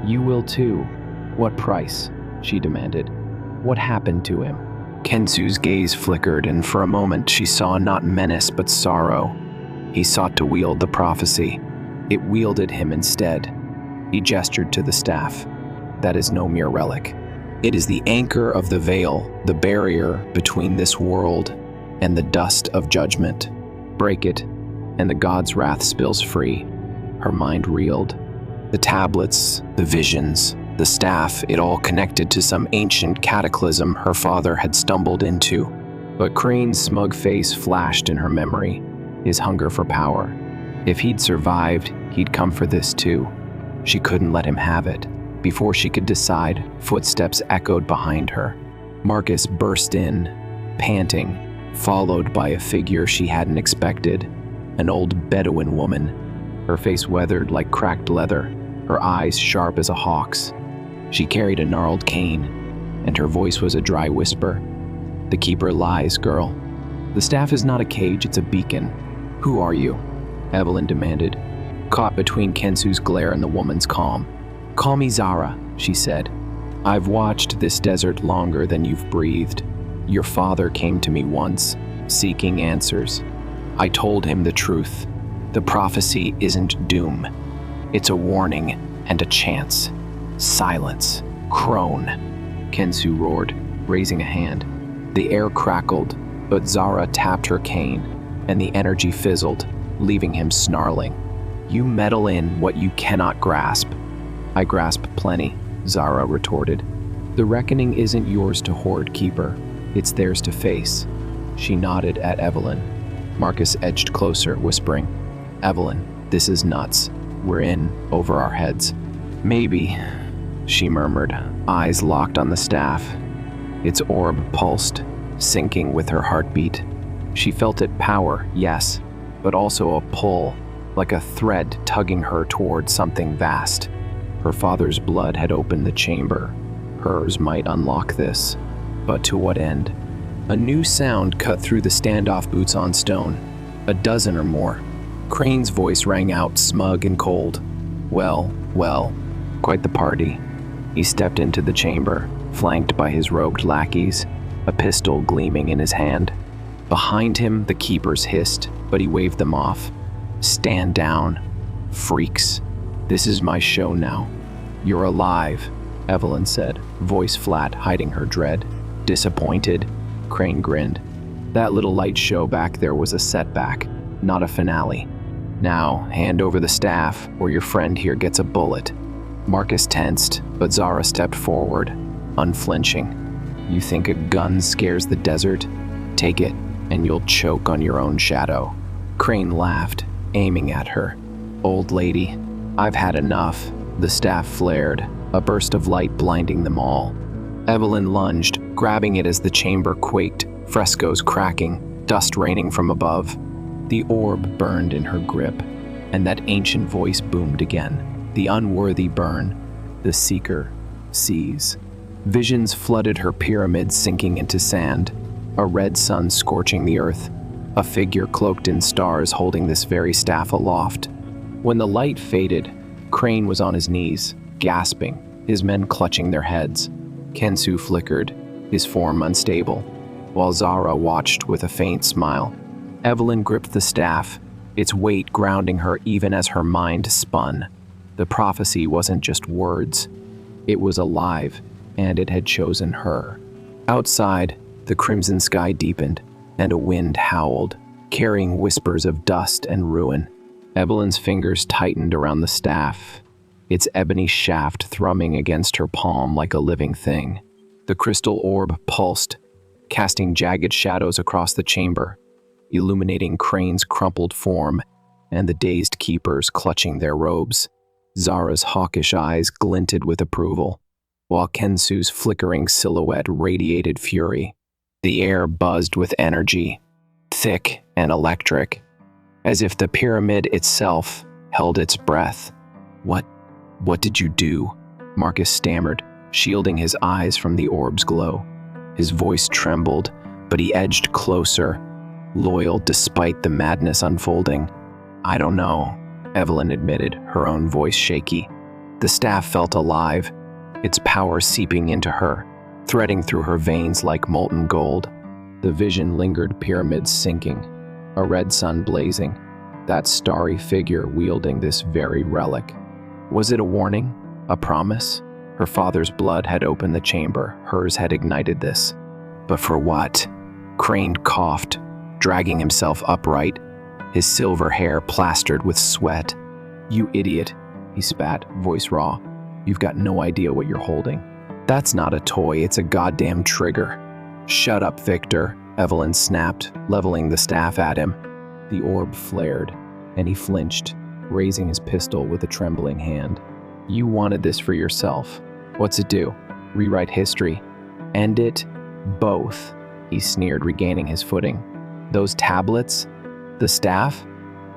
"You will too." "What price?" she demanded. "What happened to him?" Kensu's gaze flickered, and for a moment she saw not menace but sorrow. He sought to wield the prophecy. It wielded him instead. He gestured to the staff. "That is no mere relic. It is the anchor of the veil, the barrier between this world and the dust of judgment. Break it, and the god's wrath spills free." Her mind reeled. The tablets, the visions, the staff, it all connected to some ancient cataclysm her father had stumbled into. But Crane's smug face flashed in her memory, his hunger for power. If he'd survived, he'd come for this too. She couldn't let him have it. Before she could decide, footsteps echoed behind her. Marcus burst in, panting, followed by a figure she hadn't expected, an old Bedouin woman, her face weathered like cracked leather, her eyes sharp as a hawk's. She carried a gnarled cane, and her voice was a dry whisper. "The keeper lies, girl. The staff is not a cage, it's a beacon. Who are you?" Evelyn demanded, caught between Kensu's glare and the woman's calm. "Call me Zara," she said. "I've watched this desert longer than you've breathed. Your father came to me once, seeking answers. I told him the truth. The prophecy isn't doom. It's a warning and a chance." "Silence, crone," Kensu roared, raising a hand. The air crackled, but Zara tapped her cane, and the energy fizzled, leaving him snarling. "You meddle in what you cannot grasp." "I grasp plenty," Zara retorted. "The reckoning isn't yours to hoard, Keeper. It's theirs to face." She nodded at Evelyn. Marcus edged closer, whispering, "Evelyn, this is nuts. We're in over our heads." "Maybe," she murmured, eyes locked on the staff. Its orb pulsed, syncing with her heartbeat. She felt it power, yes, but also a pull, like a thread tugging her toward something vast. Her father's blood had opened the chamber. Hers might unlock this. But to what end? A new sound cut through the standoff boots on stone. A dozen or more. Crane's voice rang out, smug and cold. Well, quite the party." He stepped into the chamber, flanked by his robed lackeys, a pistol gleaming in his hand. Behind him, the keepers hissed, but he waved them off. "Stand down, freaks. This is my show now." "You're alive," Evelyn said, voice flat, hiding her dread. "Disappointed?" Crane grinned. "That little light show back there was a setback, not a finale. Now, hand over the staff, or your friend here gets a bullet." Marcus tensed, but Zara stepped forward, unflinching. "You think a gun scares the desert? Take it, and you'll choke on your own shadow." Crane laughed, aiming at her. "Old lady, I've had enough." The staff flared, a burst of light blinding them all. Evelyn lunged, grabbing it as the chamber quaked, frescoes cracking, dust raining from above. The orb burned in her grip, and that ancient voice boomed again. The unworthy burn, the seeker sees. Visions flooded her pyramid, sinking into sand, a red sun scorching the earth, a figure cloaked in stars holding this very staff aloft. When the light faded, Crane was on his knees, gasping, his men clutching their heads. Kensu flickered, his form unstable. while Zara watched with a faint smile. Evelyn gripped the staff, its weight grounding her even as her mind spun. The prophecy wasn't just words. It was alive, and it had chosen her. Outside, the crimson sky deepened, and a wind howled, carrying whispers of dust and ruin. Evelyn's fingers tightened around the staff, its ebony shaft thrumming against her palm like a living thing. The crystal orb pulsed, casting jagged shadows across the chamber, illuminating Crane's crumpled form and the dazed keepers clutching their robes. Zara's hawkish eyes glinted with approval, while Kensu's flickering silhouette radiated fury. The air buzzed with energy, thick and electric, as if the pyramid itself held its breath. What did you do?" Marcus stammered, shielding his eyes from the orb's glow. His voice trembled, but he edged closer, loyal despite the madness unfolding. "I don't know," Evelyn admitted, her own voice shaky. The staff felt alive, its power seeping into her, threading through her veins like molten gold. The vision lingered, pyramids sinking, a red sun blazing, that starry figure wielding this very relic. Was it a warning? A promise? Her father's blood had opened the chamber, hers had ignited this. But for what? Crane coughed, dragging himself upright, his silver hair plastered with sweat. "You idiot," he spat, voice raw. "You've got no idea what you're holding. That's not a toy, it's a goddamn trigger." "Shut up, Victor," Evelyn snapped, leveling the staff at him. The orb flared, and he flinched, raising his pistol with a trembling hand. "You wanted this for yourself. What's it do? Rewrite history? End it? Both," he sneered, regaining his footing. "Those tablets? The staff?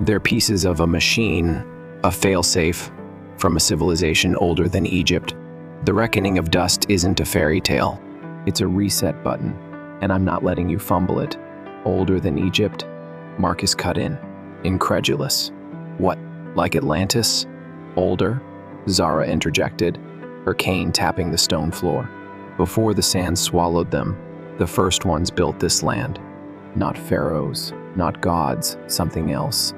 They're pieces of a machine, a failsafe, from a civilization older than Egypt. The reckoning of dust isn't a fairy tale. It's a reset button, and I'm not letting you fumble it." "Older than Egypt?" Marcus cut in, incredulous. "What, like Atlantis? Older?" Zara interjected, her cane tapping the stone floor. "Before the sand swallowed them, the first ones built this land. Not pharaohs, not gods, something else.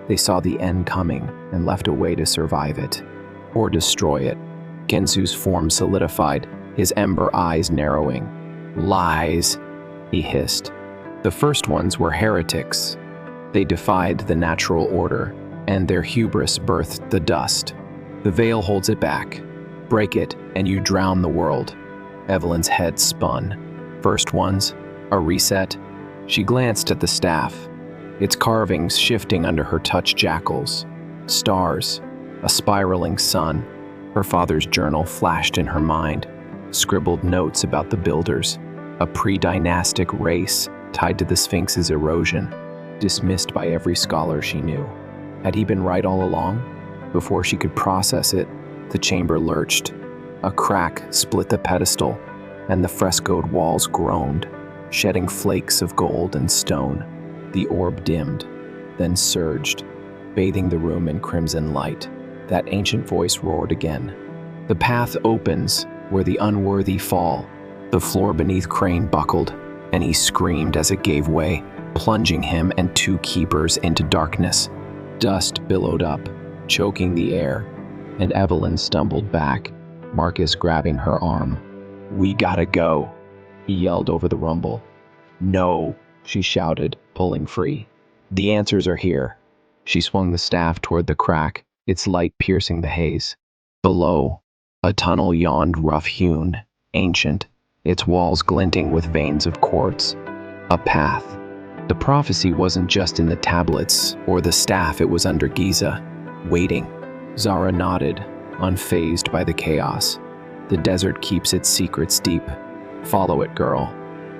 They saw the end coming and left a way to survive it, or destroy it." Kensu's form solidified, his ember eyes narrowing. "Lies," he hissed. "The first ones were heretics. They defied the natural order, and their hubris birthed the dust. The veil holds it back. Break it, and you drown the world." Evelyn's head spun. "First ones? A reset?" She glanced at the staff, its carvings shifting under her touch jackals. Stars, a spiraling sun. Her father's journal flashed in her mind, scribbled notes about the builders, a pre-dynastic race tied to the Sphinx's erosion, dismissed by every scholar she knew. Had he been right all along? Before she could process it, the chamber lurched. A crack split the pedestal, and the frescoed walls groaned, shedding flakes of gold and stone. The orb dimmed, then surged, bathing the room in crimson light. That ancient voice roared again. "The path opens where the unworthy fall." The floor beneath Crane buckled, and he screamed as it gave way, plunging him and two keepers into darkness. Dust billowed up, choking the air, and Evelyn stumbled back, Marcus grabbing her arm. "We gotta go," he yelled over the rumble. "No," she shouted, pulling free. "The answers are here." She swung the staff toward the crack, its light piercing the haze. Below, a tunnel yawned rough-hewn, ancient, its walls glinting with veins of quartz. A path. The prophecy wasn't just in the tablets or the staff, it was under Giza, waiting. Zara nodded, unfazed by the chaos. "The desert keeps its secrets deep. Follow it, girl.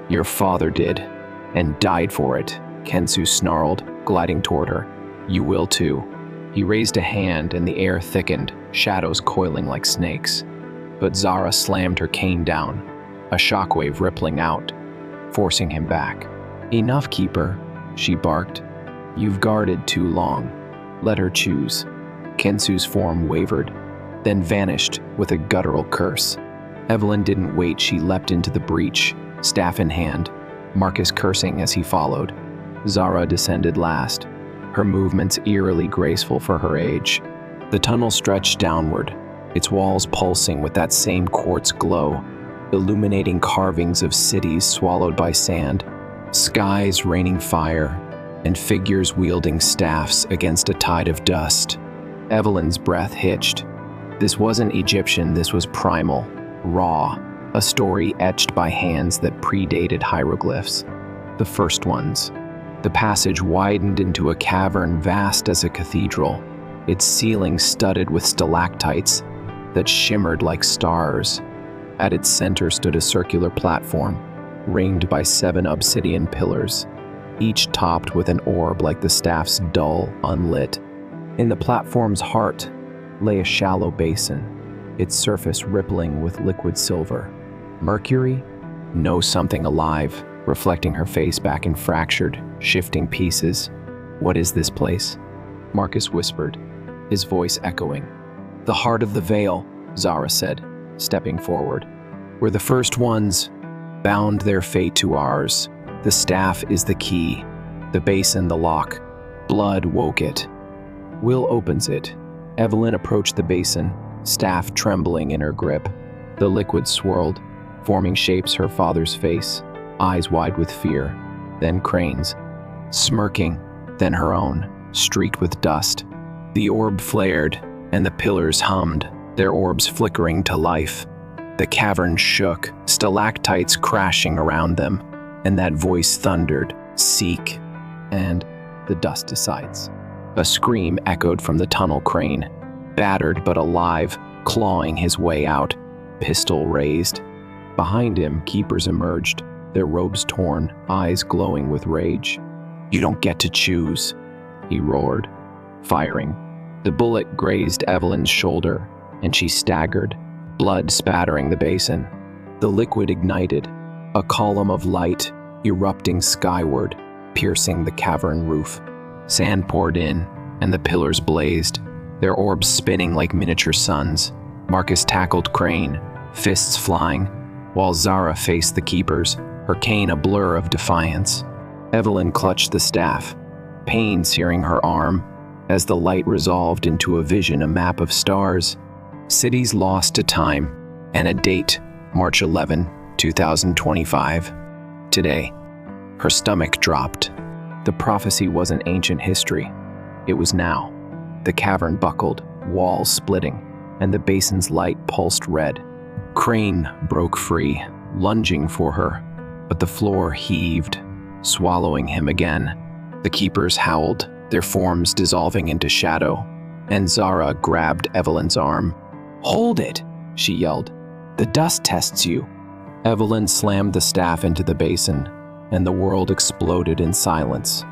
Your father did, and died for it," Kensu snarled, gliding toward her. "You will too." He raised a hand and the air thickened, shadows coiling like snakes. But Zara slammed her cane down, a shockwave rippling out, forcing him back. "Enough, Keeper," she barked. "You've guarded too long. Let her choose." Kensu's form wavered, then vanished with a guttural curse. Evelyn didn't wait, she leapt into the breach, staff in hand, Marcus cursing as he followed. Zara descended last, her movements eerily graceful for her age. The tunnel stretched downward, its walls pulsing with that same quartz glow, illuminating carvings of cities swallowed by sand, skies raining fire, and figures wielding staffs against a tide of dust. Evelyn's breath hitched. This wasn't Egyptian, this was primal, raw, a story etched by hands that predated hieroglyphs. The first ones. The passage widened into a cavern vast as a cathedral, its ceiling studded with stalactites that shimmered like stars. At its center stood a circular platform, ringed by 7 obsidian pillars, each topped with an orb like the staff's dull, unlit. In the platform's heart lay a shallow basin, its surface rippling with liquid silver. Mercury? No, something alive, reflecting her face back in fractured, shifting pieces. What is this place? Marcus whispered, his voice echoing. The heart of the veil, Zara said, stepping forward. We're the first ones, bound their fate to ours. The staff is the key, the basin the lock. Blood woke it. Will opens it. Evelyn approached the basin, staff trembling in her grip. The liquid swirled, forming shapes her father's face, eyes wide with fear, then Crane's, smirking, then her own, streaked with dust. The orb flared, and the pillars hummed, their orbs flickering to life. The cavern shook, stalactites crashing around them, and that voice thundered, "Seek," and the dust decides. A scream echoed from the tunnel Crane, battered but alive, clawing his way out, pistol raised. Behind him, keepers emerged, their robes torn, eyes glowing with rage. "You don't get to choose," he roared, firing. The bullet grazed Evelyn's shoulder, and she staggered, blood spattering the basin. The liquid ignited, a column of light erupting skyward, piercing the cavern roof. Sand poured in, and the pillars blazed, their orbs spinning like miniature suns. Marcus tackled Crane, fists flying, while Zara faced the keepers, her cane a blur of defiance. Evelyn clutched the staff, pain searing her arm, as the light resolved into a vision, a map of stars, cities lost to time, and a date, March 11, 2025. Today, her stomach dropped. The prophecy wasn't ancient history. It was now. The cavern buckled, walls splitting, and the basin's light pulsed red. Crane broke free, lunging for her, but the floor heaved, swallowing him again. The keepers howled, their forms dissolving into shadow, and Zara grabbed Evelyn's arm. "Hold it," she yelled. "The dust tests you." Evelyn slammed the staff into the basin, and the world exploded in silence.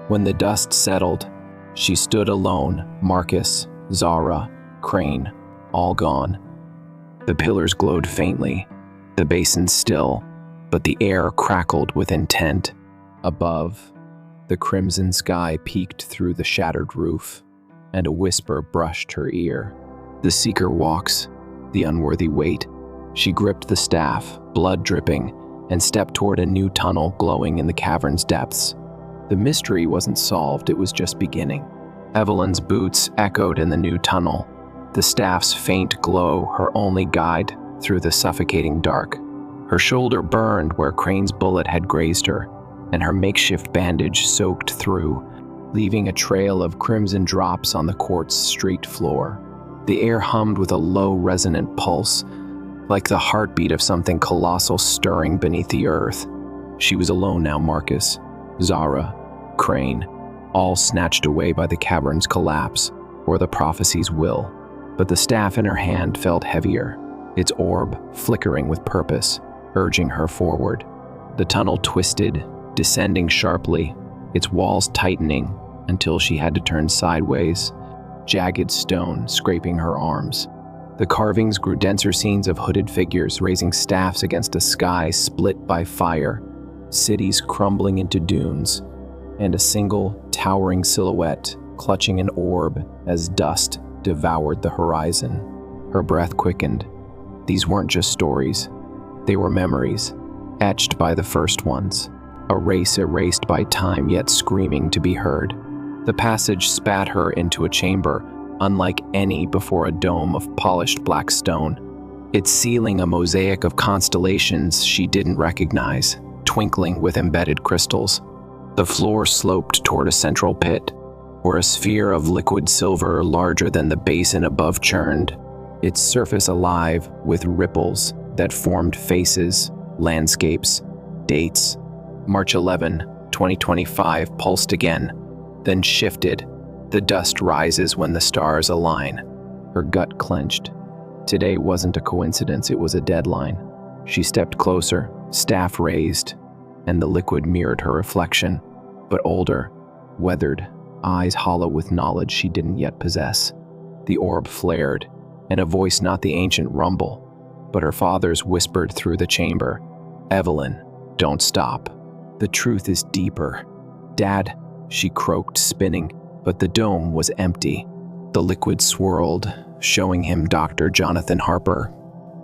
When the dust settled, she stood alone, Marcus, Zara, Crane, all gone. The pillars glowed faintly, the basin still, but the air crackled with intent. Above, the crimson sky peeked through the shattered roof, and a whisper brushed her ear. "The seeker walks, the unworthy wait." She gripped the staff, blood dripping, and stepped toward a new tunnel glowing in the cavern's depths. The mystery wasn't solved, it was just beginning. Evelyn's boots echoed in the new tunnel, the staff's faint glow her only guide through the suffocating dark. Her shoulder burned where Crane's bullet had grazed her, and her makeshift bandage soaked through, leaving a trail of crimson drops on the quartz street floor. The air hummed with a low, resonant pulse, like the heartbeat of something colossal stirring beneath the earth. She was alone now, Marcus, Zara, Crane, all snatched away by the cavern's collapse, or the prophecy's will. But the staff in her hand felt heavier, its orb flickering with purpose, urging her forward. The tunnel twisted, descending sharply, its walls tightening until she had to turn sideways, jagged stone scraping her arms. The carvings grew denser scenes of hooded figures raising staffs against a sky split by fire, cities crumbling into dunes, and a single, towering silhouette clutching an orb as dust devoured the horizon. Her breath quickened. These weren't just stories. They were memories, etched by the first ones. a race erased by time yet screaming to be heard. The passage spat her into a chamber unlike any before a dome of polished black stone, its ceiling a mosaic of constellations she didn't recognize, twinkling with embedded crystals. The floor sloped toward a central pit, where a sphere of liquid silver larger than the basin above churned, its surface alive with ripples that formed faces, landscapes, dates. March 11, 2025 pulsed again, then shifted. The dust rises when the stars align. Her gut clenched. Today wasn't a coincidence, it was a deadline. She stepped closer, staff raised, and the liquid mirrored her reflection, but older, weathered, eyes hollow with knowledge she didn't yet possess. The orb flared, and a voice not the ancient rumble, but her father's whispered through the chamber. "Evelyn, don't stop. The truth is deeper." "Dad," she croaked, spinning, but the dome was empty. The liquid swirled, showing him Dr. Jonathan Harper,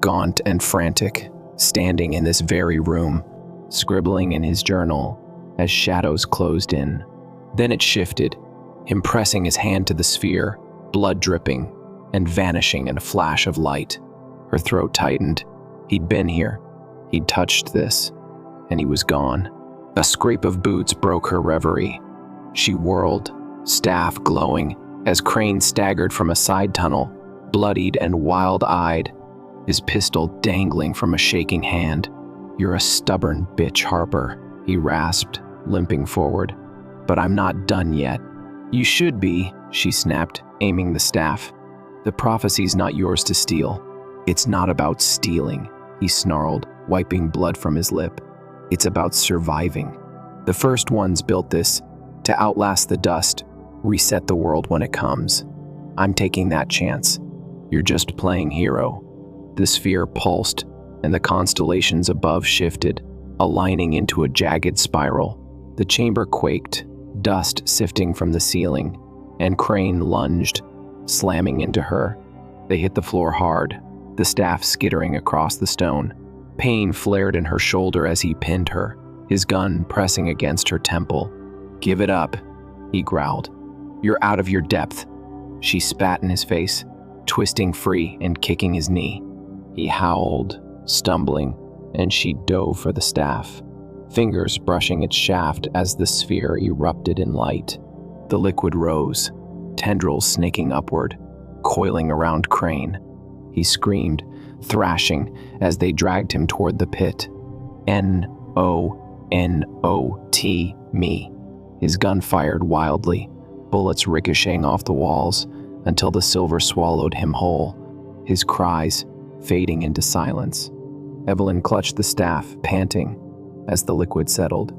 gaunt and frantic, standing in this very room, scribbling in his journal as shadows closed in. Then it shifted, him pressing his hand to the sphere, blood dripping, and vanishing in a flash of light. Her throat tightened. He'd been here. He'd touched this, and he was gone. A scrape of boots broke her reverie. She whirled, staff glowing, as Crane staggered from a side tunnel, bloodied and wild-eyed, his pistol dangling from a shaking hand. "You're a stubborn bitch, Harper," he rasped, limping forward. "But I'm not done yet." "You should be," she snapped, aiming the staff. "The prophecy's not yours to steal." "It's not about stealing," he snarled, wiping blood from his lip. "It's about surviving. The first ones built this to outlast the dust, reset the world when it comes. I'm taking that chance. You're just playing hero." The sphere pulsed, and the constellations above shifted, aligning into a jagged spiral. The chamber quaked, dust sifting from the ceiling, and Crane lunged, slamming into her. They hit the floor hard, the staff skittering across the stone. Pain flared in her shoulder as he pinned her, his gun pressing against her temple. "Give it up," he growled. "You're out of your depth." She spat in his face, twisting free and kicking his knee. He howled, stumbling, and she dove for the staff, fingers brushing its shaft as the sphere erupted in light. The liquid rose, tendrils snaking upward, coiling around Crane. He screamed, thrashing as they dragged him toward the pit. "N-O-N-O-T, me." His gun fired wildly, bullets ricocheting off the walls until the silver swallowed him whole, his cries fading into silence. Evelyn clutched the staff, panting, as the liquid settled,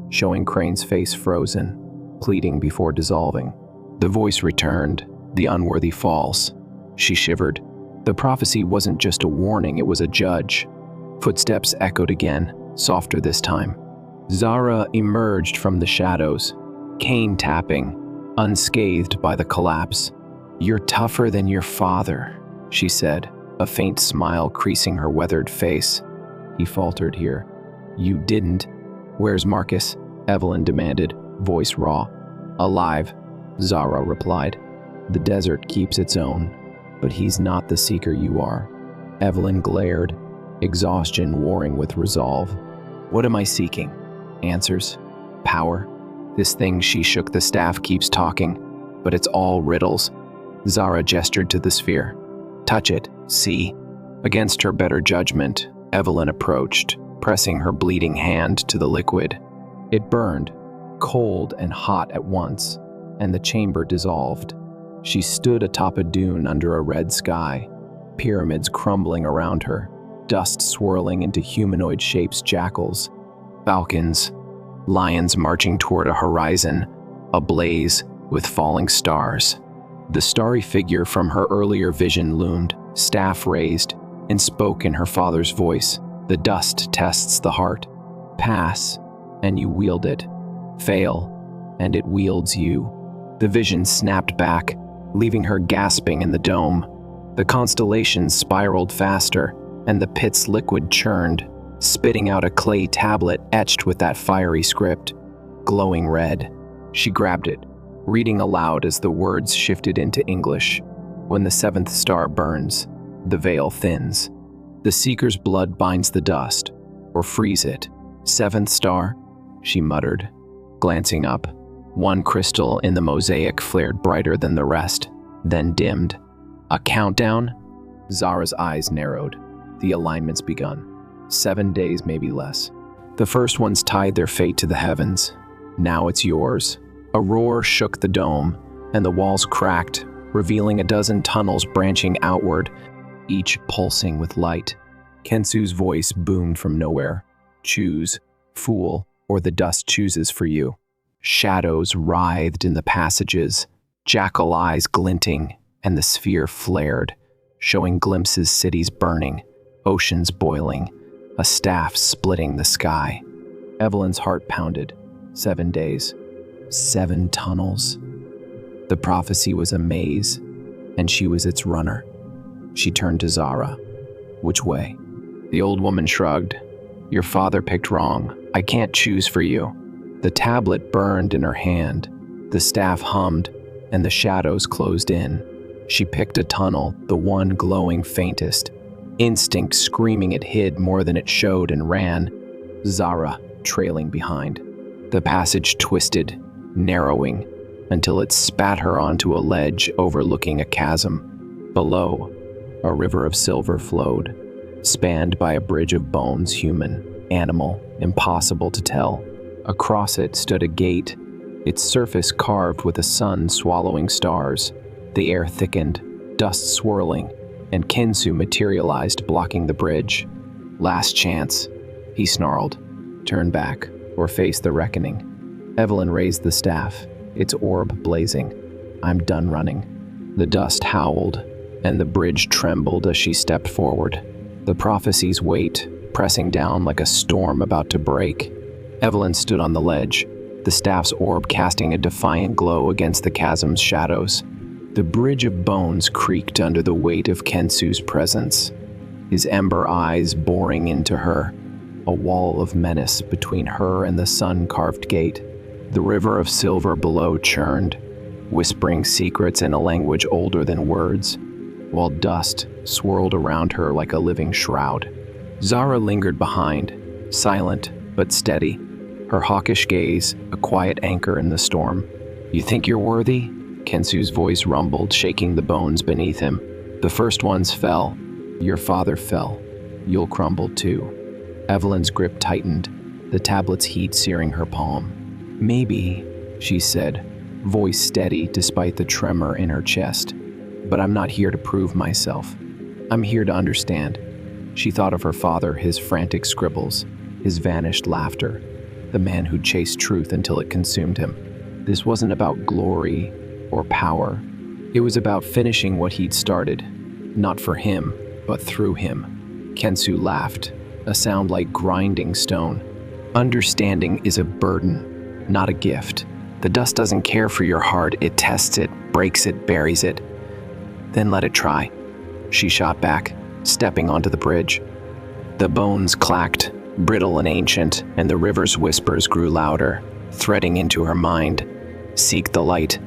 showing Crane's face frozen, pleading before dissolving. The voice returned, the unworthy false. She shivered. The prophecy wasn't just a warning, it was a judge. Footsteps echoed again, softer this time. Zara emerged from the shadows, cane tapping, unscathed by the collapse. "You're tougher than your father," she said, a faint smile creasing her weathered face. He faltered here. "You didn't." "Where's Marcus?" Evelyn demanded, voice raw. "Alive," Zara replied. "The desert keeps its own, but he's not the seeker you are." Evelyn glared, exhaustion warring with resolve. "What am I seeking? Answers? Power? This thing," she shook the staff, "keeps talking, but it's all riddles." Zara gestured to the sphere. "Touch it, see." Against her better judgment, Evelyn approached, pressing her bleeding hand to the liquid. It burned, cold and hot at once, and the chamber dissolved. She stood atop a dune under a red sky, pyramids crumbling around her, dust swirling into humanoid shapes, jackals, falcons, lions marching toward a horizon ablaze with falling stars. The starry figure from her earlier vision loomed, staff raised, and spoke in her father's voice. "The dust tests the heart. Pass, and you wield it. Fail, and it wields you." The vision snapped back, leaving her gasping in the dome. The constellations spiraled faster, and the pit's liquid churned, spitting out a clay tablet etched with that fiery script, glowing red. She grabbed it, reading aloud as the words shifted into English. When the seventh star burns, the veil thins. The seeker's blood binds the dust, or frees it. Seventh star, she muttered, glancing up. One crystal in the mosaic flared brighter than the rest, then dimmed. A countdown? Zara's eyes narrowed. The alignment's begun. 7 days, maybe less. The first ones tied their fate to the heavens. Now it's yours. A roar shook the dome, and the walls cracked, revealing a dozen tunnels branching outward, each pulsing with light. Kensu's voice boomed from nowhere. Choose, fool, or the dust chooses for you. Shadows writhed in the passages, jackal eyes glinting, and the sphere flared, showing glimpses cities burning, oceans boiling, a staff splitting the sky. Evelyn's heart pounded. 7 days. 7 tunnels. The prophecy was a maze, and she was its runner. She turned to Zara. Which way? The old woman shrugged. Your father picked wrong. I can't choose for you. The tablet burned in her hand. The staff hummed, and the shadows closed in. She picked a tunnel, the one glowing faintest. Instinct screaming it hid more than it showed, and ran, Zara trailing behind. The passage twisted, narrowing, until it spat her onto a ledge overlooking a chasm. Below, a river of silver flowed, spanned by a bridge of bones, human, animal, impossible to tell. Across it stood a gate, its surface carved with a sun swallowing stars. The air thickened, dust swirling, and Kensu materialized, blocking the bridge. Last chance, he snarled. Turn back, or face the reckoning. Evelyn raised the staff, its orb blazing. I'm done running. The dust howled, and the bridge trembled as she stepped forward. The prophecy's weight, pressing down like a storm about to break. Evelyn stood on the ledge, the staff's orb casting a defiant glow against the chasm's shadows. The bridge of bones creaked under the weight of Kensu's presence, his ember eyes boring into her, a wall of menace between her and the sun-carved gate. The river of silver below churned, whispering secrets in a language older than words, while dust swirled around her like a living shroud. Zara lingered behind, silent but steady, her hawkish gaze a quiet anchor in the storm. You think you're worthy? Kensu's voice rumbled, shaking the bones beneath him. The first ones fell. Your father fell. You'll crumble too. Evelyn's grip tightened, the tablet's heat searing her palm. Maybe, she said, voice steady despite the tremor in her chest. But I'm not here to prove myself. I'm here to understand. She thought of her father, his frantic scribbles, his vanished laughter, the man who chased truth until it consumed him. This wasn't about glory or power. It was about finishing what he'd started, not for him, but through him. Kensu laughed, a sound like grinding stone. Understanding is a burden, not a gift. The dust doesn't care for your heart. It tests it, breaks it, buries it. Then let it try. She shot back, stepping onto the bridge. The bones clacked, brittle and ancient, and the river's whispers grew louder, threading into her mind. Seek the light,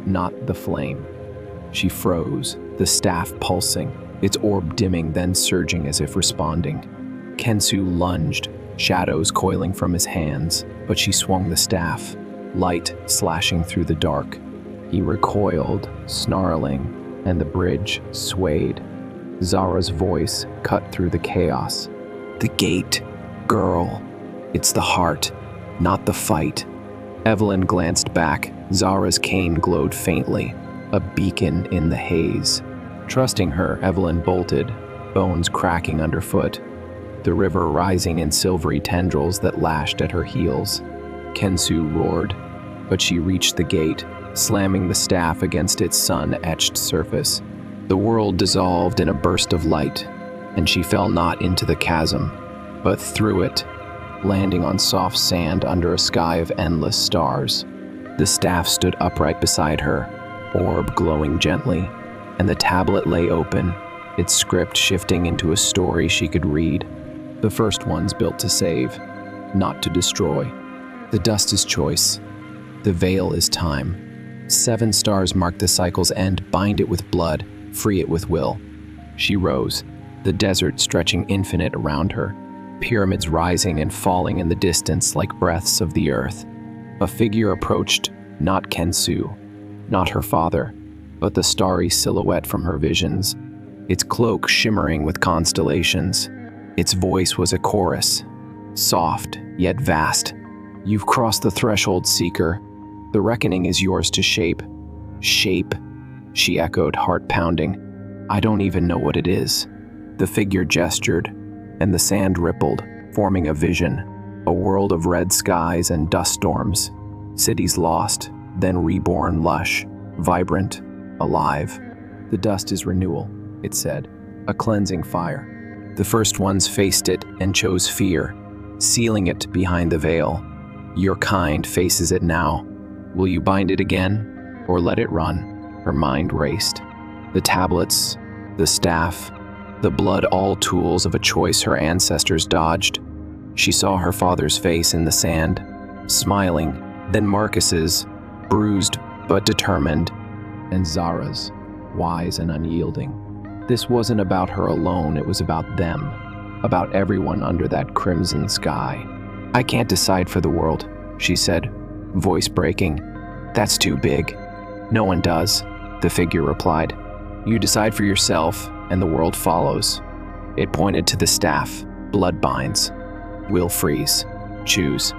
not the flame. She froze, the staff pulsing, its orb dimming, then surging as if responding. Kensu lunged, shadows coiling from his hands, but she swung the staff, light slashing through the dark. He recoiled, snarling, and the bridge swayed. Zara's voice cut through the chaos. The gate, girl. It's the heart, not the fight. Evelyn glanced back. Zara's cane glowed faintly, a beacon in the haze. Trusting her, Evelyn bolted, bones cracking underfoot, the river rising in silvery tendrils that lashed at her heels. Kensu roared, but she reached the gate, slamming the staff against its sun-etched surface. The world dissolved in a burst of light, and she fell not into the chasm, but through it, landing on soft sand under a sky of endless stars. The staff stood upright beside her, orb glowing gently, and the tablet lay open, its script shifting into a story she could read. The first one's built to save, not to destroy. The dust is choice. The veil is time. 7 stars mark the cycle's end, bind it with blood, free it with will. She rose, the desert stretching infinite around her, pyramids rising and falling in the distance like breaths of the earth. A figure approached, not Kensu, not her father, but the starry silhouette from her visions, its cloak shimmering with constellations. Its voice was a chorus, soft yet vast. You've crossed the threshold, seeker. The reckoning is yours to shape. Shape, she echoed, heart pounding. I don't even know what it is. The figure gestured, and the sand rippled, forming a vision, a world of red skies and dust storms, cities lost, then reborn, lush, vibrant, alive. The dust is renewal, it said, a cleansing fire. The first ones faced it and chose fear, sealing it behind the veil. Your kind faces it now. Will you bind it again, or let it run? Her mind raced. The tablets, the staff, the blood, all tools of a choice her ancestors dodged. She saw her father's face in the sand, smiling, then Marcus's, bruised but determined, and Zara's, wise and unyielding. This wasn't about her alone, it was about them, about everyone under that crimson sky. I can't decide for the world, she said, voice breaking. That's too big. No one does, the figure replied. You decide for yourself, and the world follows. It pointed to the staff, blood binds. Will freeze. Choose.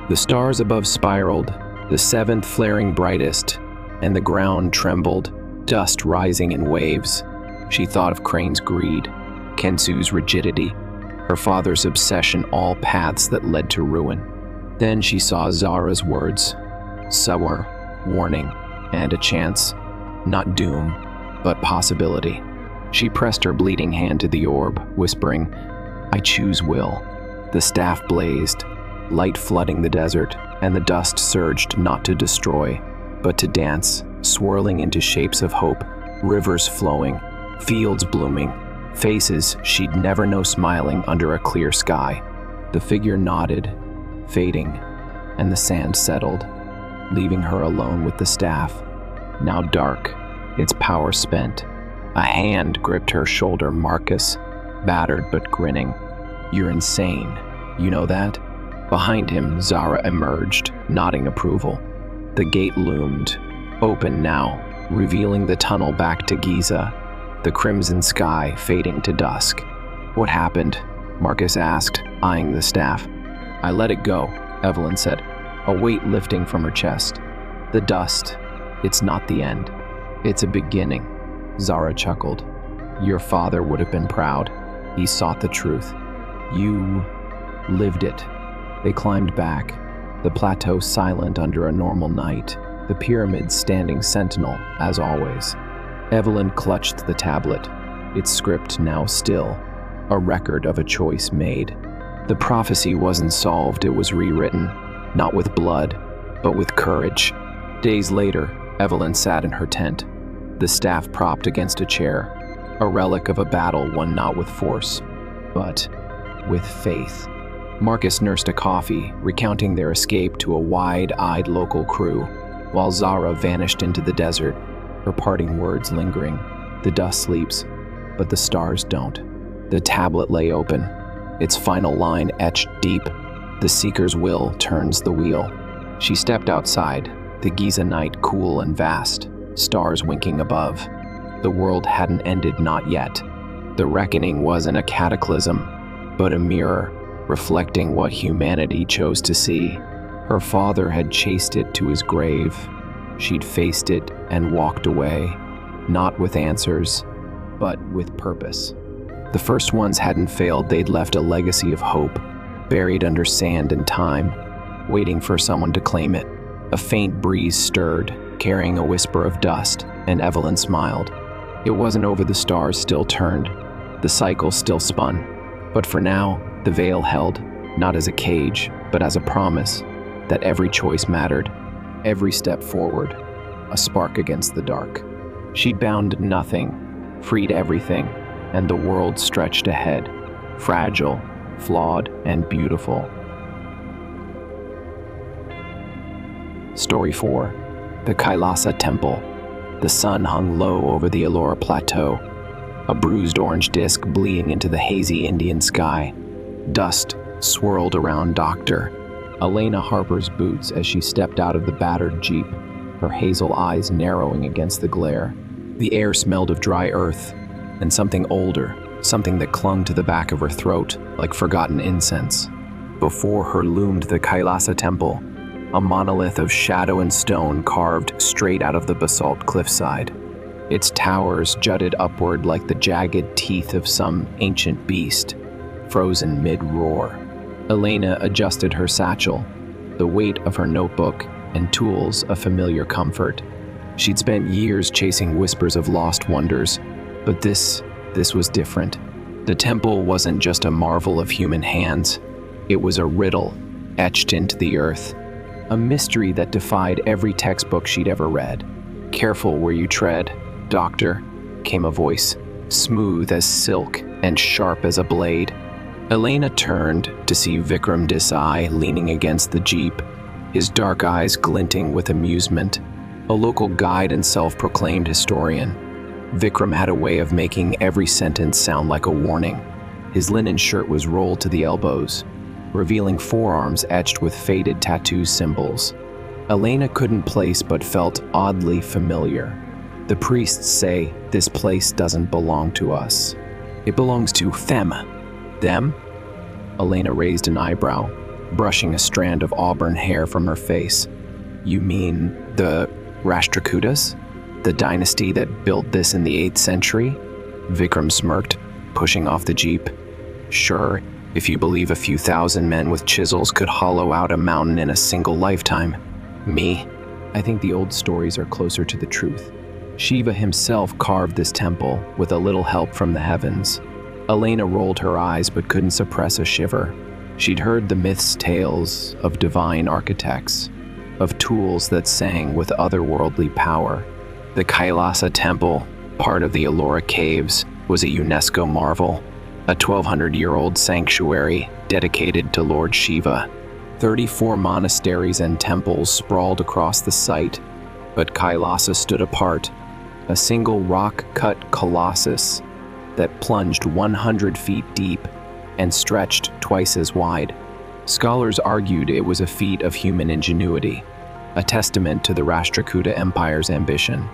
The stars above spiraled, the 7th flaring brightest, and the ground trembled, dust rising in waves. She thought of Crane's greed, Kensu's rigidity, her father's obsession, all paths that led to ruin. Then she saw Zara's words, summer, warning, and a chance, not doom, but possibility. She pressed her bleeding hand to the orb, whispering, I choose will. The staff blazed, light flooding the desert, and the dust surged not to destroy, but to dance, swirling into shapes of hope, rivers flowing, fields blooming, faces she'd never know smiling under a clear sky. The figure nodded, fading, and the sand settled, leaving her alone with the staff, now dark, its power spent. A hand gripped her shoulder, Marcus, battered but grinning. You're insane, you know that? Behind him, Zara emerged, nodding approval. The gate loomed, open now, revealing the tunnel back to Giza, the crimson sky fading to dusk. What happened? Marcus asked, eyeing the staff. I let it go, Evelyn said, a weight lifting from her chest. The dust, it's not the end. It's a beginning, Zara chuckled. Your father would have been proud. He sought the truth. You lived it. They climbed back, the plateau silent under a normal night, the pyramids standing sentinel, as always. Evelyn clutched the tablet, its script now still, a record of a choice made. The prophecy wasn't solved, it was rewritten, not with blood, but with courage. Days later, Evelyn sat in her tent, the staff propped against a chair, a relic of a battle won not with force, but with faith. Marcus nursed a coffee, recounting their escape to a wide-eyed local crew, while Zara vanished into the desert, her parting words lingering. The dust sleeps, but the stars don't. The tablet lay open, its final line etched deep. The seeker's will turns the wheel. She stepped outside, the Giza night cool and vast, stars winking above. The world hadn't ended, not yet. The reckoning wasn't a cataclysm, but a mirror, reflecting what humanity chose to see. Her father had chased it to his grave. She'd faced it and walked away, not with answers, but with purpose. The first ones hadn't failed, they'd left a legacy of hope, buried under sand and time, waiting for someone to claim it. A faint breeze stirred, carrying a whisper of dust, and Evelyn smiled. It wasn't over, the stars still turned, the cycle still spun. But for now, the veil held, not as a cage, but as a promise that every choice mattered, every step forward, a spark against the dark. She'd bound nothing, freed everything, and the world stretched ahead, fragile, flawed and beautiful. Story 4. The Kailasa Temple. The sun hung low over the Ellora Plateau, a bruised orange disk bleeding into the hazy Indian sky. Dust swirled around Dr. Elena Harper's boots as she stepped out of the battered jeep, her hazel eyes narrowing against the glare. The air smelled of dry earth and something older, something that clung to the back of her throat like forgotten incense. Before her loomed the Kailasa Temple, a monolith of shadow and stone carved straight out of the basalt cliffside. Its towers jutted upward like the jagged teeth of some ancient beast, frozen mid-roar. Elena adjusted her satchel, the weight of her notebook and tools a familiar comfort. She'd spent years chasing whispers of lost wonders, but this was different. The temple wasn't just a marvel of human hands. It was a riddle etched into the earth, a mystery that defied every textbook she'd ever read. "Careful where you tread, Doctor," came a voice, smooth as silk and sharp as a blade. Elena turned to see Vikram Desai leaning against the jeep, his dark eyes glinting with amusement, a local guide and self-proclaimed historian. Vikram had a way of making every sentence sound like a warning. His linen shirt was rolled to the elbows, revealing forearms etched with faded tattoo symbols. Elena couldn't place but felt oddly familiar. "The priests say this place doesn't belong to us. It belongs to them." "Them?" Elena raised an eyebrow, brushing a strand of auburn hair from her face. "You mean the Rashtrakutas? The dynasty that built this in the 8th century? Vikram smirked, pushing off the jeep. "Sure, if you believe a few thousand men with chisels could hollow out a mountain in a single lifetime. Me? I think the old stories are closer to the truth. Shiva himself carved this temple with a little help from the heavens." Elena rolled her eyes but couldn't suppress a shiver. She'd heard the myths' tales of divine architects, of tools that sang with otherworldly power. The Kailasa Temple, part of the Ellora Caves, was a UNESCO marvel, a 1,200-year-old sanctuary dedicated to Lord Shiva. 34 monasteries and temples sprawled across the site, but Kailasa stood apart, a single rock-cut colossus that plunged 100 feet deep and stretched twice as wide. Scholars argued it was a feat of human ingenuity, a testament to the Rashtrakuta Empire's ambition.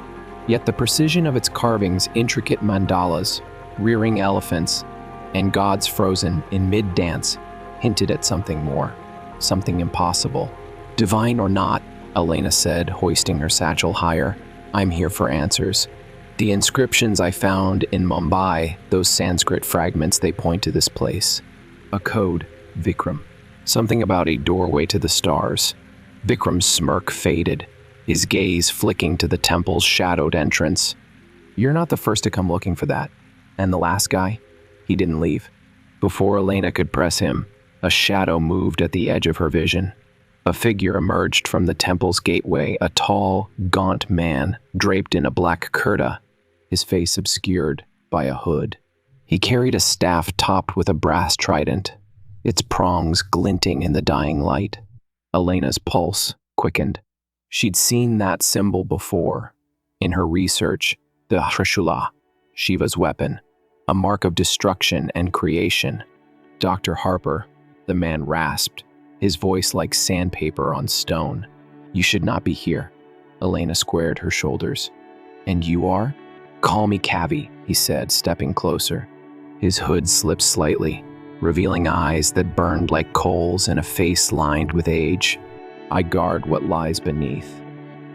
Yet the precision of its carvings, intricate mandalas, rearing elephants, and gods frozen in mid-dance hinted at something more, something impossible. "Divine or not," Elena said, hoisting her satchel higher, "I'm here for answers. The inscriptions I found in Mumbai, those Sanskrit fragments, they point to this place. A code, Vikram. Something about a doorway to the stars." Vikram's smirk faded, his gaze flicking to the temple's shadowed entrance. "You're not the first to come looking for that. And the last guy? He didn't leave." Before Elena could press him, a shadow moved at the edge of her vision. A figure emerged from the temple's gateway, a tall, gaunt man draped in a black kurta, his face obscured by a hood. He carried a staff topped with a brass trident, its prongs glinting in the dying light. Elena's pulse quickened. She'd seen that symbol before, in her research, the Trishula, Shiva's weapon, a mark of destruction and creation. "Dr. Harper," the man rasped, his voice like sandpaper on stone. "You should not be here." Elena squared her shoulders. "And you are?" "Call me Kavi," he said, stepping closer. His hood slipped slightly, revealing eyes that burned like coals and a face lined with age. "I guard what lies beneath.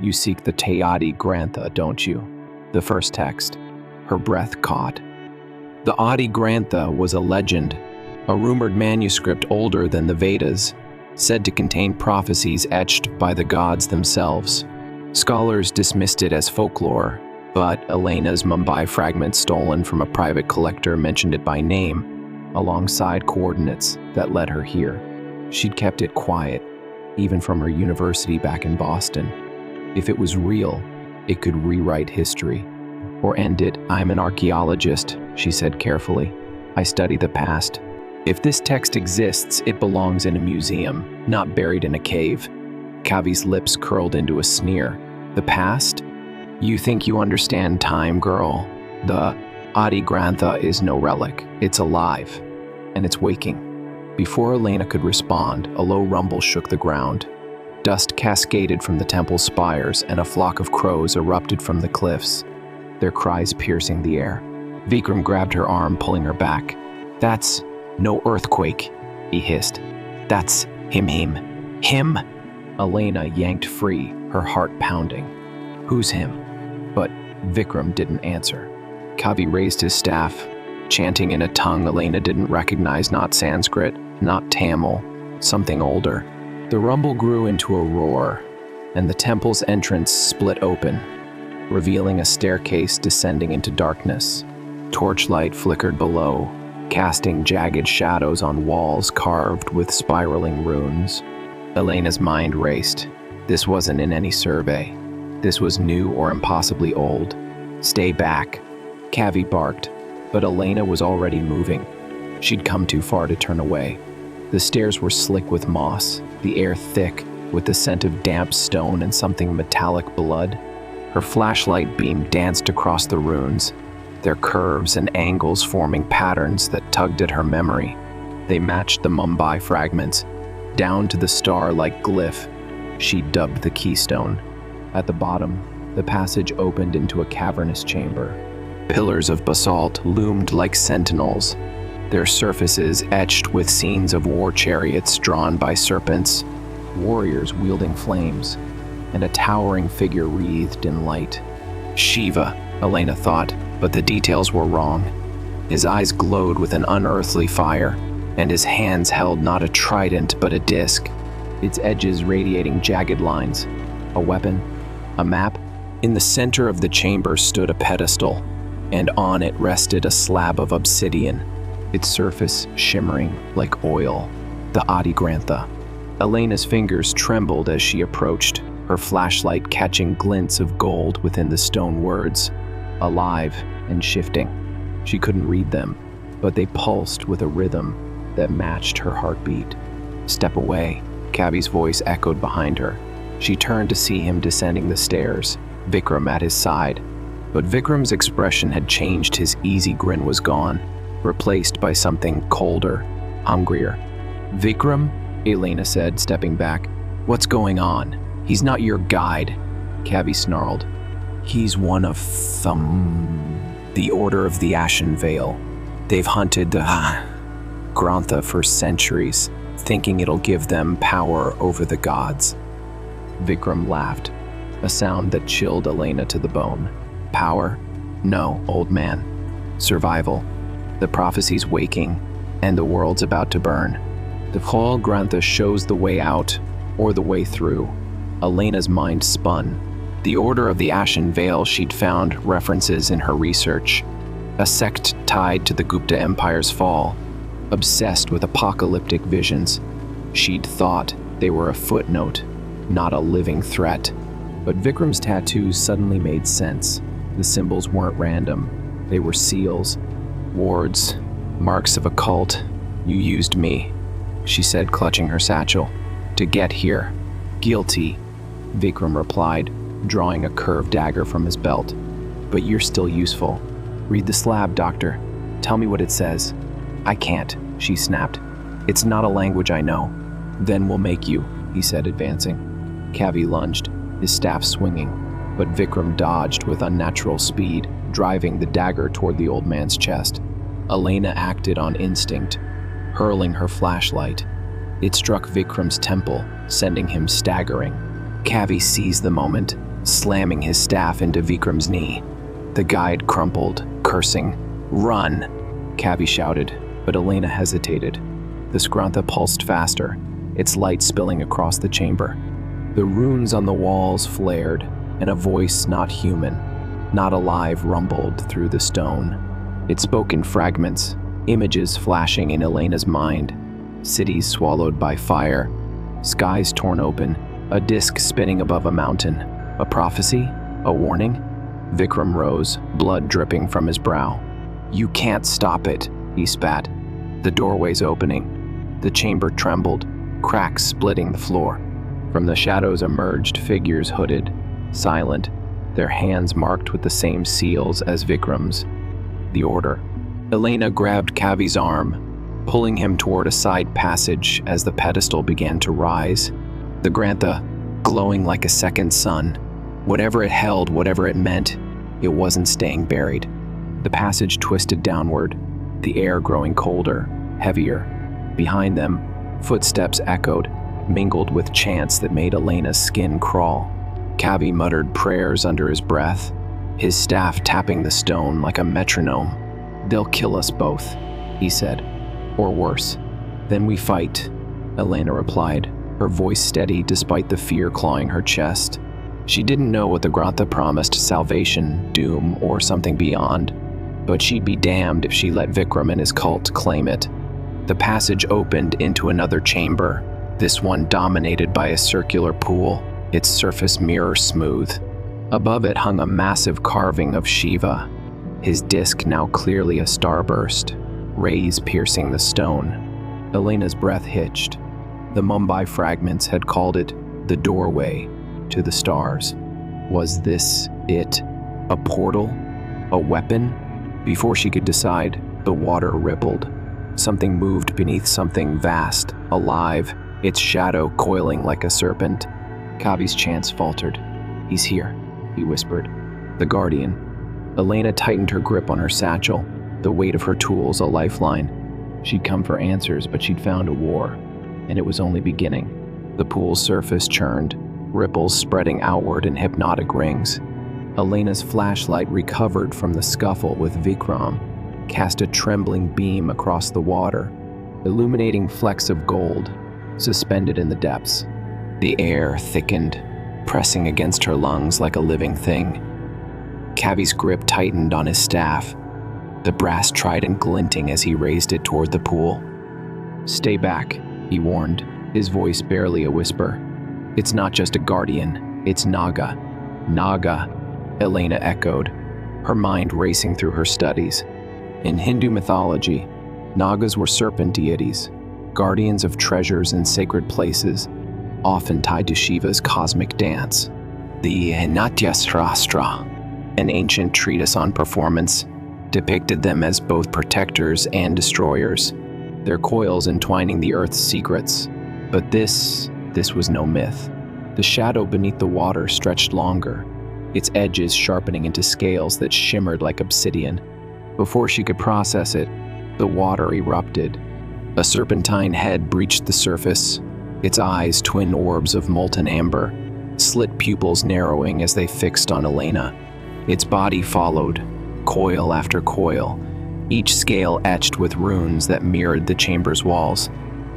You seek the Teyadi Grantha, don't you?" The first text. Her breath caught. The Adi Grantha was a legend, a rumored manuscript older than the Vedas, said to contain prophecies etched by the gods themselves. Scholars dismissed it as folklore, but Elena's Mumbai fragment stolen from a private collector mentioned it by name, alongside coordinates that led her here. She'd kept it quiet, even from her university back in Boston. If it was real, it could rewrite history. Or end it. "I'm an archaeologist," she said carefully. "I study the past, If this text exists, it belongs in a museum, not buried in a cave. Kavi's lips curled into a sneer. The past? You think you understand time, girl? The Adi Grantha is no relic. It's alive, and it's waking. Before Elena could respond, a low rumble shook the ground. Dust cascaded from the temple's spires, and a flock of crows erupted from the cliffs, their cries piercing the air. Vikram grabbed her arm, pulling her back. "That's no earthquake," he hissed. "That's him. Him?" Elena yanked free, her heart pounding. "Who's him?" But Vikram didn't answer. Kavi raised his staff, chanting in a tongue Elena didn't recognize, not Sanskrit, not Tamil, something older. The rumble grew into a roar, and the temple's entrance split open, revealing a staircase descending into darkness. Torchlight flickered below, casting jagged shadows on walls carved with spiraling runes. Elena's mind raced. This wasn't in any survey. This was new or impossibly old. "Stay back," Kavi barked, but Elena was already moving. She'd come too far to turn away. The stairs were slick with moss, the air thick with the scent of damp stone and something metallic blood. Her flashlight beam danced across the runes, their curves and angles forming patterns that tugged at her memory. They matched the Mumbai fragments, down to the star-like glyph she dubbed the keystone. At the bottom, the passage opened into a cavernous chamber. Pillars of basalt loomed like sentinels, their surfaces etched with scenes of war chariots drawn by serpents, warriors wielding flames, and a towering figure wreathed in light. Shiva, Elena thought, but the details were wrong. His eyes glowed with an unearthly fire, and his hands held not a trident but a disc, its edges radiating jagged lines. A weapon? A map? In the center of the chamber stood a pedestal, and on it rested a slab of obsidian, its surface shimmering like oil, the Adi Grantha. Elena's fingers trembled as she approached, her flashlight catching glints of gold within the stone words, alive and shifting. She couldn't read them, but they pulsed with a rhythm that matched her heartbeat. "Step away," Kavi's voice echoed behind her. She turned to see him descending the stairs, Vikram at his side. But Vikram's expression had changed. His easy grin was gone, replaced by something colder, hungrier. "Vikram," Elena said, stepping back. "What's going on? He's not your guide," Kavi snarled. "He's one of the Order of the Ashen Veil. They've hunted the Grantha for centuries, thinking it'll give them power over the gods." Vikram laughed, a sound that chilled Elena to the bone. "Power? No, old man. Survival. The prophecy's waking, and the world's about to burn. The Khol Grantha shows the way out, or the way through." Elena's mind spun. The Order of the Ashen Veil she'd found references in her research, a sect tied to the Gupta Empire's fall, obsessed with apocalyptic visions. She'd thought they were a footnote, not a living threat. But Vikram's tattoos suddenly made sense. The symbols weren't random. They were seals, wards, marks of a cult. "You used me," she said, clutching her satchel. "To get here." "Guilty," Vikram replied, drawing a curved dagger from his belt. "But you're still useful. Read the slab, doctor. Tell me what it says." "I can't," she snapped. "It's not a language I know." "Then we'll make you," he said, advancing. Kavi lunged, his staff swinging, but Vikram dodged with unnatural speed, driving the dagger toward the old man's chest. Elena acted on instinct, hurling her flashlight. It struck Vikram's temple, sending him staggering. Kavi seized the moment, slamming his staff into Vikram's knee. The guide crumpled, cursing. "Run!" Kavi shouted, but Elena hesitated. The Skrantha pulsed faster, its light spilling across the chamber. The runes on the walls flared, and a voice not human, not alive, rumbled through the stone. It spoke in fragments, images flashing in Elena's mind. Cities swallowed by fire, skies torn open, a disk spinning above a mountain. A prophecy? A warning? Vikram rose, blood dripping from his brow. "You can't stop it," he spat. The doorway's opening. The chamber trembled, cracks splitting the floor. From the shadows emerged figures hooded, silent, their hands marked with the same seals as Vikram's. The order. Elena grabbed Kavi's arm, pulling him toward a side passage as the pedestal began to rise. The Grantha, glowing like a second sun. Whatever it held, whatever it meant, it wasn't staying buried. The passage twisted downward, the air growing colder, heavier. Behind them, footsteps echoed, mingled with chants that made Elena's skin crawl. Kavi muttered prayers under his breath, his staff tapping the stone like a metronome. "They'll kill us both," he said. "Or worse." "Then we fight," Elena replied, her voice steady despite the fear clawing her chest. She didn't know what the Grantha promised: salvation, doom, or something beyond. But she'd be damned if she let Vikram and his cult claim it. The passage opened into another chamber, this one dominated by a circular pool, its surface mirror smooth. Above it hung a massive carving of Shiva, his disk now clearly a starburst, rays piercing the stone. Elena's breath hitched. The Mumbai fragments had called it the doorway to the stars. Was this it? A portal? A weapon? Before she could decide, the water rippled. Something moved beneath something vast, alive, its shadow coiling like a serpent. Kavi's chants faltered. "He's here," he whispered. "The Guardian." Elena tightened her grip on her satchel, the weight of her tools a lifeline. She'd come for answers, but she'd found a war, and it was only beginning. The pool's surface churned, ripples spreading outward in hypnotic rings. Elena's flashlight, recovered from the scuffle with Vikram, cast a trembling beam across the water, illuminating flecks of gold, suspended in the depths. The air thickened, pressing against her lungs like a living thing. Kavi's grip tightened on his staff, the brass trident glinting as he raised it toward the pool. "Stay back," he warned, his voice barely a whisper. "It's not just a guardian, it's Naga." "Naga," Elena echoed, her mind racing through her studies. In Hindu mythology, Nagas were serpent deities, guardians of treasures and sacred places, often tied to Shiva's cosmic dance. The Natyasrastra, an ancient treatise on performance, depicted them as both protectors and destroyers, their coils entwining the earth's secrets. But this was no myth. The shadow beneath the water stretched longer, its edges sharpening into scales that shimmered like obsidian. Before she could process it, the water erupted. A serpentine head breached the surface, its eyes twin orbs of molten amber, slit pupils narrowing as they fixed on Elena. Its body followed, coil after coil, each scale etched with runes that mirrored the chamber's walls.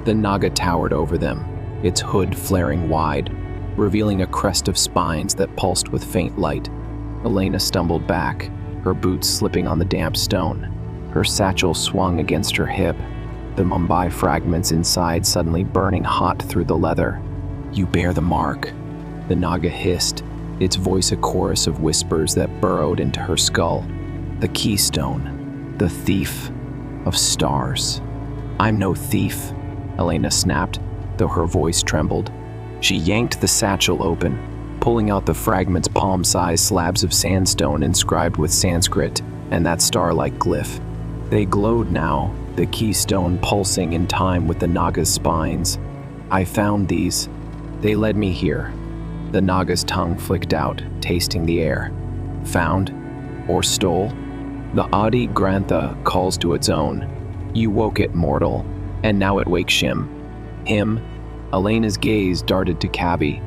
The Naga towered over them, its hood flaring wide, revealing a crest of spines that pulsed with faint light. Elena stumbled back, her boots slipping on the damp stone. Her satchel swung against her hip, the Mumbai fragments inside suddenly burning hot through the leather. "You bear the mark," the Naga hissed, its voice a chorus of whispers that burrowed into her skull. "The keystone, the thief of stars." "I'm no thief," Elena snapped, though her voice trembled. She yanked the satchel open, pulling out the fragment's palm-sized slabs of sandstone inscribed with Sanskrit and that star-like glyph. They glowed now, the keystone pulsing in time with the Naga's spines. "I found these. They led me here." The Naga's tongue flicked out, tasting the air. "Found? Or stole? The Adi Grantha calls to its own. You woke it, mortal, and now it wakes him." "Him?" Elena's gaze darted to Kavi,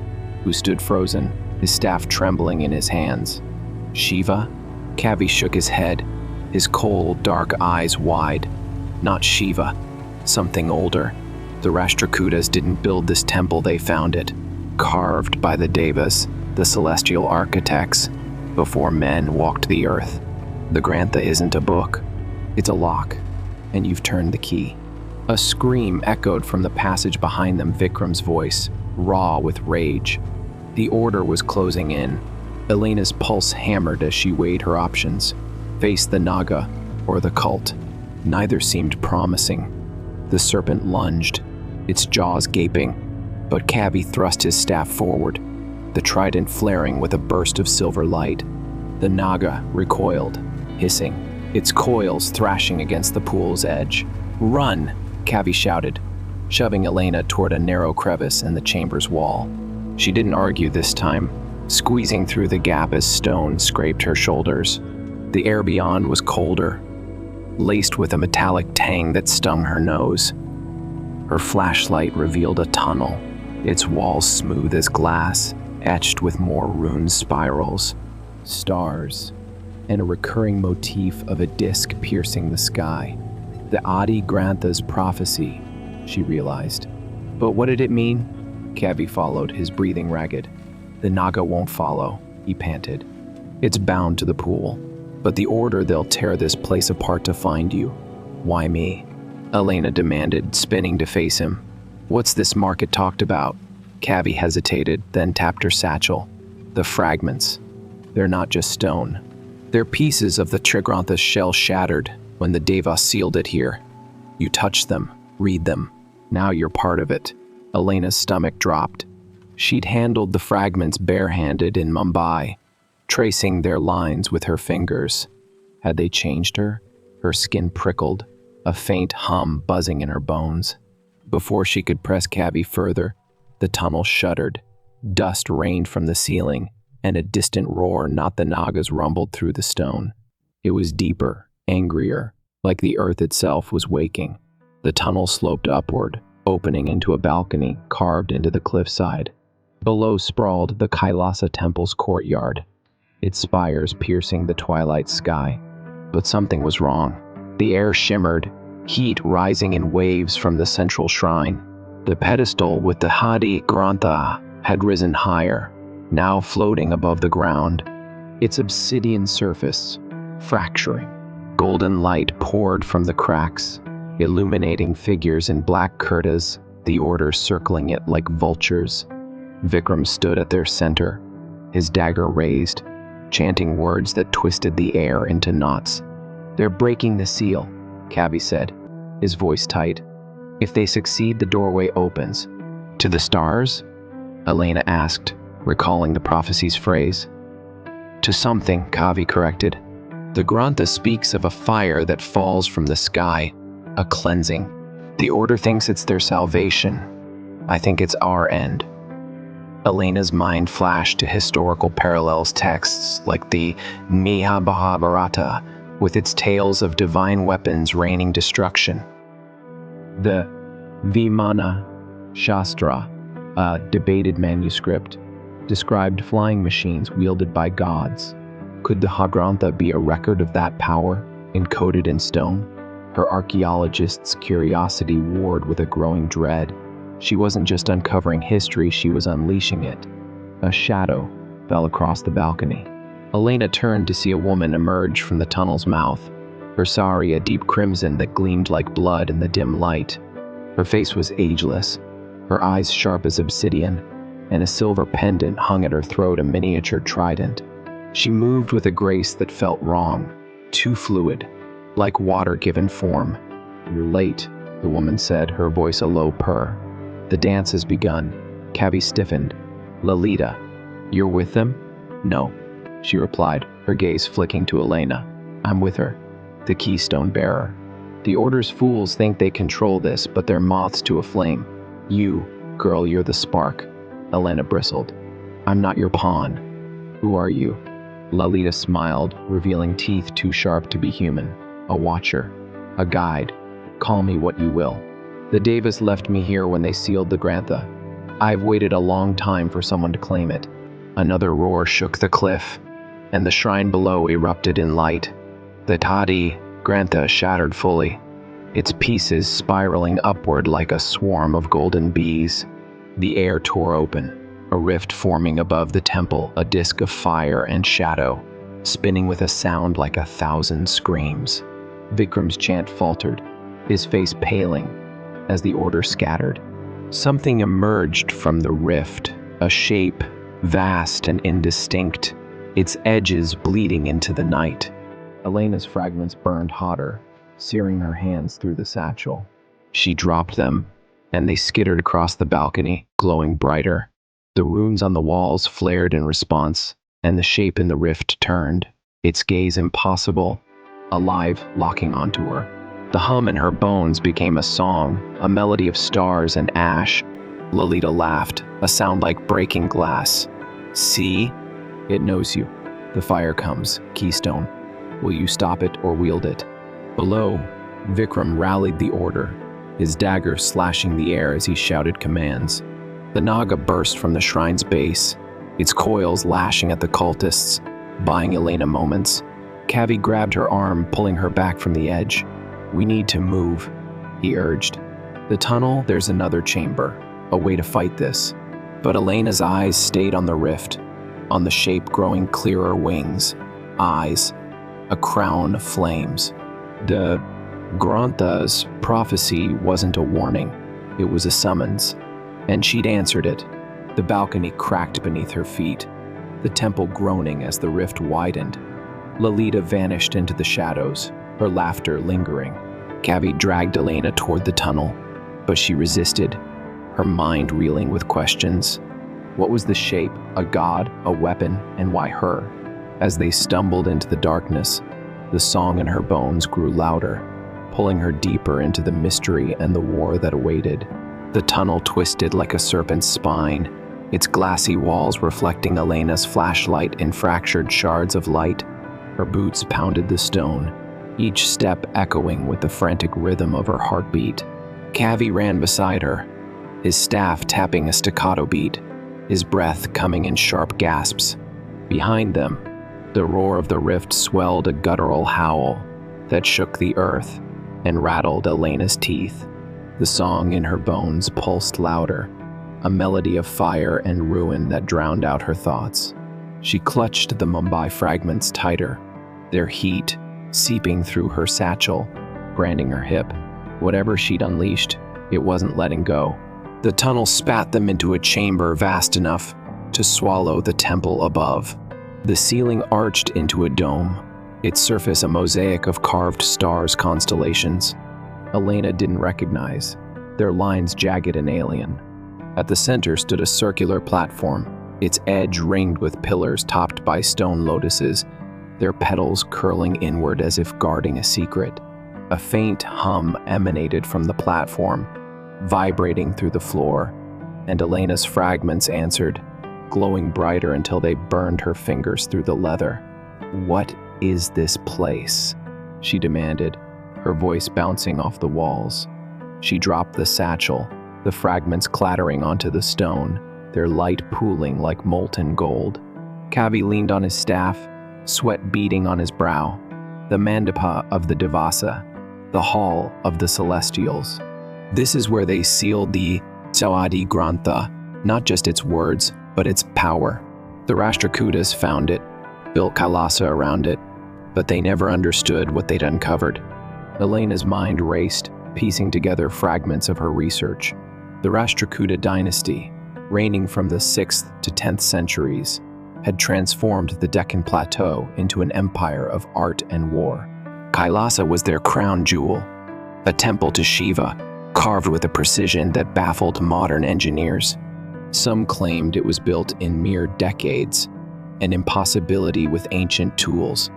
who stood frozen, his staff trembling in his hands. "Shiva?" Kavi shook his head, his cold, dark eyes wide. "Not Shiva. Something older. The Rashtrakutas didn't build this temple, they found it. Carved by the Devas, the celestial architects, before men walked the earth. The Grantha isn't a book. It's a lock, and you've turned the key." A scream echoed from the passage behind them, Vikram's voice, raw with rage. The order was closing in. Elena's pulse hammered as she weighed her options. Face the Naga or the cult. Neither seemed promising. The serpent lunged, its jaws gaping, but Cavi thrust his staff forward, the trident flaring with a burst of silver light. The Naga recoiled, hissing, its coils thrashing against the pool's edge. "Run!" Cavi shouted, shoving Elena toward a narrow crevice in the chamber's wall. She didn't argue this time, squeezing through the gap as stone scraped her shoulders. The air beyond was colder, laced with a metallic tang that stung her nose. Her flashlight revealed a tunnel, its walls smooth as glass, etched with more rune spirals, stars, and a recurring motif of a disk piercing the sky. The Adi Grantha's prophecy, she realized. But what did it mean? Cavi followed, his breathing ragged. "The Naga won't follow," he panted. "It's bound to the pool. But the Order, they'll tear this place apart to find you." "Why me?" Elena demanded, spinning to face him. "What's this market talked about?" Cavi hesitated, then tapped her satchel. "The fragments. They're not just stone. They're pieces of the Trigrantha's shell shattered when the Deva sealed it here. You touch them, read them. Now you're part of it." Elena's stomach dropped. She'd handled the fragments barehanded in Mumbai, tracing their lines with her fingers. Had they changed her? Her skin prickled, a faint hum buzzing in her bones. Before she could press Cavi further, the tunnel shuddered. Dust rained from the ceiling, and a distant roar not the Nagas rumbled through the stone. It was deeper, angrier, like the earth itself was waking. The tunnel sloped upward, opening into a balcony carved into the cliffside. Below sprawled the Kailasa temple's courtyard, its spires piercing the twilight sky. But something was wrong. The air shimmered, heat rising in waves from the central shrine. The pedestal with the Hadi Grantha had risen higher, now floating above the ground, its obsidian surface fracturing. Golden light poured from the cracks, illuminating figures in black kurtas, the Order circling it like vultures. Vikram stood at their center, his dagger raised, chanting words that twisted the air into knots. "They're breaking the seal," Cavi said, his voice tight. "If they succeed, the doorway opens." "To the stars?" Elena asked, recalling the prophecy's phrase. "To something," Cavi corrected. "The Grantha speaks of a fire that falls from the sky, a cleansing. The Order thinks it's their salvation. I think it's our end." Elena's mind flashed to historical parallels texts like the Mahabharata, with its tales of divine weapons raining destruction. The Vimana Shastra, a debated manuscript, described flying machines wielded by gods. Could the Hagrantha be a record of that power, encoded in stone? Her archaeologist's curiosity warred with a growing dread. She wasn't just uncovering history, she was unleashing it. A shadow fell across the balcony. Elena turned to see a woman emerge from the tunnel's mouth, her sari a deep crimson that gleamed like blood in the dim light. Her face was ageless, her eyes sharp as obsidian, and a silver pendant hung at her throat, a miniature trident. She moved with a grace that felt wrong, too fluid, like water given form. "You're late," the woman said, her voice a low purr. "The dance has begun." Cavi stiffened. "Lalita, you're with them?" "No," she replied, her gaze flicking to Elena. "I'm with her, the keystone bearer. The Order's fools think they control this, but they're moths to a flame. You, girl, you're the spark." Elena bristled. "I'm not your pawn." "Who are you?" Lalita smiled, revealing teeth too sharp to be human. "A watcher, a guide. Call me what you will. The Devas left me here when they sealed the Grantha. I've waited a long time for someone to claim it." Another roar shook the cliff, and the shrine below erupted in light. The Tadi Grantha shattered fully, its pieces spiraling upward like a swarm of golden bees. The air tore open, a rift forming above the temple, a disk of fire and shadow, spinning with a sound like 1,000 screams. Vikram's chant faltered, his face paling as the Order scattered. Something emerged from the rift, a shape vast and indistinct, its edges bleeding into the night. Elena's fragments burned hotter, searing her hands through the satchel. She dropped them, and they skittered across the balcony, glowing brighter. The runes on the walls flared in response, and the shape in the rift turned, its gaze impossible, alive, locking onto her. The hum in her bones became a song, a melody of stars and ash. Lolita laughed, a sound like breaking glass. See? It knows you. The fire comes, Keystone. Will you stop it or wield it? Below, Vikram rallied the order, his dagger slashing the air as he shouted commands. The Naga burst from the shrine's base, its coils lashing at the cultists, buying Elena moments. Kavi grabbed her arm, pulling her back from the edge. We need to move, he urged. The tunnel, there's another chamber, a way to fight this. But Elena's eyes stayed on the rift, on the shape growing clearer wings, eyes, a crown of flames. The Grantha's prophecy wasn't a warning, it was a summons, and she'd answered it. The balcony cracked beneath her feet, the temple groaning as the rift widened. Lolita vanished into the shadows, her laughter lingering. Kavi dragged Elena toward the tunnel, but she resisted, her mind reeling with questions. What was the shape, a god, a weapon, and why her? As they stumbled into the darkness, the song in her bones grew louder, pulling her deeper into the mystery and the war that awaited. The tunnel twisted like a serpent's spine, its glassy walls reflecting Elena's flashlight in fractured shards of light. Her boots pounded the stone, each step echoing with the frantic rhythm of her heartbeat. Kavi ran beside her, his staff tapping a staccato beat, his breath coming in sharp gasps. Behind them, the roar of the rift swelled a guttural howl that shook the earth and rattled Elena's teeth. The song in her bones pulsed louder, a melody of fire and ruin that drowned out her thoughts. She clutched the Mumbai fragments tighter, their heat seeping through her satchel, branding her hip. Whatever she'd unleashed, it wasn't letting go. The tunnel spat them into a chamber vast enough to swallow the temple above. The ceiling arched into a dome, its surface a mosaic of carved stars constellations. Elena didn't recognize, their lines jagged and alien. At the center stood a circular platform, its edge ringed with pillars topped by stone lotuses, their petals curling inward as if guarding a secret. A faint hum emanated from the platform, vibrating through the floor, and Elena's fragments answered, glowing brighter until they burned her fingers through the leather. What is this place? She demanded, her voice bouncing off the walls. She dropped the satchel, the fragments clattering onto the stone, their light pooling like molten gold. Kavi leaned on his staff, sweat beading on his brow. The mandapa of the Devasa, the hall of the Celestials. This is where they sealed the Sawadi Grantha, not just its words, but its power. The Rashtrakutas found it, built Kailasa around it, but they never understood what they'd uncovered. Elena's mind raced, piecing together fragments of her research. The Rashtrakuta dynasty, reigning from the 6th to 10th centuries, had transformed the Deccan Plateau into an empire of art and war. Kailasa was their crown jewel, a temple to Shiva, carved with a precision that baffled modern engineers. Some claimed it was built in mere decades, an impossibility with ancient tools.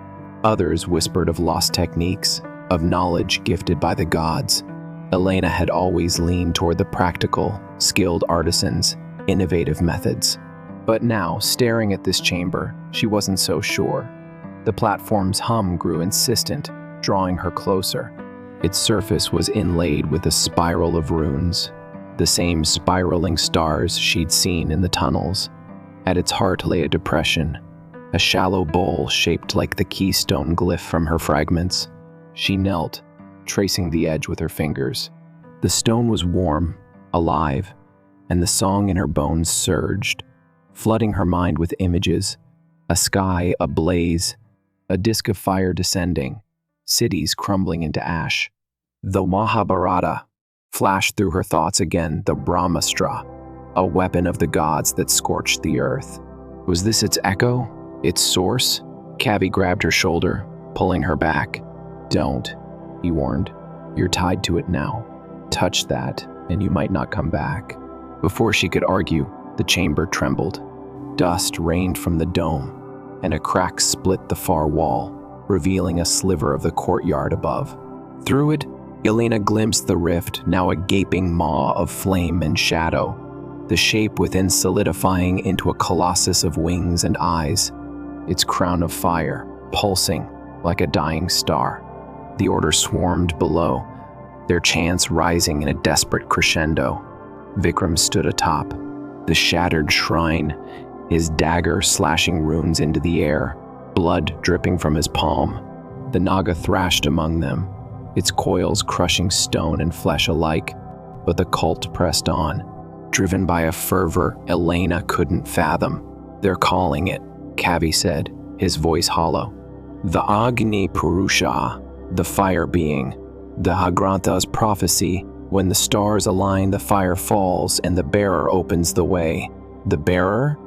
Others whispered of lost techniques, of knowledge gifted by the gods. Elena had always leaned toward the practical, skilled artisans, innovative methods. But now, staring at this chamber, she wasn't so sure. The platform's hum grew insistent, drawing her closer. Its surface was inlaid with a spiral of runes, the same spiraling stars she'd seen in the tunnels. At its heart lay a depression, a shallow bowl shaped like the keystone glyph from her fragments. She knelt, tracing the edge with her fingers. The stone was warm, alive, and the song in her bones surged, flooding her mind with images, a sky ablaze, a disk of fire descending, cities crumbling into ash. The Mahabharata flashed through her thoughts again, the Brahmastra, a weapon of the gods that scorched the earth. Was this its echo, its source? Kavi grabbed her shoulder, pulling her back. Don't, he warned. You're tied to it now. Touch that, and you might not come back. Before she could argue, the chamber trembled. Dust rained from the dome, and a crack split the far wall, revealing a sliver of the courtyard above. Through it, Elena glimpsed the rift, now a gaping maw of flame and shadow, the shape within solidifying into a colossus of wings and eyes, its crown of fire pulsing like a dying star. The Order swarmed below, their chants rising in a desperate crescendo. Vikram stood atop, the shattered shrine, his dagger slashing runes into the air, blood dripping from his palm. The Naga thrashed among them, its coils crushing stone and flesh alike, but the cult pressed on, driven by a fervor Elena couldn't fathom. "They're calling it," Kavi said, his voice hollow. "The Agni Purusha, the fire being, the Hagrantha's prophecy, when the stars align the fire falls and the bearer opens the way." "The bearer?"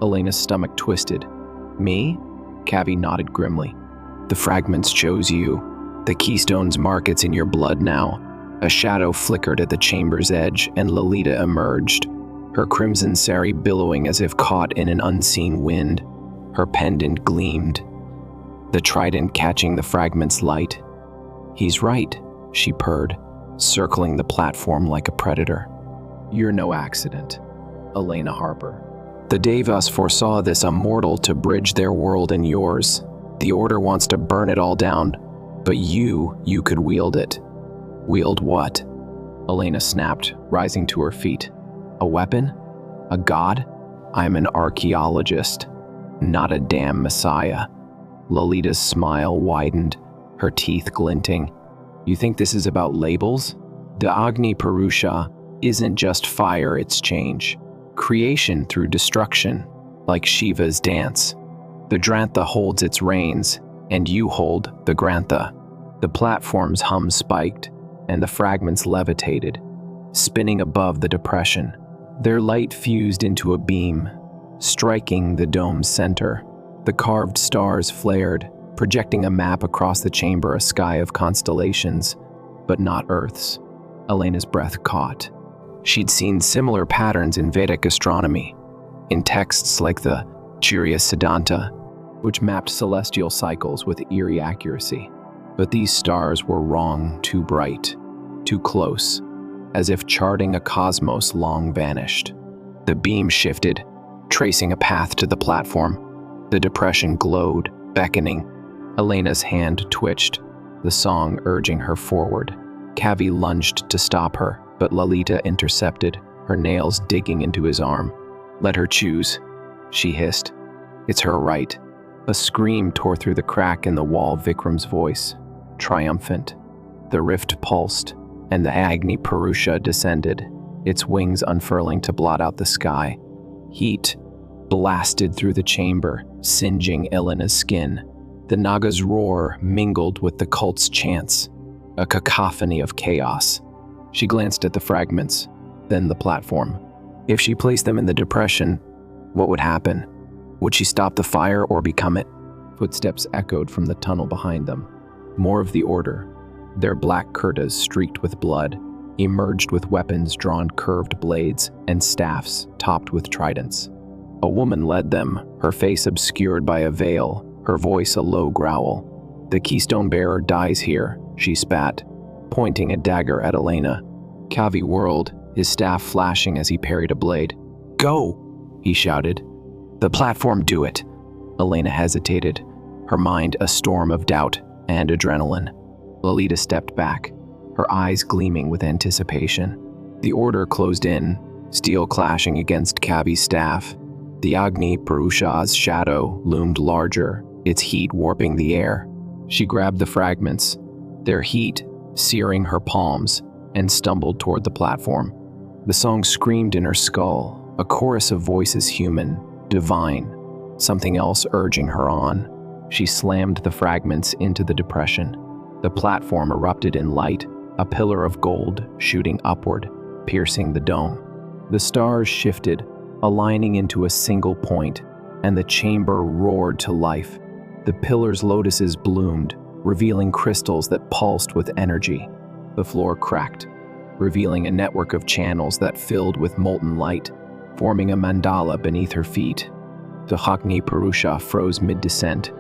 Elena's stomach twisted. "Me?" Kavi nodded grimly. "The fragments chose you. The keystone's mark it's in your blood now." A shadow flickered at the chamber's edge, and Lolita emerged, her crimson sari billowing as if caught in an unseen wind. Her pendant gleamed, the trident catching the fragment's light. "He's right," she purred, circling the platform like a predator. "You're no accident, Elena Harper. The Devas foresaw this immortal to bridge their world and yours. The Order wants to burn it all down, but you could wield it." "Wield what?" Elena snapped, rising to her feet. "A weapon? A god? I'm an archaeologist, not a damn messiah." Lolita's smile widened, her teeth glinting. "You think this is about labels? The Agni Purusha isn't just fire, it's change. Creation through destruction, like Shiva's dance. The Drantha holds its reins, and you hold the Grantha." The platform's hum spiked, and the fragments levitated, spinning above the depression. Their light fused into a beam, striking the dome's center. The carved stars flared, projecting a map across the chamber, a sky of constellations, but not Earth's. Elena's breath caught. She'd seen similar patterns in Vedic astronomy, in texts like the Chirya Siddhanta, which mapped celestial cycles with eerie accuracy. But these stars were wrong, too bright, too close, as if charting a cosmos long vanished. The beam shifted, tracing a path to the platform. The depression glowed, beckoning. Elena's hand twitched, the song urging her forward. Kavi lunged to stop her, but Lolita intercepted, her nails digging into his arm. "Let her choose," she hissed. "It's her right." A scream tore through the crack in the wall, Vikram's voice, triumphant. The rift pulsed, and the Agni Purusha descended, its wings unfurling to blot out the sky. Heat blasted through the chamber, singeing Elena's skin. The Naga's roar mingled with the cult's chants, a cacophony of chaos. She glanced at the fragments, then the platform. If she placed them in the depression, what would happen? Would she stop the fire or become it? Footsteps echoed from the tunnel behind them. More of the Order, their black kurtas streaked with blood, emerged with weapons drawn curved blades and staffs topped with tridents. A woman led them, her face obscured by a veil, her voice a low growl. "The keystone bearer dies here," she spat, pointing a dagger at Elena. Kavi whirled, his staff flashing as he parried a blade. "Go!" he shouted. "The platform, do it." Elena hesitated, her mind a storm of doubt and adrenaline. Lolita stepped back, her eyes gleaming with anticipation. The Order closed in, steel clashing against Kavi's staff. The Agni Purusha's shadow loomed larger, its heat warping the air. She grabbed the fragments, their heat searing her palms, and stumbled toward the platform. The song screamed in her skull, a chorus of voices human, divine, something else urging her on. She slammed the fragments into the depression. The platform erupted in light, a pillar of gold shooting upward, piercing the dome. The stars shifted, aligning into a single point, and the chamber roared to life. The pillar's lotuses bloomed, revealing crystals that pulsed with energy. The floor cracked, revealing a network of channels that filled with molten light, forming a mandala beneath her feet. The Agni Purusha froze mid-descent,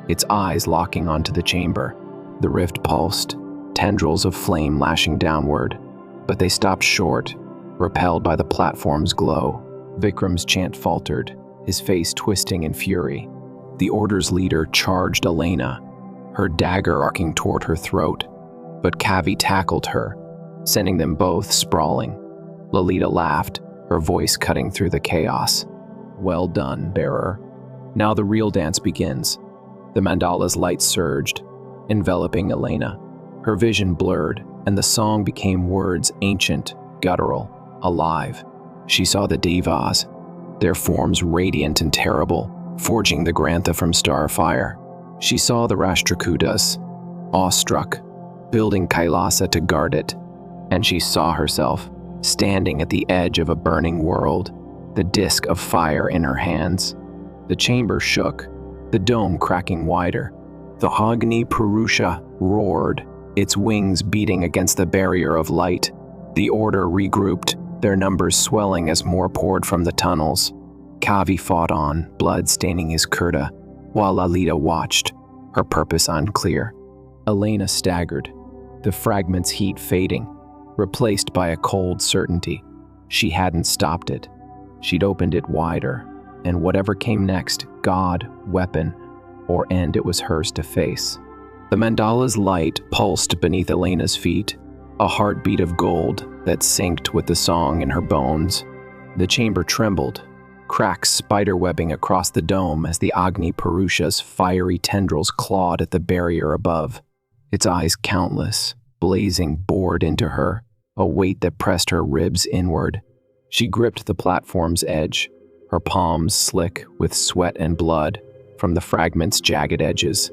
its eyes locking onto the chamber. The rift pulsed, tendrils of flame lashing downward, but they stopped short, repelled by the platform's glow. Vikram's chant faltered, his face twisting in fury. The Order's leader charged Elena, her dagger arcing toward her throat, but Kavi tackled her, sending them both sprawling. Lolita laughed, her voice cutting through the chaos. "Well done, bearer. Now the real dance begins." The mandala's light surged, enveloping Elena. Her vision blurred, and the song became words ancient, guttural, alive. She saw the devas, their forms radiant and terrible, forging the Grantha from starfire. She saw the Rashtrakutas, awestruck, building Kailasa to guard it, and she saw herself, standing at the edge of a burning world, the disk of fire in her hands. The chamber shook, the dome cracking wider. The Agni Purusha roared, its wings beating against the barrier of light. The Order regrouped, their numbers swelling as more poured from the tunnels. Kavi fought on, blood staining his kurta, while Lalita watched, her purpose unclear. Elena staggered, the fragment's heat fading, replaced by a cold certainty. She hadn't stopped it. She'd opened it wider, and whatever came next, god, weapon, or end, it was hers to face. The mandala's light pulsed beneath Elena's feet, a heartbeat of gold that synced with the song in her bones. The chamber trembled, cracks spiderwebbing across the dome as the Agni Purusha's fiery tendrils clawed at the barrier above. Its eyes countless, blazing, bored into her, a weight that pressed her ribs inward. She gripped the platform's edge, her palms slick with sweat and blood from the fragment's jagged edges.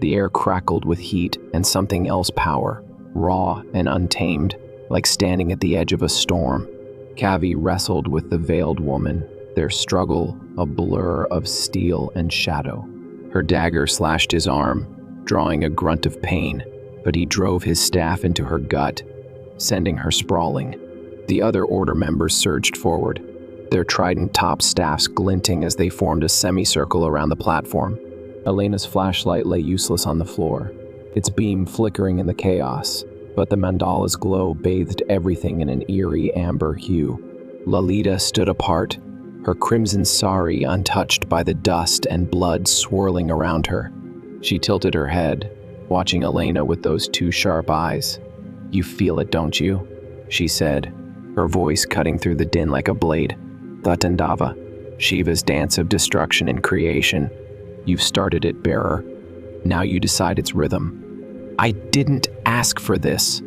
The air crackled with heat and something else power, raw and untamed, like standing at the edge of a storm. Kavi wrestled with the veiled woman, their struggle a blur of steel and shadow. Her dagger slashed his arm, drawing a grunt of pain, but he drove his staff into her gut, sending her sprawling. The other Order members surged forward, their trident-topped staffs glinting as they formed a semicircle around the platform. Elena's flashlight lay useless on the floor, its beam flickering in the chaos, but the mandala's glow bathed everything in an eerie amber hue. Lalita stood apart, her crimson sari untouched by the dust and blood swirling around her. She tilted her head, watching Elena with those two sharp eyes. "You feel it, don't you?" she said, her voice cutting through the din like a blade. "The Tandava, Shiva's dance of destruction and creation. You've started it, bearer. Now you decide its rhythm." "I didn't ask for this,"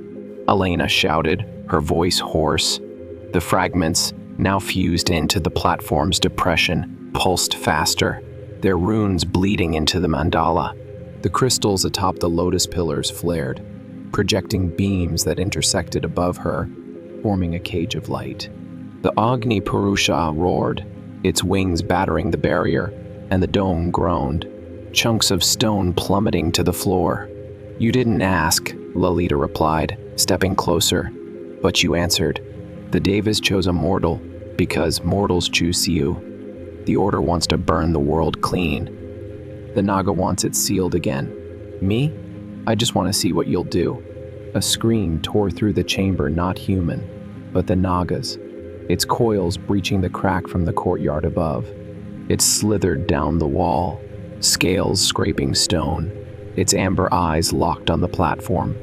Elena shouted, her voice hoarse. The fragments, now fused into the platform's depression, pulsed faster, their runes bleeding into the mandala. The crystals atop the lotus pillars flared, projecting beams that intersected above her, forming a cage of light. The Agni Purusha roared, its wings battering the barrier, and the dome groaned, chunks of stone plummeting to the floor. "You didn't ask," Lalita replied, stepping closer, "but you answered. The Devas chose a mortal, because mortals choose you. The Order wants to burn the world clean. The Naga wants it sealed again. Me? I just want to see what you'll do." A scream tore through the chamber, not human, but the Naga's, its coils breaching the crack from the courtyard above. It slithered down the wall, scales scraping stone, its amber eyes locked on the platform.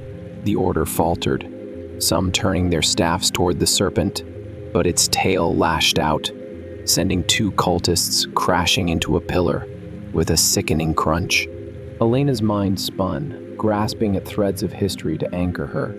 The Order faltered, some turning their staffs toward the serpent, but its tail lashed out, sending two cultists crashing into a pillar with a sickening crunch. Elena's mind spun, grasping at threads of history to anchor her.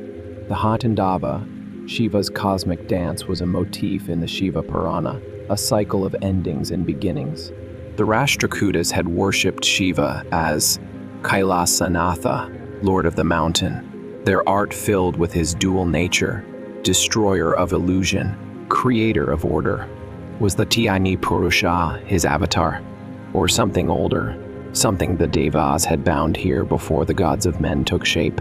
The Hatandava, Shiva's cosmic dance, was a motif in the Shiva Purana, a cycle of endings and beginnings. The Rashtrakutas had worshipped Shiva as Kailasanatha, Lord of the Mountain, their art filled with his dual nature, destroyer of illusion, creator of order. Was the Agni Purusha his avatar, or something older, something the Devas had bound here before the gods of men took shape?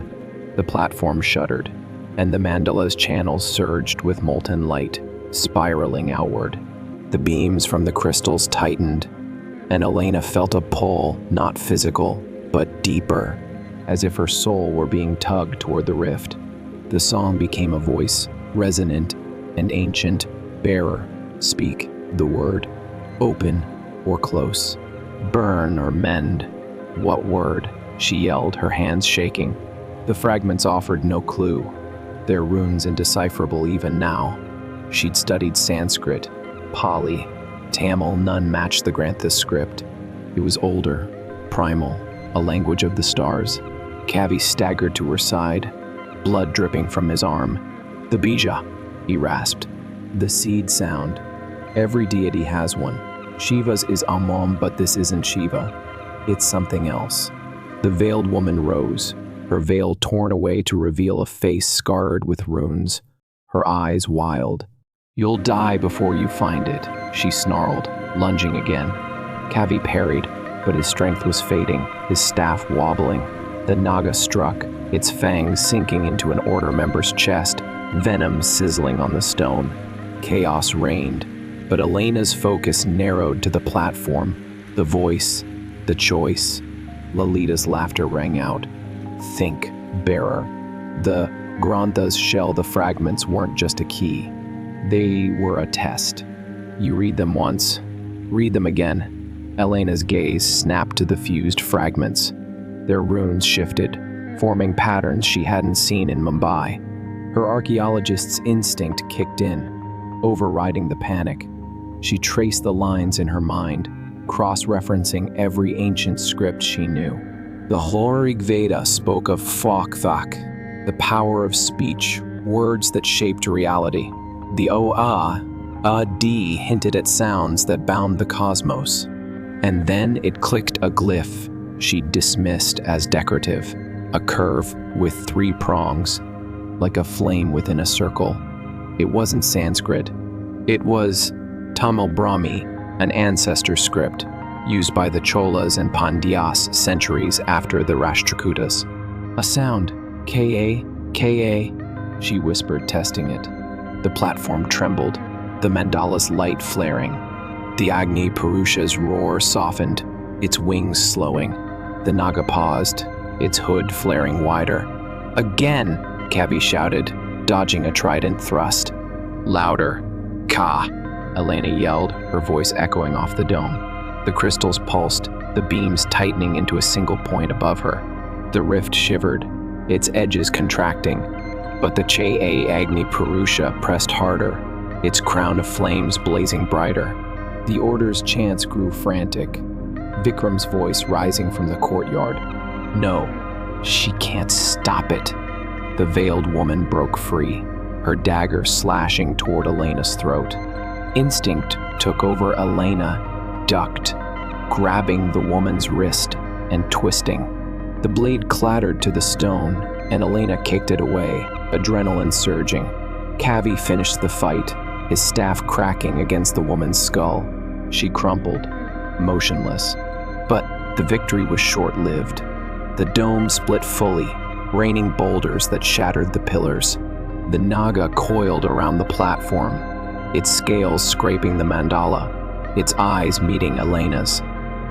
The platform shuddered, and the mandala's channels surged with molten light, spiraling outward. The beams from the crystals tightened, and Elena felt a pull, not physical, but deeper, as if her soul were being tugged toward the rift. The song became a voice, resonant and ancient. Bearer, speak the word. Open or close. Burn or mend. What word? She yelled, her hands shaking. The fragments offered no clue, their runes indecipherable even now. She'd studied Sanskrit, Pali, Tamil. None matched the Grantha's script. It was older, primal, a language of the stars. Kavi staggered to her side, blood dripping from his arm. The bija, he rasped. The seed sound. Every deity has one. Shiva's is Ammon, but this isn't Shiva. It's something else. The veiled woman rose, her veil torn away to reveal a face scarred with runes, her eyes wild. You'll die before you find it, she snarled, lunging again. Kavi parried, but his strength was fading, his staff wobbling. The Naga struck, its fangs sinking into an order member's chest, venom sizzling on the stone. Chaos reigned, but Elena's focus narrowed to the platform, the voice, the choice. Lolita's laughter rang out. Think, bearer. The Grantha's shell, the fragments weren't just a key. They were a test. You read them once, read them again. Elena's gaze snapped to the fused fragments. Their runes shifted, forming patterns she hadn't seen in Mumbai. Her archaeologist's instinct kicked in, overriding the panic. She traced the lines in her mind, cross-referencing every ancient script she knew. The Rig Veda spoke of Phok-Thak, the power of speech, words that shaped reality. The A-D hinted at sounds that bound the cosmos. And then it clicked a glyph she dismissed as decorative, a curve with 3 prongs, like a flame within a circle. It wasn't Sanskrit. It was Tamil Brahmi, an ancestor script used by the Cholas and Pandyas centuries after the Rashtrakutas. A sound, K-A, K-A, she whispered, testing it. The platform trembled, the mandala's light flaring. The Agni Purusha's roar softened, its wings slowing. The Naga paused, its hood flaring wider. Again, Kavi shouted, dodging a trident thrust. Louder. Ka, Elena yelled, her voice echoing off the dome. The crystals pulsed, the beams tightening into a single point above her. The rift shivered, its edges contracting, but the Che Agni Purusha pressed harder, its crown of flames blazing brighter. The order's chants grew frantic, Vikram's voice rising from the courtyard. No, she can't stop it. The veiled woman broke free, her dagger slashing toward Elena's throat. Instinct took over. Elena ducked, grabbing the woman's wrist and twisting. The blade clattered to the stone, and Elena kicked it away, adrenaline surging. Kavi finished the fight, his staff cracking against the woman's skull. She crumpled, motionless. But the victory was short-lived. The dome split fully, raining boulders that shattered the pillars. The Naga coiled around the platform, its scales scraping the mandala, its eyes meeting Elena's.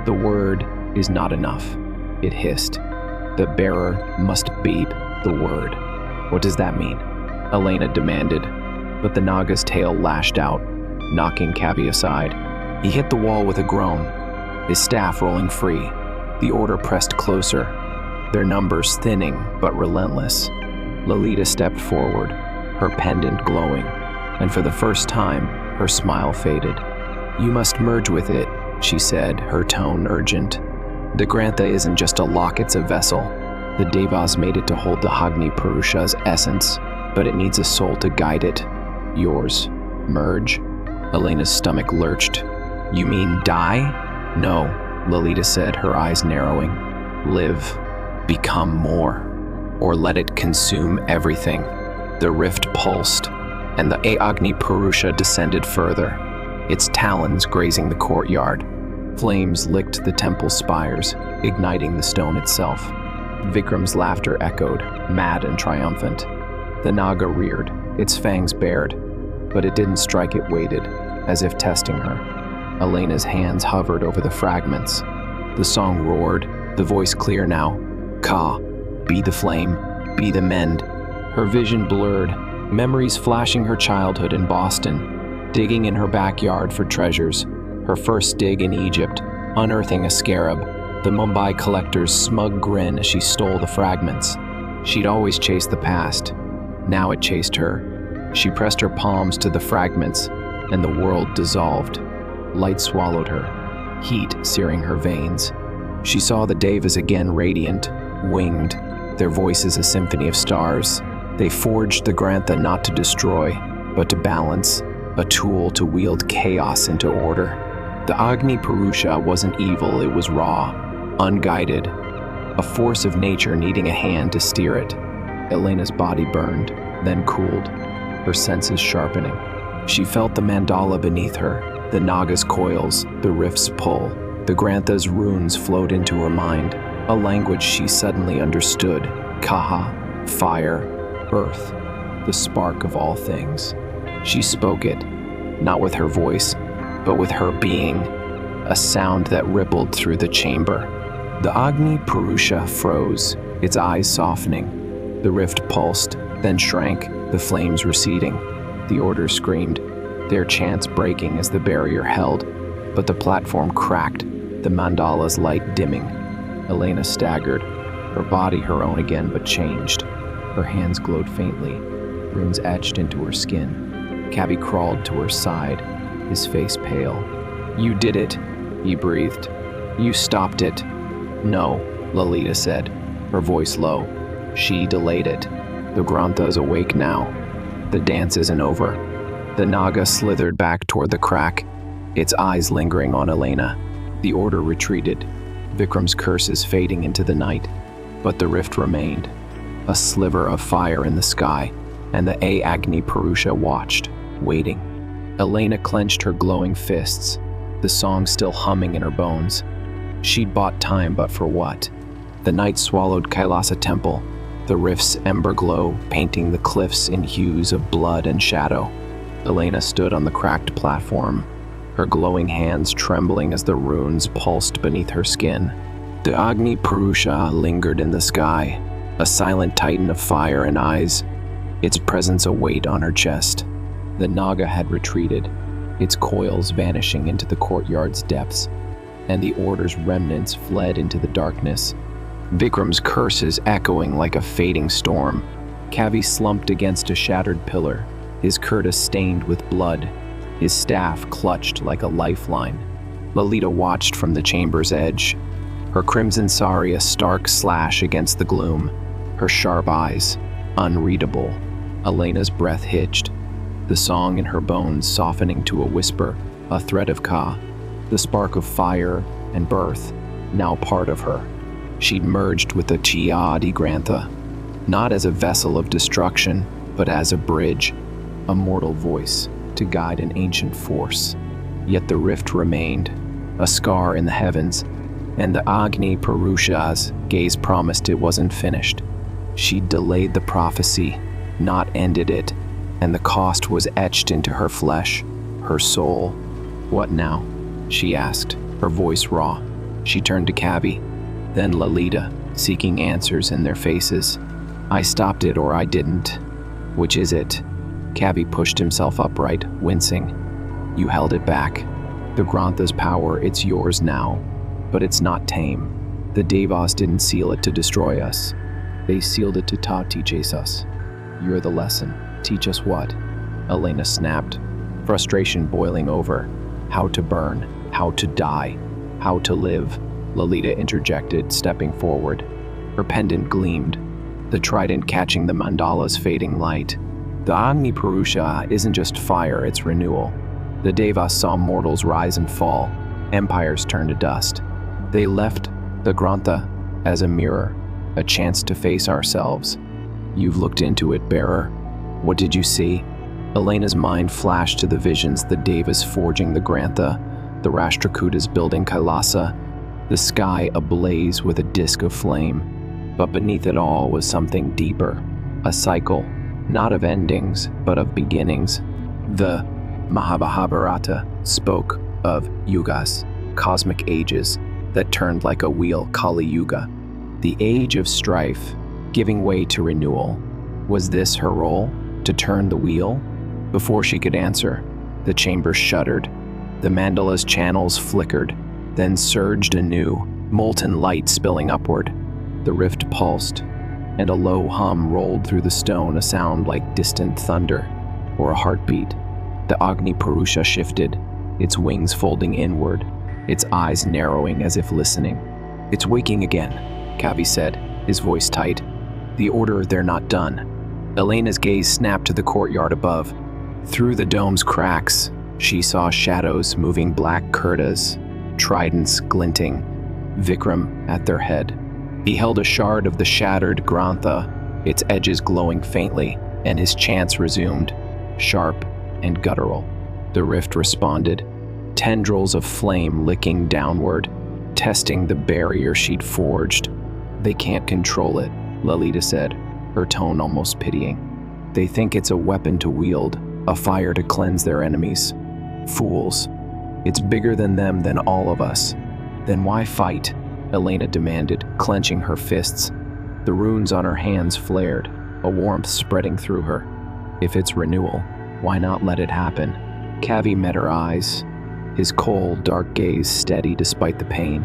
The word is not enough, it hissed. The bearer must beep the word. What does that mean? Elena demanded, but the Naga's tail lashed out, knocking Kavi aside. He hit the wall with a groan, his staff rolling free. The order pressed closer, their numbers thinning but relentless. Lolita stepped forward, her pendant glowing, and for the first time, her smile faded. You must merge with it, she said, her tone urgent. The Grantha isn't just a lock, it's a vessel. The Devas made it to hold the Agni Purusha's essence, but it needs a soul to guide it. Yours. Merge? Elena's stomach lurched. You mean die? No, Lolita said, her eyes narrowing. Live. Become more. Or let it consume everything. The rift pulsed, and the Agni Purusha descended further, its talons grazing the courtyard. Flames licked the temple spires, igniting the stone itself. Vikram's laughter echoed, mad and triumphant. The Naga reared, its fangs bared, but it didn't strike, it waited, as if testing her. Elena's hands hovered over the fragments. The song roared, the voice clear now. Ka, be the flame, be the mend. Her vision blurred, memories flashing her childhood in Boston, digging in her backyard for treasures, her first dig in Egypt, unearthing a scarab, the Mumbai collector's smug grin as she stole the fragments. She'd always chased the past. Now it chased her. She pressed her palms to the fragments, and the world dissolved. Light swallowed her, heat searing her veins. She saw the Devas again radiant, winged, their voices a symphony of stars. They forged the Grantha not to destroy, but to balance, a tool to wield chaos into order. The Agni Purusha wasn't evil, it was raw, unguided, a force of nature needing a hand to steer it. Elena's body burned, then cooled, her senses sharpening. She felt the mandala beneath her, the Naga's coils, the rift's pull. The Grantha's runes flowed into her mind, a language she suddenly understood. Kaha, fire, earth, the spark of all things. She spoke it, not with her voice, but with her being, a sound that rippled through the chamber. The Agni Purusha froze, its eyes softening. The rift pulsed, then shrank, the flames receding. The Order screamed, their chants breaking as the barrier held, but the platform cracked, the mandala's light dimming. Elena staggered, her body her own again but changed. Her hands glowed faintly, runes etched into her skin. Cabby crawled to her side, his face pale. "You did it," he breathed. "You stopped it." "No," Lolita said, her voice low. "She delayed it. The Grantha's awake now. The dance isn't over." The Naga slithered back toward the crack, its eyes lingering on Elena. The Order retreated, Vikram's curses fading into the night, but the rift remained, a sliver of fire in the sky, and the Agni Purusha watched, waiting. Elena clenched her glowing fists, the song still humming in her bones. She'd bought time, but for what? The night swallowed Kailasa Temple, the rift's ember glow painting the cliffs in hues of blood and shadow. Elena stood on the cracked platform, her glowing hands trembling as the runes pulsed beneath her skin. The Agni Purusha lingered in the sky, a silent titan of fire and eyes, its presence a weight on her chest. The Naga had retreated, its coils vanishing into the courtyard's depths, and the Order's remnants fled into the darkness. Vikram's curses echoing like a fading storm. Kavi slumped against a shattered pillar, his kurta stained with blood, his staff clutched like a lifeline. Lolita watched from the chamber's edge, her crimson sari a stark slash against the gloom, her sharp eyes unreadable. Elena's breath hitched, the song in her bones softening to a whisper, a thread of Ka, the spark of fire and birth, now part of her. She'd merged with the Chia di Grantha, not as a vessel of destruction, but as a bridge, a mortal voice to guide an ancient force. Yet the rift remained, a scar in the heavens, and the Agni Purusha's gaze promised it wasn't finished. She'd delayed the prophecy, not ended it, and the cost was etched into her flesh, her soul. "What now?" she asked, her voice raw. She turned to Kavi, then Lolita, seeking answers in their faces. "I stopped it or I didn't. Which is it?" Kavi pushed himself upright, wincing. "You held it back. The Grantha's power, it's yours now. But it's not tame. The Devas didn't seal it to destroy us. They sealed it to teach us. You're the lesson. Teach us what?" Elena snapped, frustration boiling over. "How to burn, how to die, how to live," Lolita interjected, stepping forward. Her pendant gleamed, the trident catching the mandala's fading light. The Agni Purusha isn't just fire, it's renewal. The Devas saw mortals rise and fall, empires turn to dust. They left the Grantha as a mirror, a chance to face ourselves. "You've looked into it, bearer. What did you see?" Elena's mind flashed to the visions, the Devas forging the Grantha, the Rashtrakutas building Kailasa, the sky ablaze with a disk of flame. But beneath it all was something deeper, a cycle, not of endings, but of beginnings. The Mahabharata spoke of yugas, cosmic ages that turned like a wheel, Kali Yuga, the age of strife, giving way to renewal. Was this her role, to turn the wheel? Before she could answer, the chamber shuddered. The mandala's channels flickered, then surged anew, molten light spilling upward. The rift pulsed, and a low hum rolled through the stone, a sound like distant thunder or a heartbeat. The Agni Purusha shifted, its wings folding inward, its eyes narrowing as if listening. "It's waking again," Kavi said, his voice tight. "The order, they're not done." Elena's gaze snapped to the courtyard above. Through the dome's cracks, she saw shadows moving, black kurtas, tridents glinting, Vikram at their head. He held a shard of the shattered Grantha, its edges glowing faintly, and his chants resumed, sharp and guttural. The rift responded, tendrils of flame licking downward, testing the barrier she'd forged. "They can't control it," Lalita said, her tone almost pitying. "They think it's a weapon to wield, a fire to cleanse their enemies. Fools. It's bigger than them, than all of us." "Then why fight?" Elena demanded, clenching her fists. The runes on her hands flared, a warmth spreading through her. "If it's renewal, why not let it happen?" Kavi met her eyes, his cold, dark gaze steady despite the pain.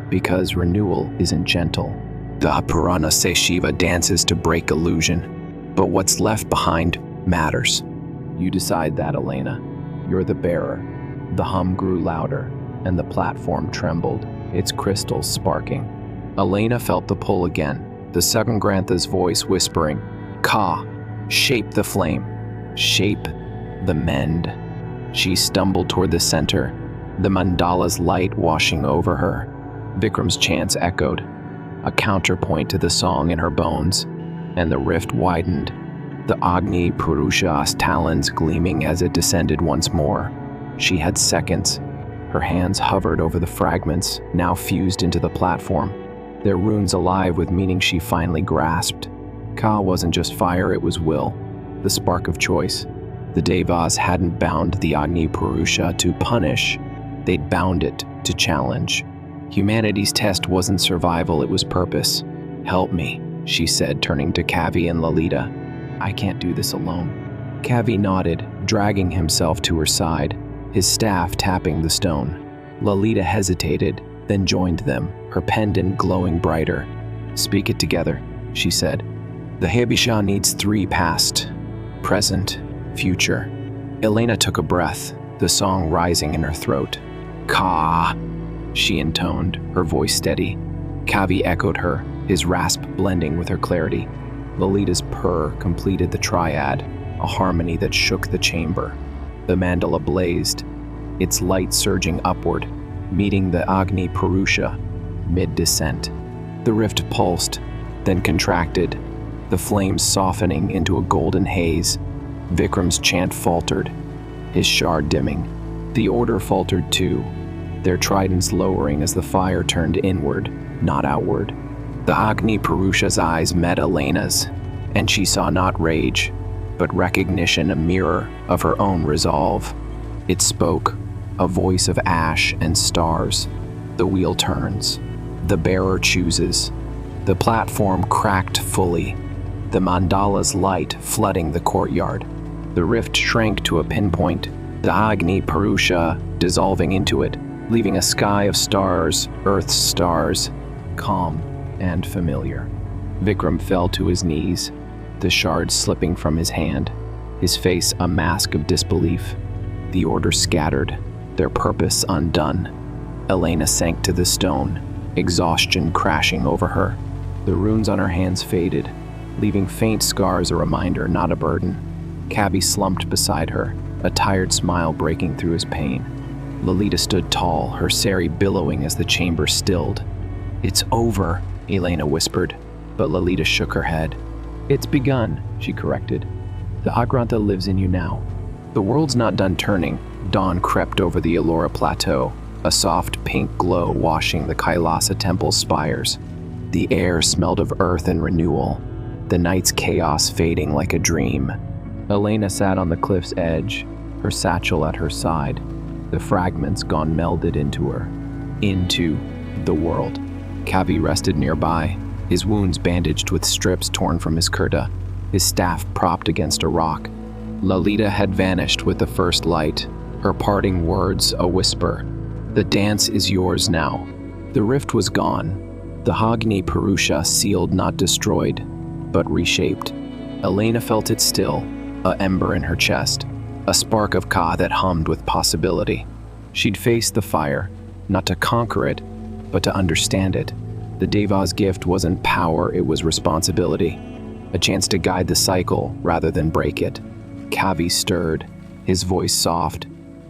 "Because renewal isn't gentle. The Purana say Shiva dances to break illusion, but what's left behind matters. You decide that, Elena. You're the bearer." The hum grew louder, and the platform trembled, its crystals sparking. Elena felt the pull again, the second Grantha's voice whispering, "Ka, shape the flame, shape the mend." She stumbled toward the center, the mandala's light washing over her. Vikram's chants echoed, a counterpoint to the song in her bones, and the rift widened, the Agni Purusha's talons gleaming as it descended once more. She had seconds. Her hands hovered over the fragments, now fused into the platform, their runes alive with meaning she finally grasped. Ka wasn't just fire, it was will, the spark of choice. The Devas hadn't bound the Agni Purusha to punish, they'd bound it to challenge. Humanity's test wasn't survival, it was purpose. "Help me," she said, turning to Kavi and Lalita. "I can't do this alone." Kavi nodded, dragging himself to her side, his staff tapping the stone. Lalita hesitated, then joined them, her pendant glowing brighter. "Speak it together," she said. "The Hebisha needs 3 past, present, future." Elena took a breath, the song rising in her throat. "Ka," she intoned, her voice steady. Kavi echoed her, his rasp blending with her clarity. Lolita's purr completed the triad, a harmony that shook the chamber. The mandala blazed, its light surging upward, meeting the Agni Purusha mid-descent. The rift pulsed, then contracted, the flames softening into a golden haze. Vikram's chant faltered, his shard dimming. The order faltered too, their tridents lowering as the fire turned inward, not outward. The Agni Purusha's eyes met Elena's, and she saw not rage, but recognition, a mirror of her own resolve. It spoke, a voice of ash and stars. The wheel turns. The bearer chooses. The platform cracked fully, the mandala's light flooding the courtyard. The rift shrank to a pinpoint, the Agni Purusha dissolving into it, leaving a sky of stars, Earth's stars, calm and familiar. Vikram fell to his knees, the shards slipping from his hand, his face a mask of disbelief. The order scattered, their purpose undone. Elena sank to the stone, exhaustion crashing over her. The runes on her hands faded, leaving faint scars, a reminder, not a burden. Kavi slumped beside her, a tired smile breaking through his pain. Lalita stood tall, her sari billowing as the chamber stilled. "It's over," Elena whispered, but Lalita shook her head. "It's begun," she corrected. "The Agranta lives in you now." The world's not done turning. Dawn crept over the Ellora plateau, a soft pink glow washing the Kailasa temple's spires. The air smelled of earth and renewal. the night's chaos fading like a dream. Elena sat on the cliff's edge, her satchel at her side, the fragments gone melded into her, into the world. Kavi rested nearby, his wounds bandaged with strips torn from his kurta, his staff propped against a rock. Lalita had vanished with the first light, her parting words a whisper. The dance is yours now. The rift was gone, the Hagni Purusha sealed not destroyed, but reshaped. Elena felt it still, a ember in her chest, a spark of Ka that hummed with possibility. She'd face the fire, not to conquer it, but to understand it. The Deva's gift wasn't power, it was responsibility. A chance to guide the cycle rather than break it. Kavi stirred, his voice soft.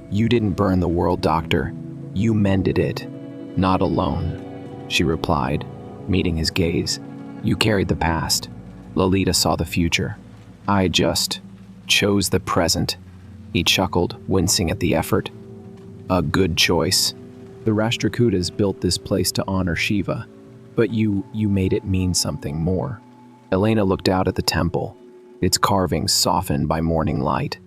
You didn't burn the world, Doctor. You mended it. Not alone, she replied, meeting his gaze. You carried the past. Lalita saw the future. I just chose the present. He chuckled, wincing at the effort. A good choice. The Rashtrakutas built this place to honor Shiva, but you made it mean something more. Elena looked out at the temple, its carvings softened by morning light.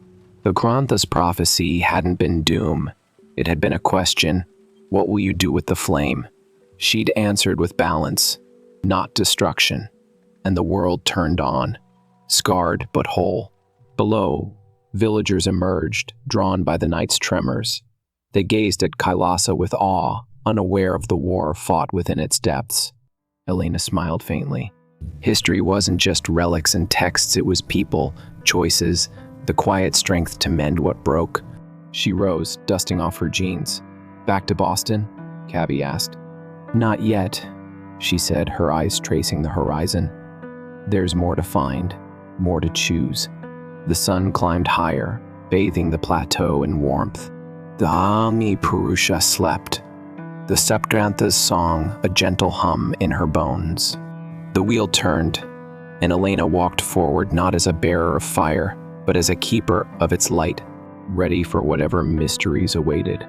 The Grantha's prophecy hadn't been doom. It had been a question. What will you do with the flame? She'd answered with balance, not destruction. And the world turned on, scarred but whole. Below, villagers emerged, drawn by the night's tremors. They gazed at Kailasa with awe, unaware of the war fought within its depths. Elena smiled faintly. History wasn't just relics and texts, it was people, choices, the quiet strength to mend what broke. She rose, dusting off her jeans. Back to Boston? Kavi asked. Not yet, she said, her eyes tracing the horizon. There's more to find, more to choose. The sun climbed higher, bathing the plateau in warmth. The Hagni Purusha slept, the Septrantha's song a gentle hum in her bones. The wheel turned, and Elena walked forward not as a bearer of fire, but as a keeper of its light, ready for whatever mysteries awaited.